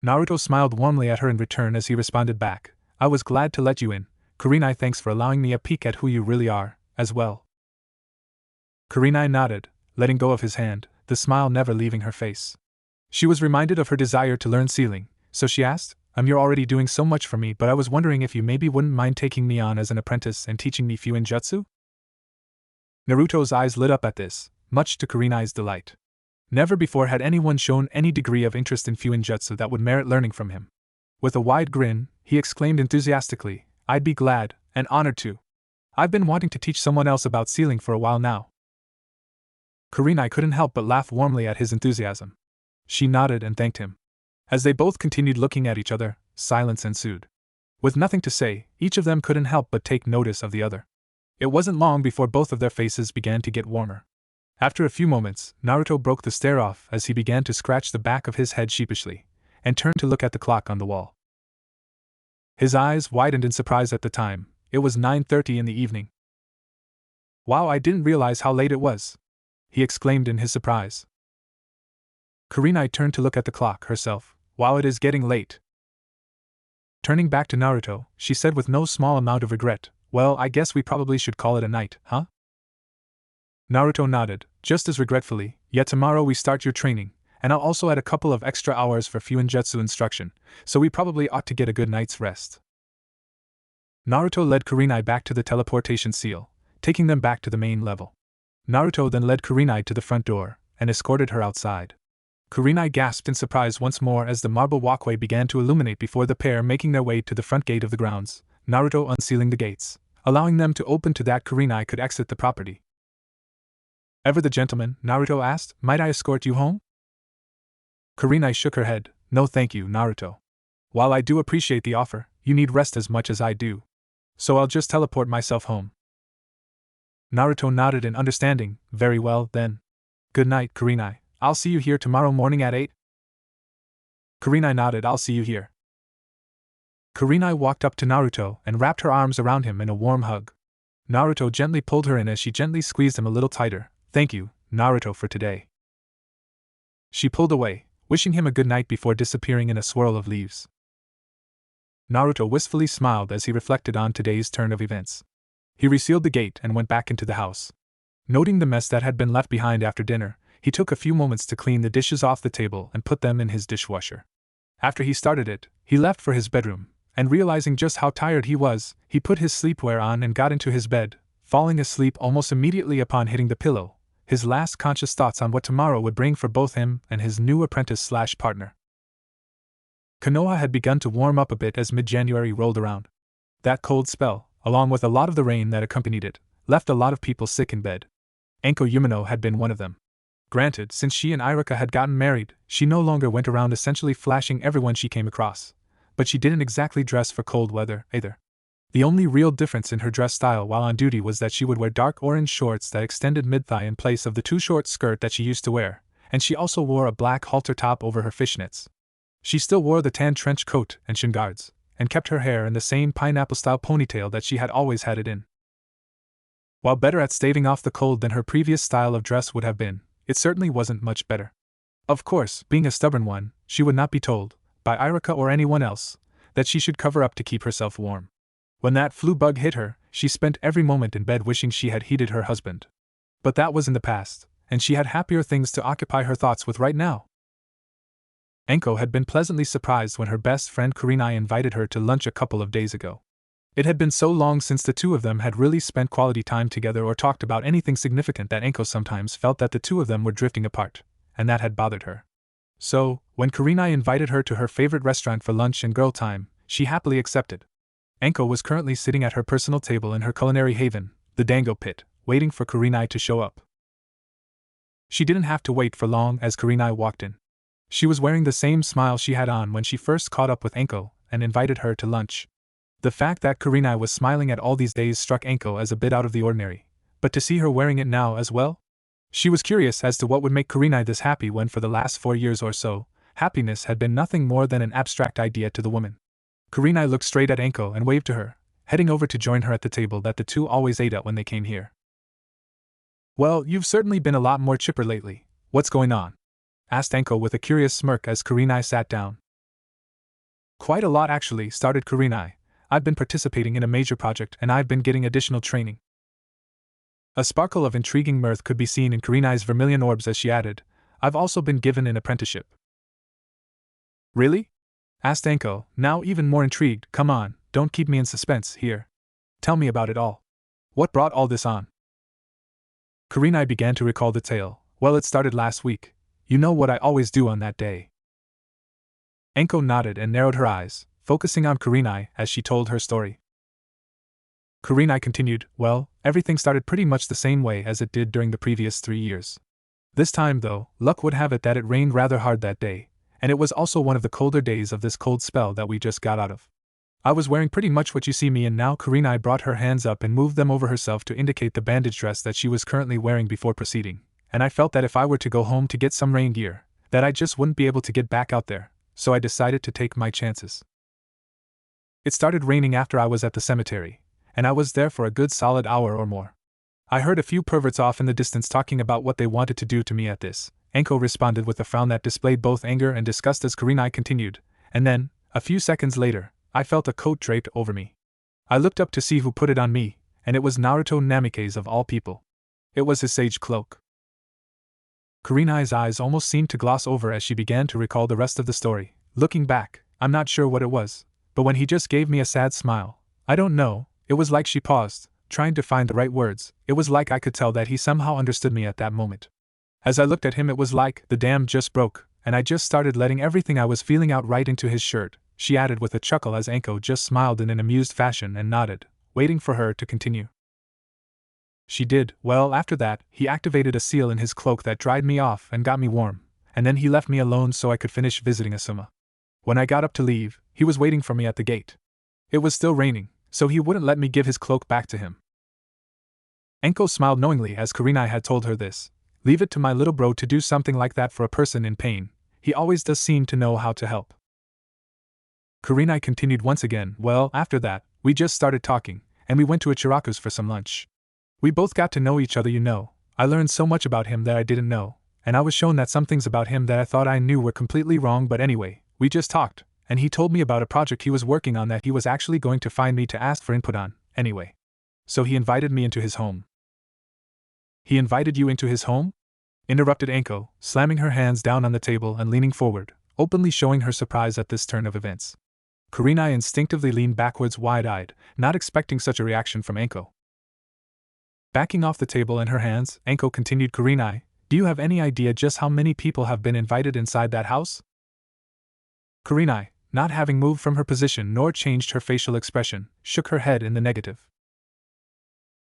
Naruto smiled warmly at her in return as he responded back, I was glad to let you in. Kurenai, thanks for allowing me a peek at who you really are, as well. Kurenai nodded, letting go of his hand, the smile never leaving her face. She was reminded of her desire to learn sealing, so she asked, you're already doing so much for me, but I was wondering if you maybe wouldn't mind taking me on as an apprentice and teaching me Fuinjutsu? Naruto's eyes lit up at this, much to Kurenai's delight. Never before had anyone shown any degree of interest in Fuinjutsu that would merit learning from him. With a wide grin, he exclaimed enthusiastically, I'd be glad, and honored to. I've been wanting to teach someone else about sealing for a while now. Kurenai couldn't help but laugh warmly at his enthusiasm. She nodded and thanked him. As they both continued looking at each other, silence ensued. With nothing to say, each of them couldn't help but take notice of the other. It wasn't long before both of their faces began to get warmer. After a few moments, Naruto broke the stare off as he began to scratch the back of his head sheepishly, and turned to look at the clock on the wall. His eyes widened in surprise at the time. It was 9:30 in the evening. "Wow, I didn't realize how late it was," he exclaimed in his surprise. Kurenai turned to look at the clock herself. "Wow, it is getting late." Turning back to Naruto, she said with no small amount of regret, "Well, I guess we probably should call it a night, huh?" Naruto nodded, just as regretfully, "Yet tomorrow we start your training, and I'll also add a couple of extra hours for Fuinjutsu instruction, so we probably ought to get a good night's rest." Naruto led Kurenai back to the teleportation seal, taking them back to the main level. Naruto then led Kurenai to the front door, and escorted her outside. Kurenai gasped in surprise once more as the marble walkway began to illuminate before the pair making their way to the front gate of the grounds, Naruto unsealing the gates, allowing them to open so that Kurenai could exit the property. "Ever the gentleman?" Naruto asked. "Might I escort you home?" Kurenai shook her head. "No thank you, Naruto. While I do appreciate the offer, you need rest as much as I do. So I'll just teleport myself home." Naruto nodded in understanding. "Very well, then. Good night, Kurenai. I'll see you here tomorrow morning at 8? Kurenai nodded. "I'll see you here." Kurenai walked up to Naruto and wrapped her arms around him in a warm hug. Naruto gently pulled her in as she gently squeezed him a little tighter. "Thank you, Naruto, for today." She pulled away, wishing him a good night before disappearing in a swirl of leaves. Naruto wistfully smiled as he reflected on today's turn of events. He resealed the gate and went back into the house. Noting the mess that had been left behind after dinner, he took a few moments to clean the dishes off the table and put them in his dishwasher. After he started it, he left for his bedroom, and realizing just how tired he was, he put his sleepwear on and got into his bed, falling asleep almost immediately upon hitting the pillow, his last conscious thoughts on what tomorrow would bring for both him and his new apprentice/partner. Konoha had begun to warm up a bit as mid-January rolled around. That cold spell, along with a lot of the rain that accompanied it, left a lot of people sick in bed. Enko Yumino had been one of them. Granted, since she and Irika had gotten married, she no longer went around essentially flashing everyone she came across, but she didn't exactly dress for cold weather, either. The only real difference in her dress style while on duty was that she would wear dark orange shorts that extended mid-thigh in place of the too short skirt that she used to wear, and she also wore a black halter top over her fishnets. She still wore the tan trench coat and shin guards, and kept her hair in the same pineapple-style ponytail that she had always had it in. While better at staving off the cold than her previous style of dress would have been, it certainly wasn't much better. Of course, being a stubborn one, she would not be told, by Irika or anyone else, that she should cover up to keep herself warm. When that flu bug hit her, she spent every moment in bed wishing she had heeded her husband. But that was in the past, and she had happier things to occupy her thoughts with right now. Enko had been pleasantly surprised when her best friend Kurenai invited her to lunch a couple of days ago. It had been so long since the two of them had really spent quality time together or talked about anything significant that Enko sometimes felt that the two of them were drifting apart, and that had bothered her. So, when Kurenai invited her to her favorite restaurant for lunch and girl time, she happily accepted. Enko was currently sitting at her personal table in her culinary haven, the Dango Pit, waiting for Kurenai to show up. She didn't have to wait for long as Kurenai walked in. She was wearing the same smile she had on when she first caught up with Enko and invited her to lunch. The fact that Kurenai was smiling at all these days struck Enko as a bit out of the ordinary, but to see her wearing it now as well? She was curious as to what would make Kurenai this happy when for the last 4 years or so, happiness had been nothing more than an abstract idea to the woman. Kurenai looked straight at Enko and waved to her, heading over to join her at the table that the two always ate at when they came here. "Well, you've certainly been a lot more chipper lately. What's going on?" asked Enko with a curious smirk as Kurenai sat down. "Quite a lot actually," started Kurenai. "I've been participating in a major project and I've been getting additional training." A sparkle of intriguing mirth could be seen in Kurenai's vermilion orbs as she added, "I've also been given an apprenticeship." "Really?" asked Enko, now even more intrigued. "Come on, don't keep me in suspense here. Tell me about it all. What brought all this on?" Kurenai began to recall the tale. "Well, it started last week. You know what I always do on that day." Enko nodded and narrowed her eyes, focusing on Kurenai as she told her story. Kurenai continued, "Well, everything started pretty much the same way as it did during the previous 3 years. This time, though, luck would have it that it rained rather hard that day, and it was also one of the colder days of this cold spell that we just got out of. I was wearing pretty much what you see me in now. Kurenai brought her hands up and moved them over herself to indicate the bandage dress that she was currently wearing before proceeding, and I felt that if I were to go home to get some rain gear, that I just wouldn't be able to get back out there, so I decided to take my chances. It started raining after I was at the cemetery, and I was there for a good solid hour or more. I heard a few perverts off in the distance talking about what they wanted to do to me at this. Anko responded with a frown that displayed both anger and disgust as Kurenai continued, and then, a few seconds later, I felt a coat draped over me. I looked up to see who put it on me, and it was Naruto Namikaze of all people. It was his sage cloak. Kurenai's eyes almost seemed to gloss over as she began to recall the rest of the story. Looking back, I'm not sure what it was, but when he just gave me a sad smile, I don't know, it was like she paused, trying to find the right words. It was like I could tell that he somehow understood me at that moment. As I looked at him, it was like the dam just broke, and I just started letting everything I was feeling out right into his shirt, she added with a chuckle as Anko just smiled in an amused fashion and nodded, waiting for her to continue. She did. Well, after that, he activated a seal in his cloak that dried me off and got me warm, and then he left me alone so I could finish visiting Asuma. When I got up to leave, he was waiting for me at the gate. It was still raining, so he wouldn't let me give his cloak back to him. Anko smiled knowingly as Kurenai had told her this. Leave it to my little bro to do something like that for a person in pain. He always does seem to know how to help. Kurenai continued once again. Well, after that, we just started talking, and we went to Ichiraku's for some lunch. We both got to know each other, you know. I learned so much about him that I didn't know, and I was shown that some things about him that I thought I knew were completely wrong, but anyway, we just talked, and he told me about a project he was working on that he was actually going to find me to ask for input on, anyway. So he invited me into his home. He invited you into his home? Interrupted Anko, slamming her hands down on the table and leaning forward, openly showing her surprise at this turn of events. Kurenai instinctively leaned backwards wide-eyed, not expecting such a reaction from Anko. Backing off the table in her hands, Anko continued. Kurenai, do you have any idea just how many people have been invited inside that house? Kurenai, not having moved from her position nor changed her facial expression, shook her head in the negative.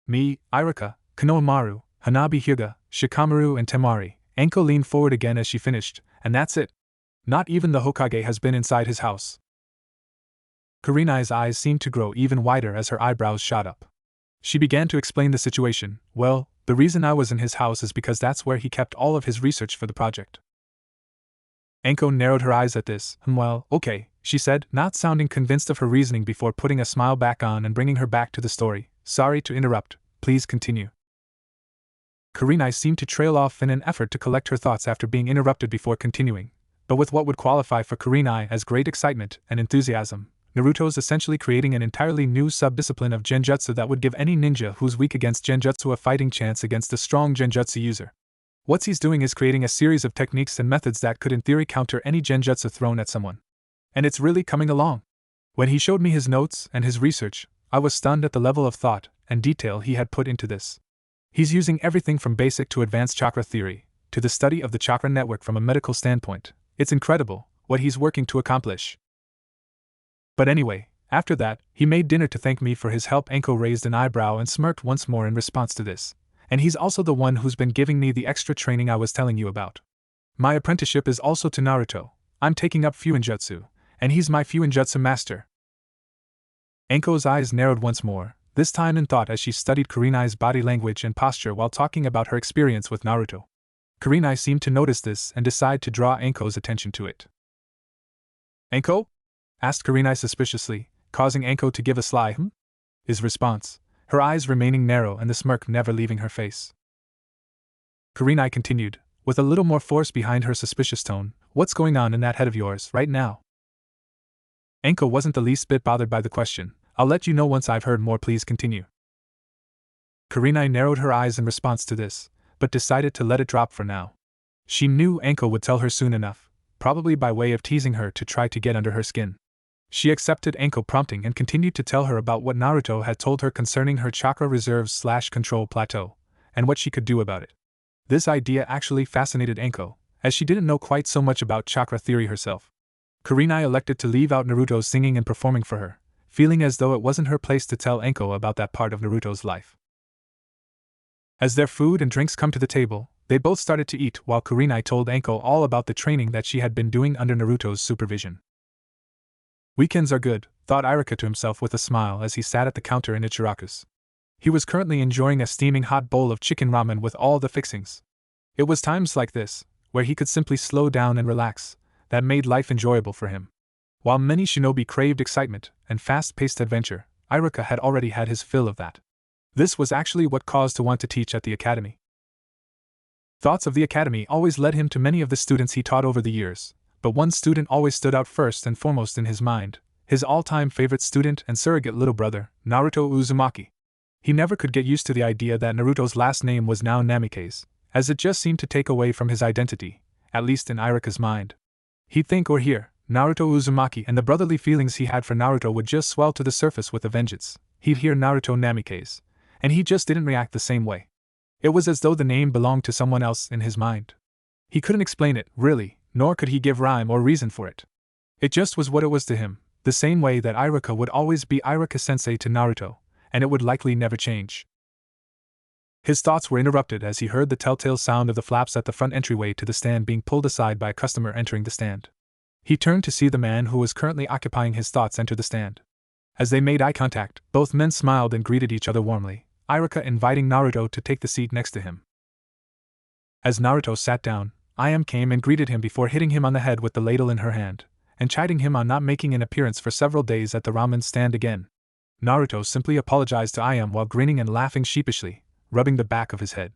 Me, Irika, Konohamaru, Hanabi Hyuga, Shikamaru and Temari. Anko leaned forward again as she finished, and that's it. Not even the Hokage has been inside his house. Kurenai's eyes seemed to grow even wider as her eyebrows shot up. She began to explain the situation. Well, the reason I was in his house is because that's where he kept all of his research for the project. Anko narrowed her eyes at this. Well, okay, she said, not sounding convinced of her reasoning before putting a smile back on and bringing her back to the story. Sorry to interrupt, please continue. Kurenai seemed to trail off in an effort to collect her thoughts after being interrupted before continuing, but with what would qualify for Kurenai as great excitement and enthusiasm. Naruto's essentially creating an entirely new sub-discipline of genjutsu that would give any ninja who's weak against genjutsu a fighting chance against a strong genjutsu user. What he's doing is creating a series of techniques and methods that could in theory counter any genjutsu thrown at someone. And it's really coming along. When he showed me his notes and his research, I was stunned at the level of thought and detail he had put into this. He's using everything from basic to advanced chakra theory, to the study of the chakra network from a medical standpoint. It's incredible what he's working to accomplish. But anyway, after that, he made dinner to thank me for his help. Anko raised an eyebrow and smirked once more in response to this. And he's also the one who's been giving me the extra training I was telling you about. My apprenticeship is also to Naruto. I'm taking up Fuinjutsu, and he's my Fuinjutsu master. Anko's eyes narrowed once more, this time in thought as she studied Kurenai's body language and posture while talking about her experience with Naruto. Kurenai seemed to notice this and decide to draw Anko's attention to it. Anko? Asked Kurenai suspiciously, causing Anko to give a sly his response, her eyes remaining narrow and the smirk never leaving her face. Kurenai continued, with a little more force behind her suspicious tone, what's going on in that head of yours right now? Anko wasn't the least bit bothered by the question. I'll let you know once I've heard more, please continue. Kurenai narrowed her eyes in response to this, but decided to let it drop for now. She knew Anko would tell her soon enough, probably by way of teasing her to try to get under her skin. She accepted Anko prompting and continued to tell her about what Naruto had told her concerning her chakra reserves/control plateau, and what she could do about it. This idea actually fascinated Anko, as she didn't know quite so much about chakra theory herself. Kurenai elected to leave out Naruto singing and performing for her, feeling as though it wasn't her place to tell Anko about that part of Naruto's life. As their food and drinks come to the table, they both started to eat while Kurenai told Anko all about the training that she had been doing under Naruto's supervision. Weekends are good, thought Irika to himself with a smile as he sat at the counter in Ichiraku's. He was currently enjoying a steaming hot bowl of chicken ramen with all the fixings. It was times like this, where he could simply slow down and relax, that made life enjoyable for him. While many shinobi craved excitement and fast-paced adventure, Irika had already had his fill of that. This was actually what caused to want to teach at the academy. Thoughts of the academy always led him to many of the students he taught over the years, but one student always stood out first and foremost in his mind, his all-time favorite student and surrogate little brother, Naruto Uzumaki. He never could get used to the idea that Naruto's last name was now Namikaze, as it just seemed to take away from his identity, at least in Irika's mind. He'd think or hear Naruto Uzumaki, and the brotherly feelings he had for Naruto would just swell to the surface with a vengeance. He'd hear Naruto Namikaze, and he just didn't react the same way. It was as though the name belonged to someone else in his mind. He couldn't explain it, really, nor could he give rhyme or reason for it. It just was what it was to him, the same way that Irika would always be Irika-sensei to Naruto, and it would likely never change. His thoughts were interrupted as he heard the telltale sound of the flaps at the front entryway to the stand being pulled aside by a customer entering the stand. He turned to see the man who was currently occupying his thoughts enter the stand. As they made eye contact, both men smiled and greeted each other warmly, Irika inviting Naruto to take the seat next to him. As Naruto sat down, Ayame came and greeted him before hitting him on the head with the ladle in her hand, and chiding him on not making an appearance for several days at the ramen stand again. Naruto simply apologized to Ayame while grinning and laughing sheepishly, rubbing the back of his head.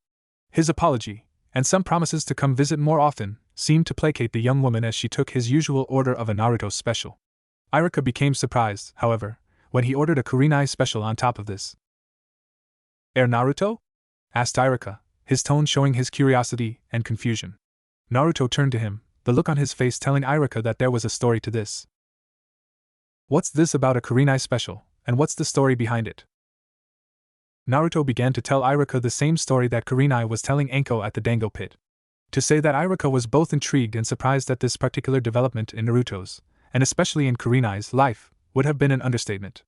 His apology, and some promises to come visit more often, seemed to placate the young woman as she took his usual order of a Naruto special. Irika became surprised, however, when he ordered a kurenai special on top of this. Naruto?" asked Irika, his tone showing his curiosity and confusion. Naruto turned to him, the look on his face telling Irika that there was a story to this. "What's this about a kurenai special, and what's the story behind it?" Naruto began to tell Irika the same story that Kurenai was telling Anko at the Dango pit. To say that Irika was both intrigued and surprised at this particular development in Naruto's, and especially in Kurenai's, life, would have been an understatement.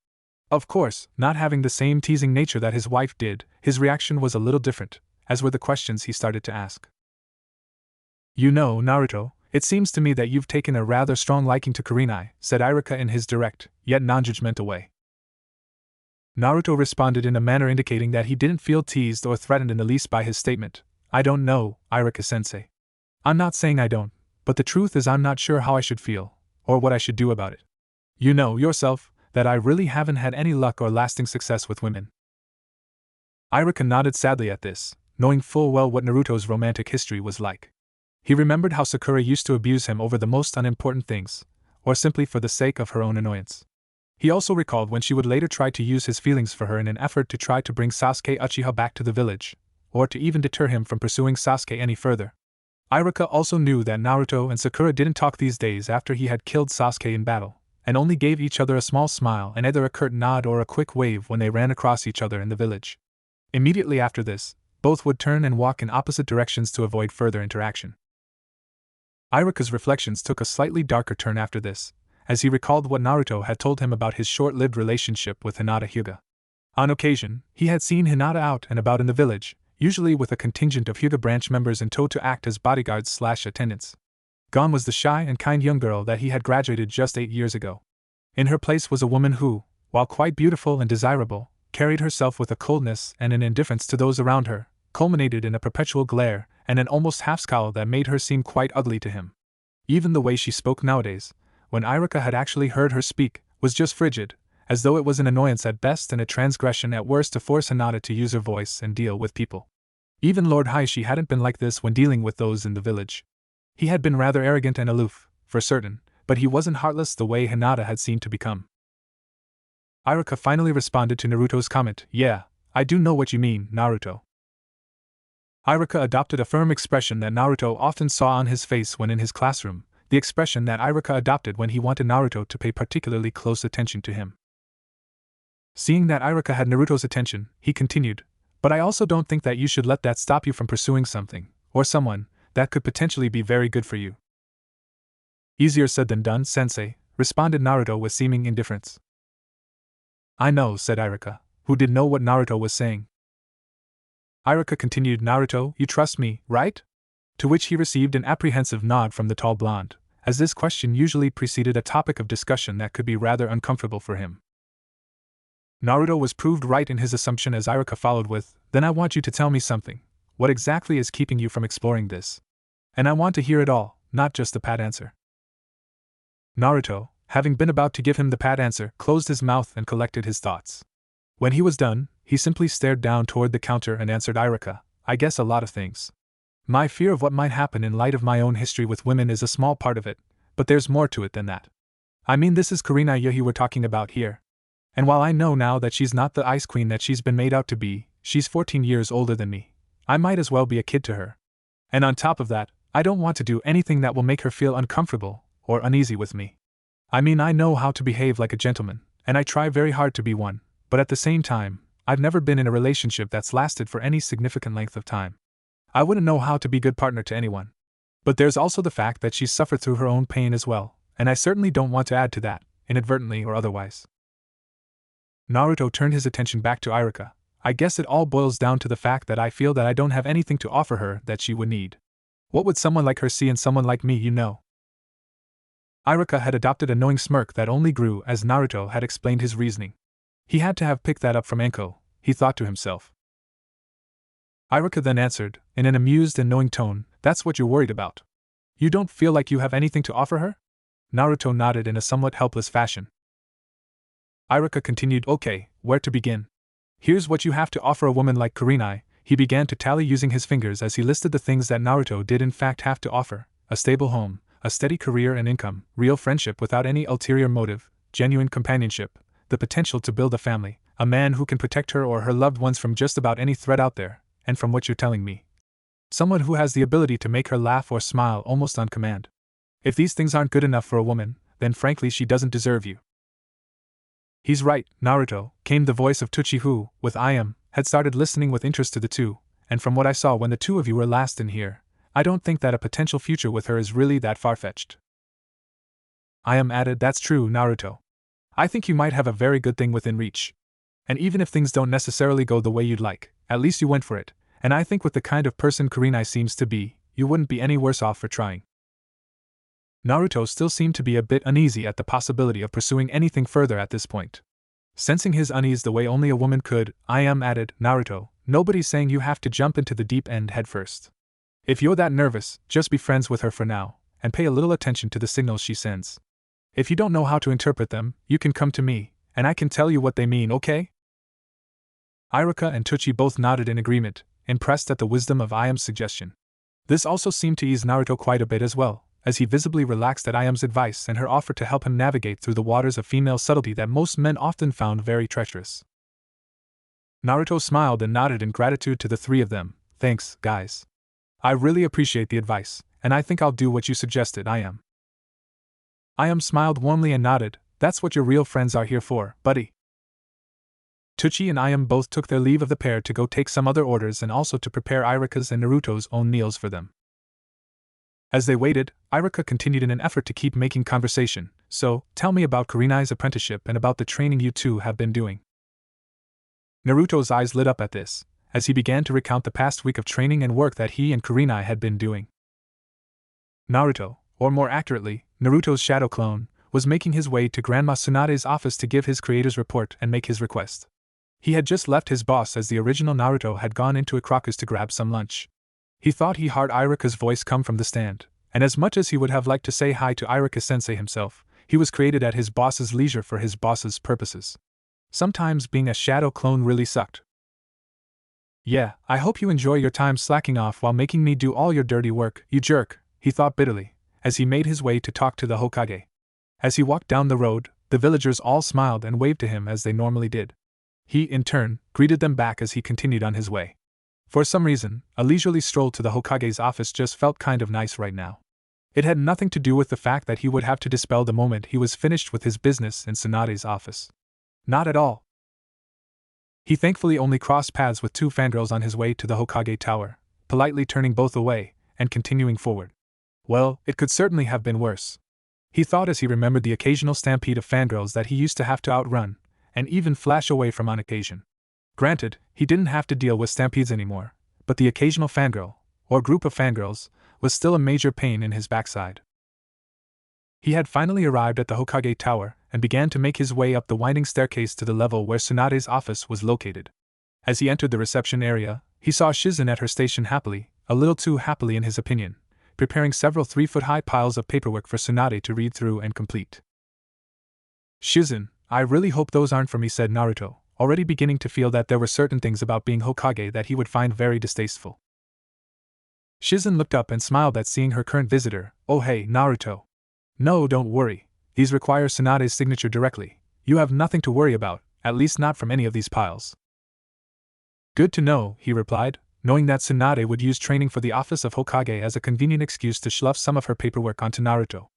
Of course, not having the same teasing nature that his wife did, his reaction was a little different, as were the questions he started to ask. "You know, Naruto, it seems to me that you've taken a rather strong liking to Kurenai," said Irika in his direct, yet non-judgmental way. Naruto responded in a manner indicating that he didn't feel teased or threatened in the least by his statement. "I don't know, Irika-sensei. I'm not saying I don't, but the truth is I'm not sure how I should feel, or what I should do about it. You know, yourself, that I really haven't had any luck or lasting success with women." Irika nodded sadly at this, knowing full well what Naruto's romantic history was like. He remembered how Sakura used to abuse him over the most unimportant things, or simply for the sake of her own annoyance. He also recalled when she would later try to use his feelings for her in an effort to try to bring Sasuke Uchiha back to the village, or to even deter him from pursuing Sasuke any further. Irika also knew that Naruto and Sakura didn't talk these days after he had killed Sasuke in battle, and only gave each other a small smile and either a curt nod or a quick wave when they ran across each other in the village. Immediately after this, both would turn and walk in opposite directions to avoid further interaction. Irika's reflections took a slightly darker turn after this, as he recalled what Naruto had told him about his short-lived relationship with Hinata Hyuga. On occasion, he had seen Hinata out and about in the village, usually with a contingent of Hyuga branch members in tow to act as bodyguards/attendants. Gone was the shy and kind young girl that he had graduated just 8 years ago. In her place was a woman who, while quite beautiful and desirable, carried herself with a coldness and an indifference to those around her, culminated in a perpetual glare and an almost half-scowl that made her seem quite ugly to him. Even the way she spoke nowadays, when Irika had actually heard her speak, was just frigid, as though it was an annoyance at best and a transgression at worst to force Hinata to use her voice and deal with people. Even Lord Hiashi hadn't been like this when dealing with those in the village. He had been rather arrogant and aloof, for certain, but he wasn't heartless the way Hinata had seemed to become. Irika finally responded to Naruto's comment, "Yeah, I do know what you mean, Naruto." Irika adopted a firm expression that Naruto often saw on his face when in his classroom, the expression that Irika adopted when he wanted Naruto to pay particularly close attention to him. Seeing that Irika had Naruto's attention, he continued, "But I also don't think that you should let that stop you from pursuing something, or someone, that could potentially be very good for you." "Easier said than done, sensei," responded Naruto with seeming indifference. "I know," said Irika, who did know what Naruto was saying. Irika continued, "Naruto, you trust me, right?" To which he received an apprehensive nod from the tall blonde, as this question usually preceded a topic of discussion that could be rather uncomfortable for him. Naruto was proved right in his assumption as Iruka followed with, "Then I want you to tell me something. What exactly is keeping you from exploring this? And I want to hear it all, not just the pat answer." Naruto, having been about to give him the pat answer, closed his mouth and collected his thoughts. When he was done, he simply stared down toward the counter and answered Iruka, "I guess a lot of things. My fear of what might happen in light of my own history with women is a small part of it, but there's more to it than that. I mean, this is Karina Yuhi we're talking about here. And while I know now that she's not the ice queen that she's been made out to be, she's 14 years older than me. I might as well be a kid to her. And on top of that, I don't want to do anything that will make her feel uncomfortable or uneasy with me. I mean, I know how to behave like a gentleman, and I try very hard to be one, but at the same time, I've never been in a relationship that's lasted for any significant length of time. I wouldn't know how to be a good partner to anyone. But there's also the fact that she's suffered through her own pain as well, and I certainly don't want to add to that, inadvertently or otherwise." Naruto turned his attention back to Iruka. "I guess it all boils down to the fact that I feel that I don't have anything to offer her that she would need. What would someone like her see in someone like me, you know?" Iruka had adopted a knowing smirk that only grew as Naruto had explained his reasoning. He had to have picked that up from Enko, he thought to himself. Iruka then answered, in an amused and knowing tone, "That's what you're worried about. You don't feel like you have anything to offer her?" Naruto nodded in a somewhat helpless fashion. Iruka continued, "Okay, where to begin? Here's what you have to offer a woman like Kurenai." He began to tally using his fingers as he listed the things that Naruto did in fact have to offer: a stable home, a steady career and income, real friendship without any ulterior motive, genuine companionship, the potential to build a family, a man who can protect her or her loved ones from just about any threat out there, and from what you're telling me, someone who has the ability to make her laugh or smile almost on command. If these things aren't good enough for a woman, then frankly she doesn't deserve you." "He's right, Naruto," came the voice of Tsuchi who, with I am, had started listening with interest to the two, "and from what I saw when the two of you were last in here, I don't think that a potential future with her is really that far-fetched." I am added, "That's true, Naruto. I think you might have a very good thing within reach. And even if things don't necessarily go the way you'd like, at least you went for it, and I think with the kind of person Kurenai seems to be, you wouldn't be any worse off for trying." Naruto still seemed to be a bit uneasy at the possibility of pursuing anything further at this point. Sensing his unease the way only a woman could, I am added, "Naruto, nobody's saying you have to jump into the deep end head first. If you're that nervous, just be friends with her for now, and pay a little attention to the signals she sends. If you don't know how to interpret them, you can come to me, and I can tell you what they mean, okay?" Iruka and Tsuchi both nodded in agreement, impressed at the wisdom of Iam's suggestion. This also seemed to ease Naruto quite a bit as well, as he visibly relaxed at Iam's advice and her offer to help him navigate through the waters of female subtlety that most men often found very treacherous. Naruto smiled and nodded in gratitude to the three of them. "Thanks, guys. I really appreciate the advice, and I think I'll do what you suggested, Iam." Iam smiled warmly and nodded, "That's what your real friends are here for, buddy." Tsuchi and Iam both took their leave of the pair to go take some other orders and also to prepare Iruka's and Naruto's own meals for them. As they waited, Iruka continued in an effort to keep making conversation, "So, tell me about Kurenai's apprenticeship and about the training you two have been doing." Naruto's eyes lit up at this, as he began to recount the past week of training and work that he and Kurenai had been doing. Naruto, or more accurately, Naruto's shadow clone, was making his way to Grandma Tsunade's office to give his creator's report and make his request. He had just left his boss as the original Naruto had gone into a Crocus to grab some lunch. He thought he heard Iruka's voice come from the stand, and as much as he would have liked to say hi to Iruka-sensei himself, he was created at his boss's leisure for his boss's purposes. Sometimes being a shadow clone really sucked. "Yeah, I hope you enjoy your time slacking off while making me do all your dirty work, you jerk," he thought bitterly, as he made his way to talk to the Hokage. As he walked down the road, the villagers all smiled and waved to him as they normally did. He, in turn, greeted them back as he continued on his way. For some reason, a leisurely stroll to the Hokage's office just felt kind of nice right now. It had nothing to do with the fact that he would have to dispel the moment he was finished with his business in Tsunade's office. Not at all. He thankfully only crossed paths with two fangirls on his way to the Hokage Tower, politely turning both away, and continuing forward. Well, it could certainly have been worse. He thought as he remembered the occasional stampede of fangirls that he used to have to outrun, and even flash away from on occasion. Granted, he didn't have to deal with stampedes anymore, but the occasional fangirl, or group of fangirls, was still a major pain in his backside. He had finally arrived at the Hokage Tower and began to make his way up the winding staircase to the level where Tsunade's office was located. As he entered the reception area, he saw Shizen at her station happily, a little too happily in his opinion, preparing several 3-foot-high piles of paperwork for Tsunade to read through and complete. "Shizen, I really hope those aren't for me," said Naruto, already beginning to feel that there were certain things about being Hokage that he would find very distasteful. Shizen looked up and smiled at seeing her current visitor. "Oh hey, Naruto. No, don't worry. These require Tsunade's signature directly. You have nothing to worry about, at least not from any of these piles." "Good to know," he replied, knowing that Tsunade would use training for the office of Hokage as a convenient excuse to slough some of her paperwork onto Naruto.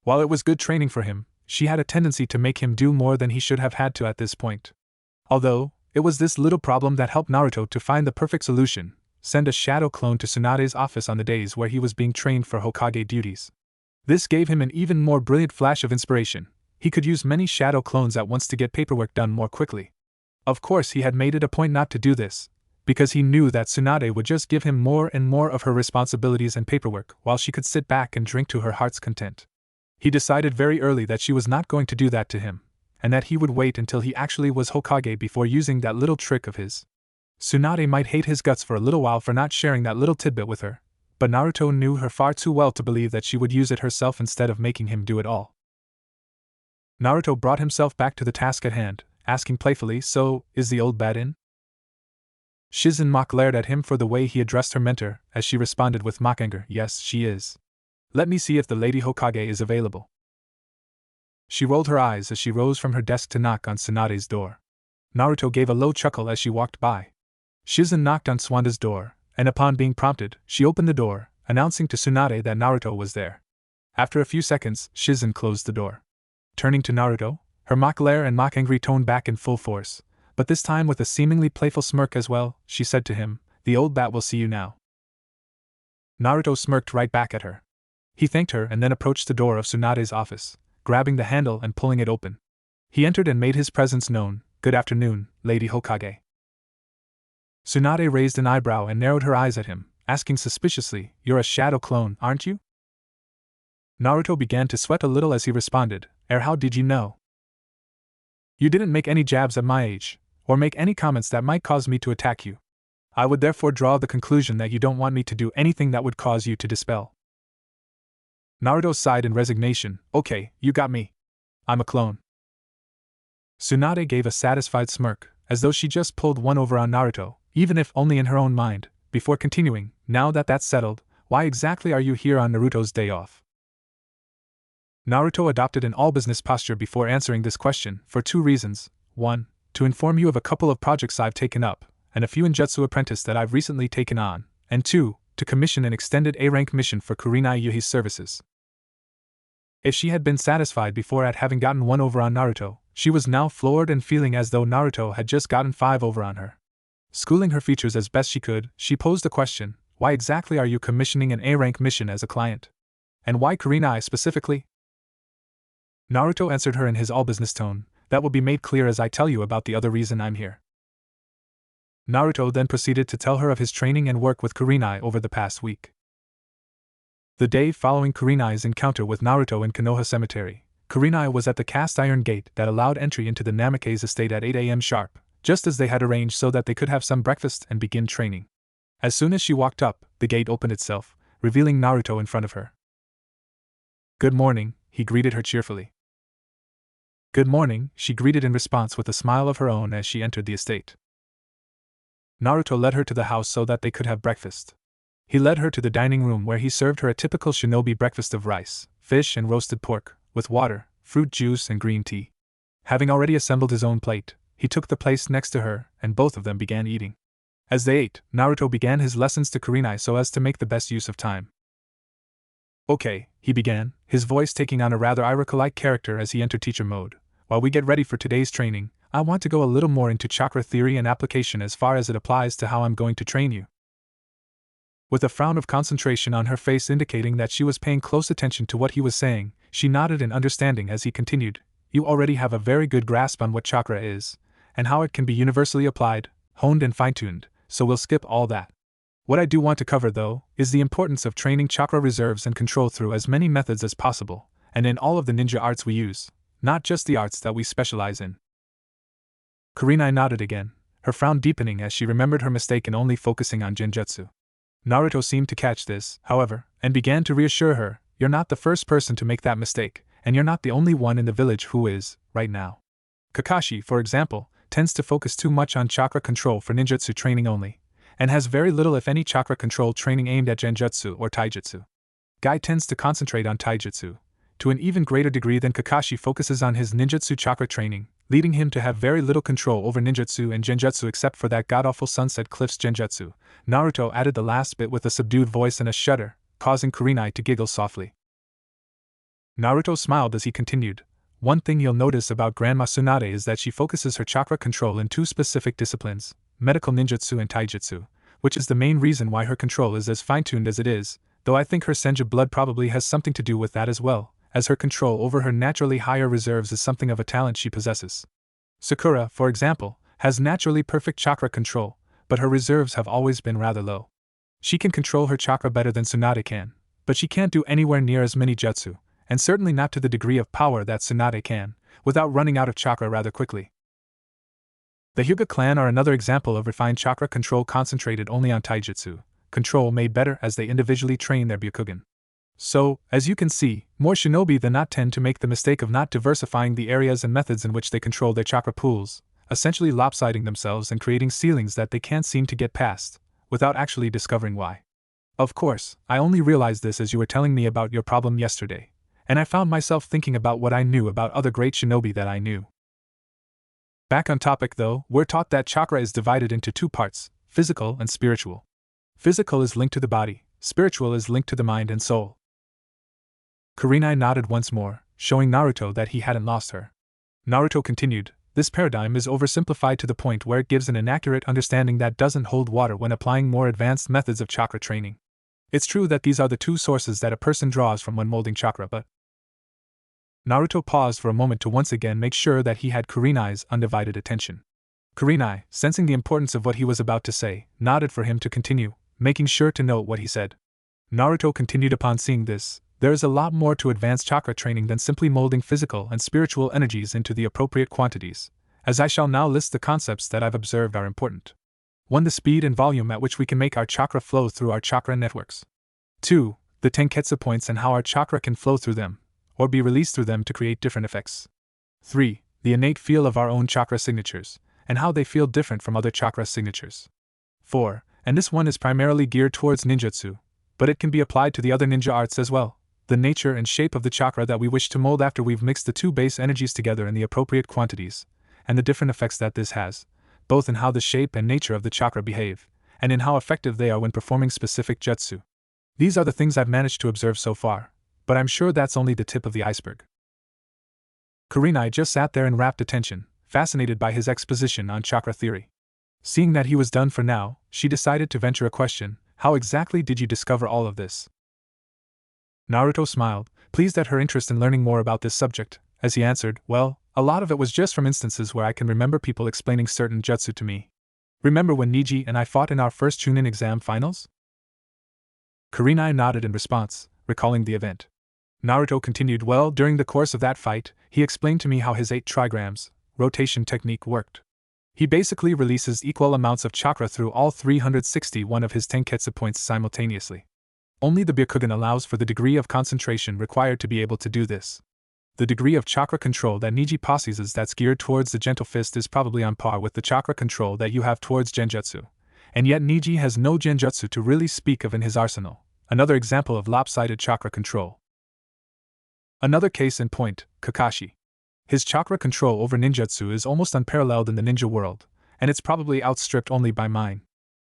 While it was good training for him, she had a tendency to make him do more than he should have had to at this point. Although, it was this little problem that helped Naruto to find the perfect solution: send a shadow clone to Tsunade's office on the days where he was being trained for Hokage duties. This gave him an even more brilliant flash of inspiration. He could use many shadow clones at once to get paperwork done more quickly. Of course, he had made it a point not to do this, because he knew that Tsunade would just give him more and more of her responsibilities and paperwork while she could sit back and drink to her heart's content. He decided very early that she was not going to do that to him, and that he would wait until he actually was Hokage before using that little trick of his. Tsunade might hate his guts for a little while for not sharing that little tidbit with her, but Naruto knew her far too well to believe that she would use it herself instead of making him do it all. Naruto brought himself back to the task at hand, asking playfully, "So, is the old bat in?" Shizen mock glared at him for the way he addressed her mentor, as she responded with mock anger, "Yes, she is. Let me see if the Lady Hokage is available." She rolled her eyes as she rose from her desk to knock on Tsunade's door. Naruto gave a low chuckle as she walked by. Shizen knocked on Tsunade's door, and upon being prompted, she opened the door, announcing to Tsunade that Naruto was there. After a few seconds, Shizen closed the door. Turning to Naruto, her mock glare and mock angry tone back in full force, but this time with a seemingly playful smirk as well, she said to him, "The old bat will see you now." Naruto smirked right back at her. He thanked her and then approached the door of Tsunade's office, grabbing the handle and pulling it open. He entered and made his presence known. "Good afternoon, Lady Hokage." Tsunade raised an eyebrow and narrowed her eyes at him, asking suspiciously, "You're a shadow clone, aren't you?" Naruto began to sweat a little as he responded, How did you know?" "You didn't make any jabs at my age, or make any comments that might cause me to attack you. I would therefore draw the conclusion that you don't want me to do anything that would cause you to dispel." Naruto sighed in resignation. "Okay, you got me. I'm a clone." Tsunade gave a satisfied smirk, as though she just pulled one over on Naruto, even if only in her own mind, before continuing, "Now that that's settled, why exactly are you here on Naruto's day off?" Naruto adopted an all-business posture before answering this question, for 2 reasons. 1. To inform you of a couple of projects I've taken up, and a few ninjutsu apprentice that I've recently taken on, and 2. To commission an extended A-rank mission for Kurenai Yuhi's services. If she had been satisfied before at having gotten 1 over on Naruto, she was now floored and feeling as though Naruto had just gotten 5 over on her. Schooling her features as best she could, she posed the question, "Why exactly are you commissioning an A-rank mission as a client? And why Kurenai specifically?" Naruto answered her in his all-business tone, "That will be made clear as I tell you about the other reason I'm here." Naruto then proceeded to tell her of his training and work with Kurenai over the past week. The day following Kurenai's encounter with Naruto in Konoha Cemetery, Kurenai was at the cast iron gate that allowed entry into the Namake's estate at 8 a.m. sharp, just as they had arranged so that they could have some breakfast and begin training. As soon as she walked up, the gate opened itself, revealing Naruto in front of her. "Good morning," he greeted her cheerfully. "Good morning," she greeted in response with a smile of her own as she entered the estate. Naruto led her to the house so that they could have breakfast. He led her to the dining room where he served her a typical shinobi breakfast of rice, fish and roasted pork, with water, fruit juice and green tea. Having already assembled his own plate, he took the place next to her, and both of them began eating. As they ate, Naruto began his lessons to Kurenai so as to make the best use of time. "Okay," he began, his voice taking on a rather Iruka-like character as he entered teacher mode. "While we get ready for today's training, I want to go a little more into chakra theory and application as far as it applies to how I'm going to train you." With a frown of concentration on her face indicating that she was paying close attention to what he was saying, she nodded in understanding as he continued, "You already have a very good grasp on what chakra is, and how it can be universally applied, honed and fine-tuned, so we'll skip all that. What I do want to cover, though, is the importance of training chakra reserves and control through as many methods as possible, and in all of the ninja arts we use, not just the arts that we specialize in. Kurenai nodded again, her frown deepening as she remembered her mistake in only focusing on genjutsu. Naruto seemed to catch this, however, and began to reassure her, "You're not the first person to make that mistake, and you're not the only one in the village who is, right now. Kakashi, for example, tends to focus too much on chakra control for ninjutsu training only, and has very little if any chakra control training aimed at genjutsu or taijutsu. Guy tends to concentrate on taijutsu, to an even greater degree than Kakashi focuses on his ninjutsu chakra training, leading him to have very little control over ninjutsu and genjutsu except for that god-awful Sunset Cliffs genjutsu." Naruto added the last bit with a subdued voice and a shudder, causing Kurenai to giggle softly. Naruto smiled as he continued, "One thing you'll notice about Grandma Tsunade is that she focuses her chakra control in two specific disciplines, medical ninjutsu and taijutsu, which is the main reason why her control is as fine-tuned as it is, though I think her Senju blood probably has something to do with that as well, as her control over her naturally higher reserves is something of a talent she possesses. Sakura, for example, has naturally perfect chakra control, but her reserves have always been rather low. She can control her chakra better than Tsunade can, but she can't do anywhere near as many jutsu, and certainly not to the degree of power that Tsunade can, without running out of chakra rather quickly. The Hyuga clan are another example of refined chakra control concentrated only on taijutsu, control made better as they individually train their Byakugan. So, as you can see, more shinobi than not tend to make the mistake of not diversifying the areas and methods in which they control their chakra pools, essentially lopsiding themselves and creating ceilings that they can't seem to get past, without actually discovering why. Of course, I only realized this as you were telling me about your problem yesterday, and I found myself thinking about what I knew about other great shinobi that I knew. Back on topic though, we're taught that chakra is divided into two parts, physical and spiritual. Physical is linked to the body, spiritual is linked to the mind and soul. Kurenai nodded once more, showing Naruto that he hadn't lost her. Naruto continued, "This paradigm is oversimplified to the point where it gives an inaccurate understanding that doesn't hold water when applying more advanced methods of chakra training. It's true that these are the two sources that a person draws from when molding chakra, but..." Naruto paused for a moment to once again make sure that he had Kurenai's undivided attention. Kurenai, sensing the importance of what he was about to say, nodded for him to continue, making sure to note what he said. Naruto continued upon seeing this. There is a lot more to advanced chakra training than simply molding physical and spiritual energies into the appropriate quantities, as I shall now list the concepts that I've observed are important. 1. The speed and volume at which we can make our chakra flow through our chakra networks. 2. The tenketsu points and how our chakra can flow through them, or be released through them to create different effects. 3. The innate feel of our own chakra signatures, and how they feel different from other chakra signatures. 4. And this one is primarily geared towards ninjutsu, but it can be applied to the other ninja arts as well. The nature and shape of the chakra that we wish to mold after we've mixed the two base energies together in the appropriate quantities, and the different effects that this has, both in how the shape and nature of the chakra behave, and in how effective they are when performing specific jutsu. These are the things I've managed to observe so far, but I'm sure that's only the tip of the iceberg. Kurenai just sat there in rapt attention, fascinated by his exposition on chakra theory. Seeing that he was done for now, she decided to venture a question: "How exactly did you discover all of this?" Naruto smiled, pleased at her interest in learning more about this subject, as he answered, "Well, a lot of it was just from instances where I can remember people explaining certain jutsu to me. Remember when Niji and I fought in our first Chunin exam finals?" Kurenai nodded in response, recalling the event. Naruto continued, "Well, during the course of that fight, he explained to me how his 8 trigrams rotation technique worked. He basically releases equal amounts of chakra through all 361 of his tenketsu points simultaneously. Only the Byakugan allows for the degree of concentration required to be able to do this. The degree of chakra control that Niji possesses that's geared towards the gentle fist is probably on par with the chakra control that you have towards genjutsu, and yet Niji has no genjutsu to really speak of in his arsenal, another example of lopsided chakra control. Another case in point, Kakashi. His chakra control over ninjutsu is almost unparalleled in the ninja world, and it's probably outstripped only by mine.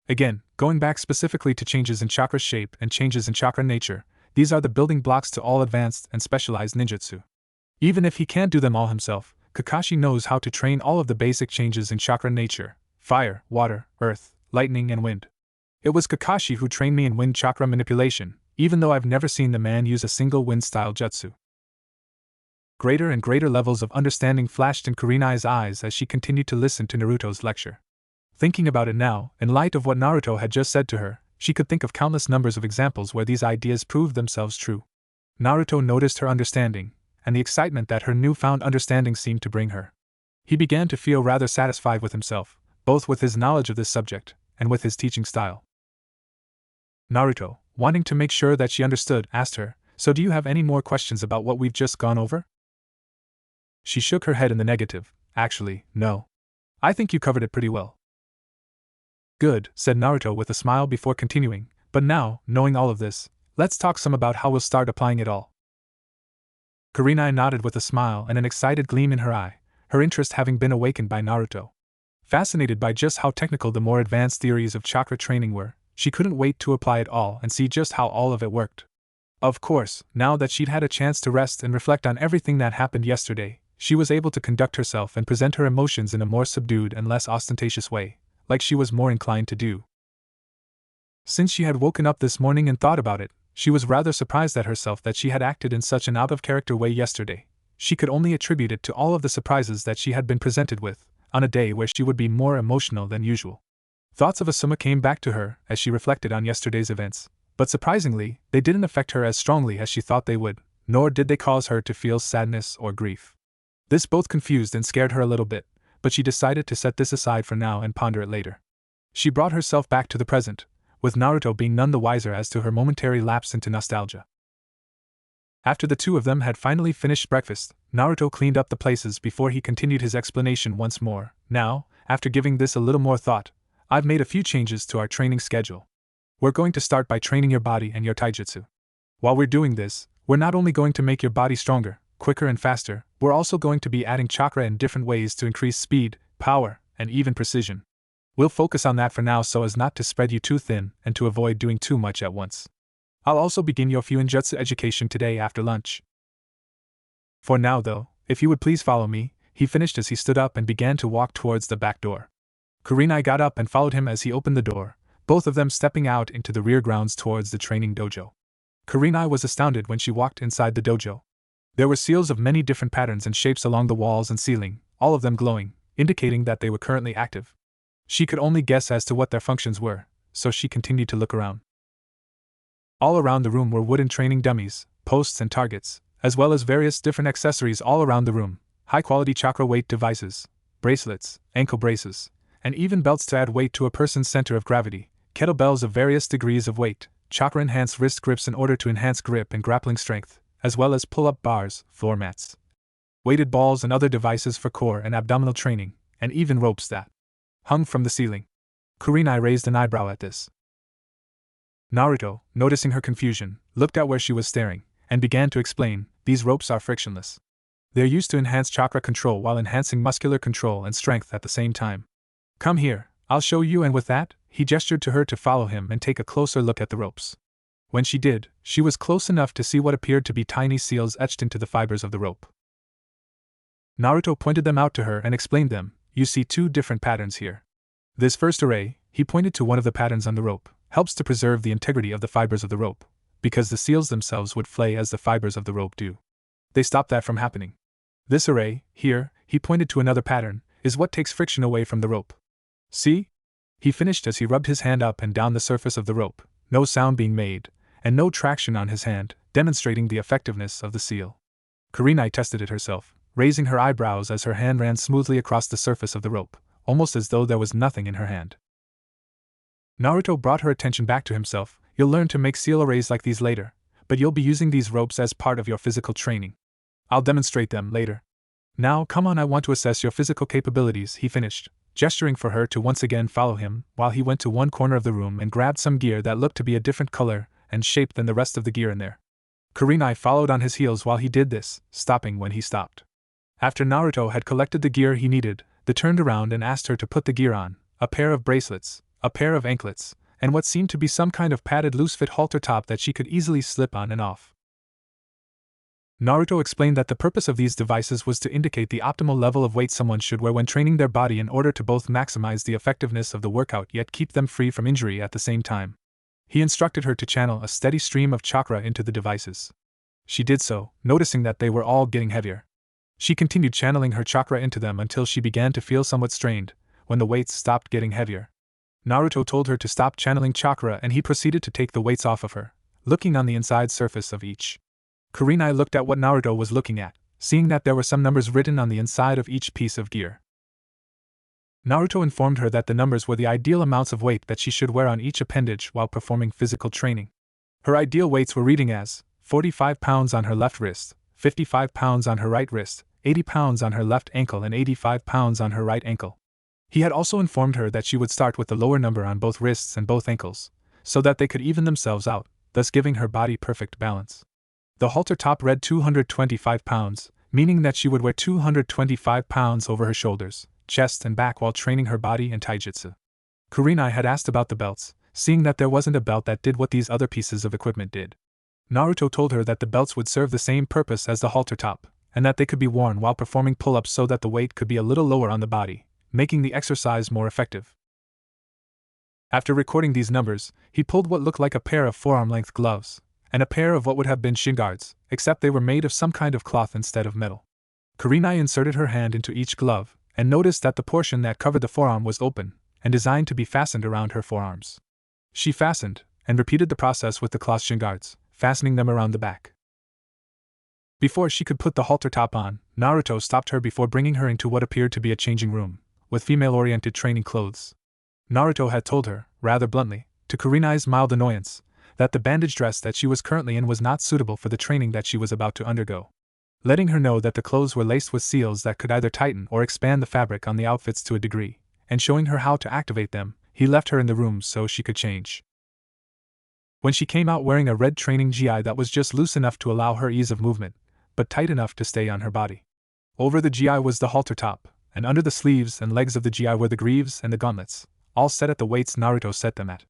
Again, going back specifically to changes in chakra shape and changes in chakra nature, these are the building blocks to all advanced and specialized ninjutsu. Even if he can't do them all himself, Kakashi knows how to train all of the basic changes in chakra nature: fire, water, earth, lightning, and wind. It was Kakashi who trained me in wind chakra manipulation, even though I've never seen the man use a single wind-style jutsu. Greater and greater levels of understanding flashed in Kurenai's eyes as she continued to listen to Naruto's lecture. Thinking about it now, in light of what Naruto had just said to her, she could think of countless numbers of examples where these ideas proved themselves true. Naruto noticed her understanding, and the excitement that her newfound understanding seemed to bring her. He began to feel rather satisfied with himself, both with his knowledge of this subject, and with his teaching style. Naruto, wanting to make sure that she understood, asked her, "So do you have any more questions about what we've just gone over?" She shook her head in the negative. "Actually, no. I think you covered it pretty well." "Good," said Naruto with a smile before continuing, "but now, knowing all of this, let's talk some about how we'll start applying it all." Kurenai nodded with a smile and an excited gleam in her eye, her interest having been awakened by Naruto. Fascinated by just how technical the more advanced theories of chakra training were, she couldn't wait to apply it all and see just how all of it worked. Of course, now that she'd had a chance to rest and reflect on everything that happened yesterday, she was able to conduct herself and present her emotions in a more subdued and less ostentatious way, like she was more inclined to do. Since she had woken up this morning and thought about it, she was rather surprised at herself that she had acted in such an out-of-character way yesterday. She could only attribute it to all of the surprises that she had been presented with, on a day where she would be more emotional than usual. Thoughts of Asuma came back to her as she reflected on yesterday's events, but surprisingly, they didn't affect her as strongly as she thought they would, nor did they cause her to feel sadness or grief. This both confused and scared her a little bit, but she decided to set this aside for now and ponder it later. She brought herself back to the present, with Naruto being none the wiser as to her momentary lapse into nostalgia. After the two of them had finally finished breakfast, Naruto cleaned up the places before he continued his explanation once more. "Now, after giving this a little more thought, I've made a few changes to our training schedule. We're going to start by training your body and your taijutsu. While we're doing this, we're not only going to make your body stronger, quicker and faster, we're also going to be adding chakra in different ways to increase speed, power, and even precision. We'll focus on that for now so as not to spread you too thin and to avoid doing too much at once. I'll also begin your Fuinjutsu education today after lunch. For now though, if you would please follow me," he finished as he stood up and began to walk towards the back door. Kurenai got up and followed him as he opened the door, both of them stepping out into the rear grounds towards the training dojo. Kurenai was astounded when she walked inside the dojo. There were seals of many different patterns and shapes along the walls and ceiling, all of them glowing, indicating that they were currently active. She could only guess as to what their functions were, so she continued to look around. All around the room were wooden training dummies, posts and targets, as well as various different accessories all around the room, high-quality chakra weight devices, bracelets, ankle braces, and even belts to add weight to a person's center of gravity, kettlebells of various degrees of weight, chakra-enhanced wrist grips in order to enhance grip and grappling strength, as well as pull-up bars, floor mats, weighted balls and other devices for core and abdominal training, and even ropes that hung from the ceiling. Kurenai raised an eyebrow at this. Naruto, noticing her confusion, looked at where she was staring, and began to explain, "These ropes are frictionless. They're used to enhance chakra control while enhancing muscular control and strength at the same time. Come here, I'll show you," and with that, he gestured to her to follow him and take a closer look at the ropes. When she did, she was close enough to see what appeared to be tiny seals etched into the fibers of the rope. Naruto pointed them out to her and explained them. "You see two different patterns here. This first array," he pointed to one of the patterns on the rope, "helps to preserve the integrity of the fibers of the rope, because the seals themselves would flay as the fibers of the rope do. They stop that from happening. This array, here," he pointed to another pattern, "is what takes friction away from the rope. See?" He finished as he rubbed his hand up and down the surface of the rope, no sound being made, and no traction on his hand, demonstrating the effectiveness of the seal. Kurenai tested it herself, raising her eyebrows as her hand ran smoothly across the surface of the rope, almost as though there was nothing in her hand. Naruto brought her attention back to himself. "You'll learn to make seal arrays like these later, but you'll be using these ropes as part of your physical training. I'll demonstrate them later. Now come on, I want to assess your physical capabilities," he finished, gesturing for her to once again follow him, while he went to one corner of the room and grabbed some gear that looked to be a different color and shape than the rest of the gear in there. Kurenai followed on his heels while he did this, stopping when he stopped. After Naruto had collected the gear he needed, they turned around and asked her to put the gear on, a pair of bracelets, a pair of anklets, and what seemed to be some kind of padded loose-fit halter top that she could easily slip on and off. Naruto explained that the purpose of these devices was to indicate the optimal level of weight someone should wear when training their body in order to both maximize the effectiveness of the workout yet keep them free from injury at the same time. He instructed her to channel a steady stream of chakra into the devices. She did so, noticing that they were all getting heavier. She continued channeling her chakra into them until she began to feel somewhat strained, when the weights stopped getting heavier. Naruto told her to stop channeling chakra and he proceeded to take the weights off of her, looking on the inside surface of each. Kurenai looked at what Naruto was looking at, seeing that there were some numbers written on the inside of each piece of gear. Naruto informed her that the numbers were the ideal amounts of weight that she should wear on each appendage while performing physical training. Her ideal weights were reading as 45 pounds on her left wrist, 55 pounds on her right wrist, 80 pounds on her left ankle and 85 pounds on her right ankle. He had also informed her that she would start with the lower number on both wrists and both ankles, so that they could even themselves out, thus giving her body perfect balance. The halter top read 225 pounds, meaning that she would wear 225 pounds over her shoulders, chest and back while training her body in taijutsu. Kurenai had asked about the belts, seeing that there wasn't a belt that did what these other pieces of equipment did. Naruto told her that the belts would serve the same purpose as the halter top, and that they could be worn while performing pull-ups so that the weight could be a little lower on the body, making the exercise more effective. After recording these numbers, he pulled what looked like a pair of forearm-length gloves, and a pair of what would have been shin guards, except they were made of some kind of cloth instead of metal. Kurenai inserted her hand into each glove, and noticed that the portion that covered the forearm was open, and designed to be fastened around her forearms. She fastened, and repeated the process with the cloth shin guards, fastening them around the back. Before she could put the halter top on, Naruto stopped her before bringing her into what appeared to be a changing room, with female-oriented training clothes. Naruto had told her, rather bluntly, to Kurenai's mild annoyance, that the bandage dress that she was currently in was not suitable for the training that she was about to undergo. Letting her know that the clothes were laced with seals that could either tighten or expand the fabric on the outfits to a degree, and showing her how to activate them, he left her in the room so she could change. When she came out wearing a red training gi that was just loose enough to allow her ease of movement, but tight enough to stay on her body. Over the gi was the halter top, and under the sleeves and legs of the gi were the greaves and the gauntlets, all set at the weights Naruto set them at.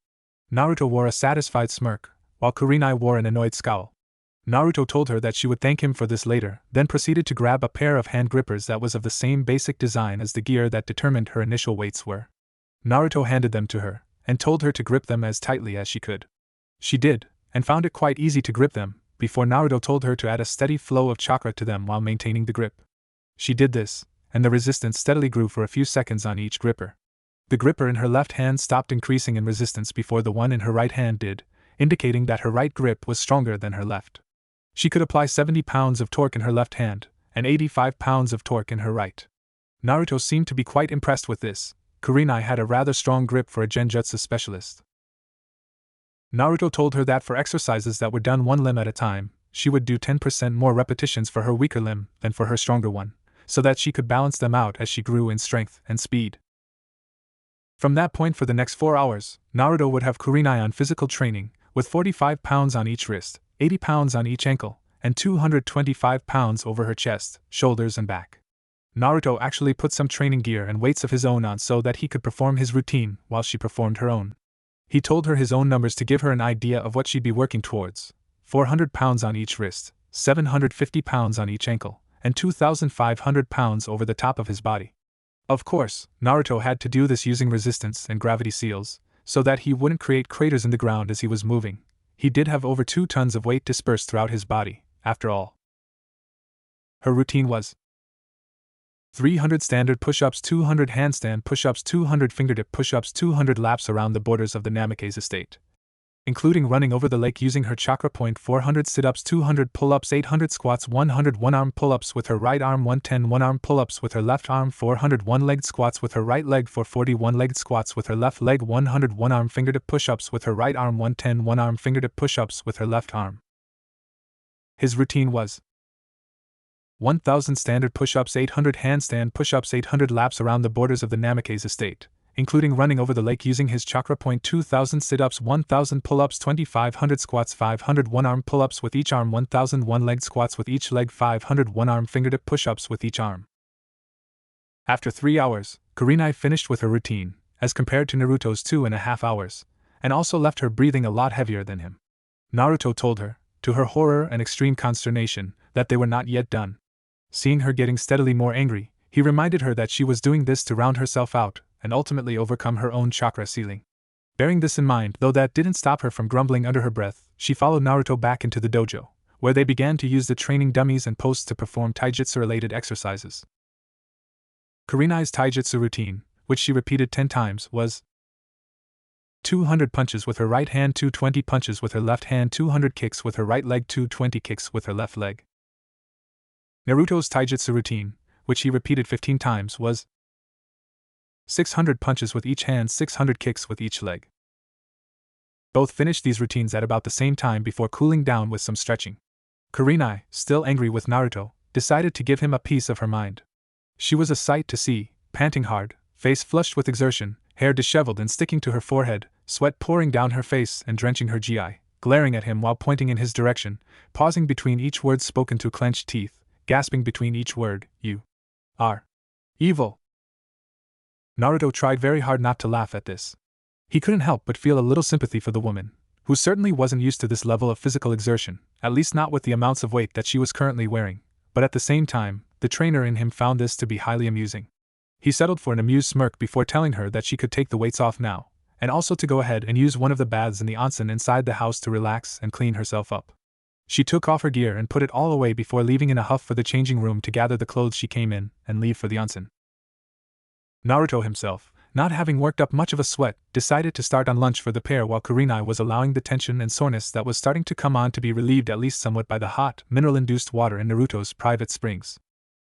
Naruto wore a satisfied smirk, while Kurenai wore an annoyed scowl. Naruto told her that she would thank him for this later, then proceeded to grab a pair of hand grippers that was of the same basic design as the gear that determined her initial weights were. Naruto handed them to her, and told her to grip them as tightly as she could. She did, and found it quite easy to grip them, before Naruto told her to add a steady flow of chakra to them while maintaining the grip. She did this, and the resistance steadily grew for a few seconds on each gripper. The gripper in her left hand stopped increasing in resistance before the one in her right hand did, indicating that her right grip was stronger than her left. She could apply 70 pounds of torque in her left hand, and 85 pounds of torque in her right. Naruto seemed to be quite impressed with this. Kurenai had a rather strong grip for a genjutsu specialist. Naruto told her that for exercises that were done one limb at a time, she would do 10% more repetitions for her weaker limb than for her stronger one, so that she could balance them out as she grew in strength and speed. From that point for the next 4 hours, Naruto would have Kurenai on physical training, with 45 pounds on each wrist, 80 pounds on each ankle, and 225 pounds over her chest, shoulders and back. Naruto actually put some training gear and weights of his own on so that he could perform his routine while she performed her own. He told her his own numbers to give her an idea of what she'd be working towards: 400 pounds on each wrist, 750 pounds on each ankle, and 2,500 pounds over the top of his body. Of course, Naruto had to do this using resistance and gravity seals, so that he wouldn't create craters in the ground as he was moving. He did have over 2 tons of weight dispersed throughout his body, after all. Her routine was 300 standard push-ups, 200 handstand push-ups, 200 fingertip push-ups, 200 laps around the borders of the Namikaze estate, including running over the lake using her chakra point, 400 sit-ups, 200 pull-ups, 800 squats, 100 one-arm pull-ups with her right arm, 110 one-arm pull-ups with her left arm, 400 one-legged squats with her right leg, 440 one-legged squats with her left leg, 100 one-arm fingertip push-ups with her right arm, 110 one-arm fingertip push-ups with her left arm. His routine was 1,000 standard push-ups, 800 handstand push-ups, 800 laps around the borders of the Namikaze estate, including running over the lake using his chakra point, 2,000 sit-ups, 1,000 pull-ups, 2,500 squats, 500 one-arm pull-ups with each arm, 1,000 one-legged squats with each leg, 500 one-arm fingertip push-ups with each arm. After 3 hours, Kurenai finished with her routine, as compared to Naruto's 2.5 hours, and also left her breathing a lot heavier than him. Naruto told her, to her horror and extreme consternation, that they were not yet done. Seeing her getting steadily more angry, he reminded her that she was doing this to round herself out and ultimately overcome her own chakra ceiling. Bearing this in mind, though that didn't stop her from grumbling under her breath, she followed Naruto back into the dojo, where they began to use the training dummies and posts to perform taijutsu-related exercises. Kurenai's taijutsu routine, which she repeated 10 times, was 200 punches with her right hand, 220 punches with her left hand, 200 kicks with her right leg, 220 kicks with her left leg. Naruto's taijutsu routine, which he repeated 15 times, was 600 punches with each hand, 600 kicks with each leg. Both finished these routines at about the same time before cooling down with some stretching. Kurenai, still angry with Naruto, decided to give him a piece of her mind. She was a sight to see, panting hard, face flushed with exertion, hair disheveled and sticking to her forehead, sweat pouring down her face and drenching her GI, glaring at him while pointing in his direction, pausing between each word spoken through clenched teeth, gasping between each word, "You are evil." Naruto tried very hard not to laugh at this. He couldn't help but feel a little sympathy for the woman, who certainly wasn't used to this level of physical exertion, at least not with the amounts of weight that she was currently wearing, but at the same time, the trainer in him found this to be highly amusing. He settled for an amused smirk before telling her that she could take the weights off now, and also to go ahead and use one of the baths in the onsen inside the house to relax and clean herself up. She took off her gear and put it all away before leaving in a huff for the changing room to gather the clothes she came in and leave for the onsen. Naruto himself, not having worked up much of a sweat, decided to start on lunch for the pair while Kurenai was allowing the tension and soreness that was starting to come on to be relieved at least somewhat by the hot, mineral-induced water in Naruto's private springs.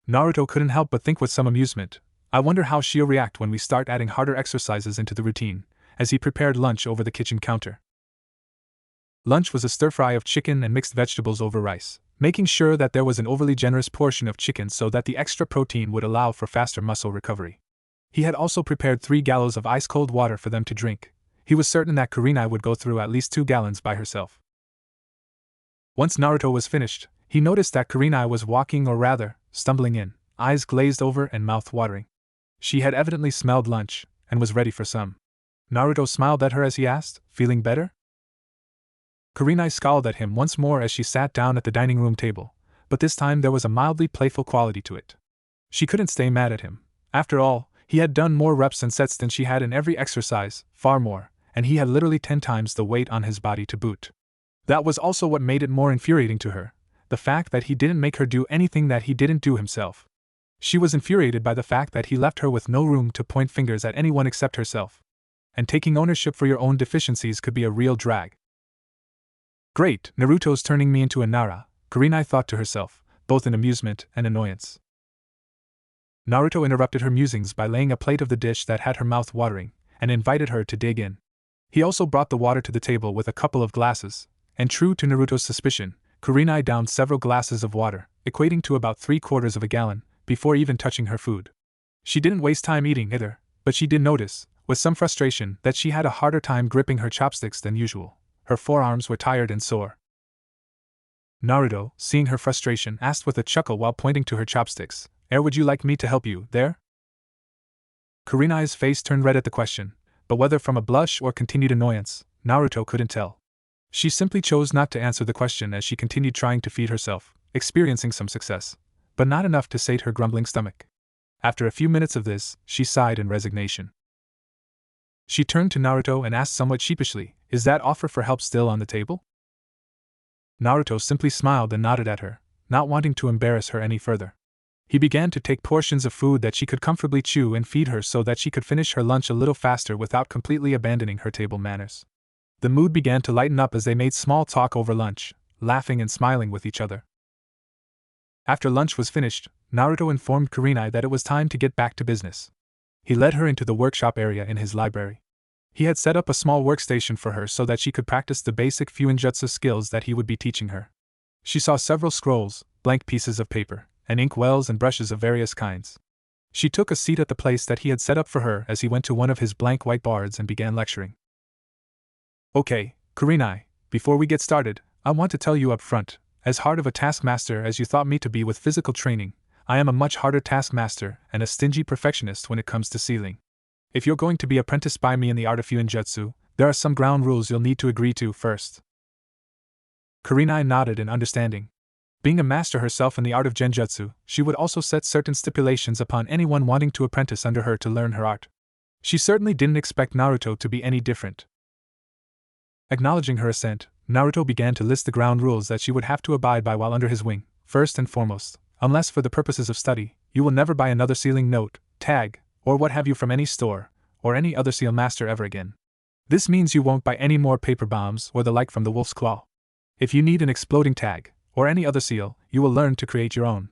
Naruto couldn't help but think with some amusement, "I wonder how she'll react when we start adding harder exercises into the routine," as he prepared lunch over the kitchen counter. Lunch was a stir-fry of chicken and mixed vegetables over rice, making sure that there was an overly generous portion of chicken so that the extra protein would allow for faster muscle recovery. He had also prepared 3 gallons of ice-cold water for them to drink. He was certain that Kurenai would go through at least 2 gallons by herself. Once Naruto was finished, he noticed that Kurenai was walking, or rather, stumbling in, eyes glazed over and mouth watering. She had evidently smelled lunch, and was ready for some. Naruto smiled at her as he asked, "Feeling better?" Kurenai scowled at him once more as she sat down at the dining room table, but this time there was a mildly playful quality to it. She couldn't stay mad at him. After all, he had done more reps and sets than she had in every exercise, far more, and he had literally 10 times the weight on his body to boot. That was also what made it more infuriating to her, the fact that he didn't make her do anything that he didn't do himself. She was infuriated by the fact that he left her with no room to point fingers at anyone except herself. And taking ownership for your own deficiencies could be a real drag. "Great, Naruto's turning me into a Nara," Kurenai thought to herself, both in amusement and annoyance. Naruto interrupted her musings by laying a plate of the dish that had her mouth watering, and invited her to dig in. He also brought the water to the table with a couple of glasses, and true to Naruto's suspicion, Kurenai downed several glasses of water, equating to about 3/4 of a gallon, before even touching her food. She didn't waste time eating either, but she did notice, with some frustration, that she had a harder time gripping her chopsticks than usual. Her forearms were tired and sore. Naruto, seeing her frustration, asked with a chuckle while pointing to her chopsticks, "Would you like me to help you, there?" Kurenai's face turned red at the question, but whether from a blush or continued annoyance, Naruto couldn't tell. She simply chose not to answer the question as she continued trying to feed herself, experiencing some success, but not enough to sate her grumbling stomach. After a few minutes of this, she sighed in resignation. She turned to Naruto and asked somewhat sheepishly, "Is that offer for help still on the table?" Naruto simply smiled and nodded at her, not wanting to embarrass her any further. He began to take portions of food that she could comfortably chew and feed her so that she could finish her lunch a little faster without completely abandoning her table manners. The mood began to lighten up as they made small talk over lunch, laughing and smiling with each other. After lunch was finished, Naruto informed Kurenai that it was time to get back to business. He led her into the workshop area in his library. He had set up a small workstation for her so that she could practice the basic fuinjutsu skills that he would be teaching her. She saw several scrolls, blank pieces of paper, and ink wells and brushes of various kinds. She took a seat at the place that he had set up for her as he went to one of his blank whiteboards and began lecturing. "Okay, Kurenai, before we get started, I want to tell you up front, as hard of a taskmaster as you thought me to be with physical training, I am a much harder taskmaster and a stingy perfectionist when it comes to sealing. If you're going to be apprenticed by me in the art of fuinjutsu, there are some ground rules you'll need to agree to first." Kurenai nodded in understanding. Being a master herself in the art of genjutsu, she would also set certain stipulations upon anyone wanting to apprentice under her to learn her art. She certainly didn't expect Naruto to be any different. Acknowledging her assent, Naruto began to list the ground rules that she would have to abide by while under his wing. First and foremost, unless for the purposes of study, you will never buy another sealing note, tag, or what have you from any store, or any other seal master ever again. This means you won't buy any more paper bombs or the like from the wolf's claw. If you need an exploding tag, or any other seal, you will learn to create your own.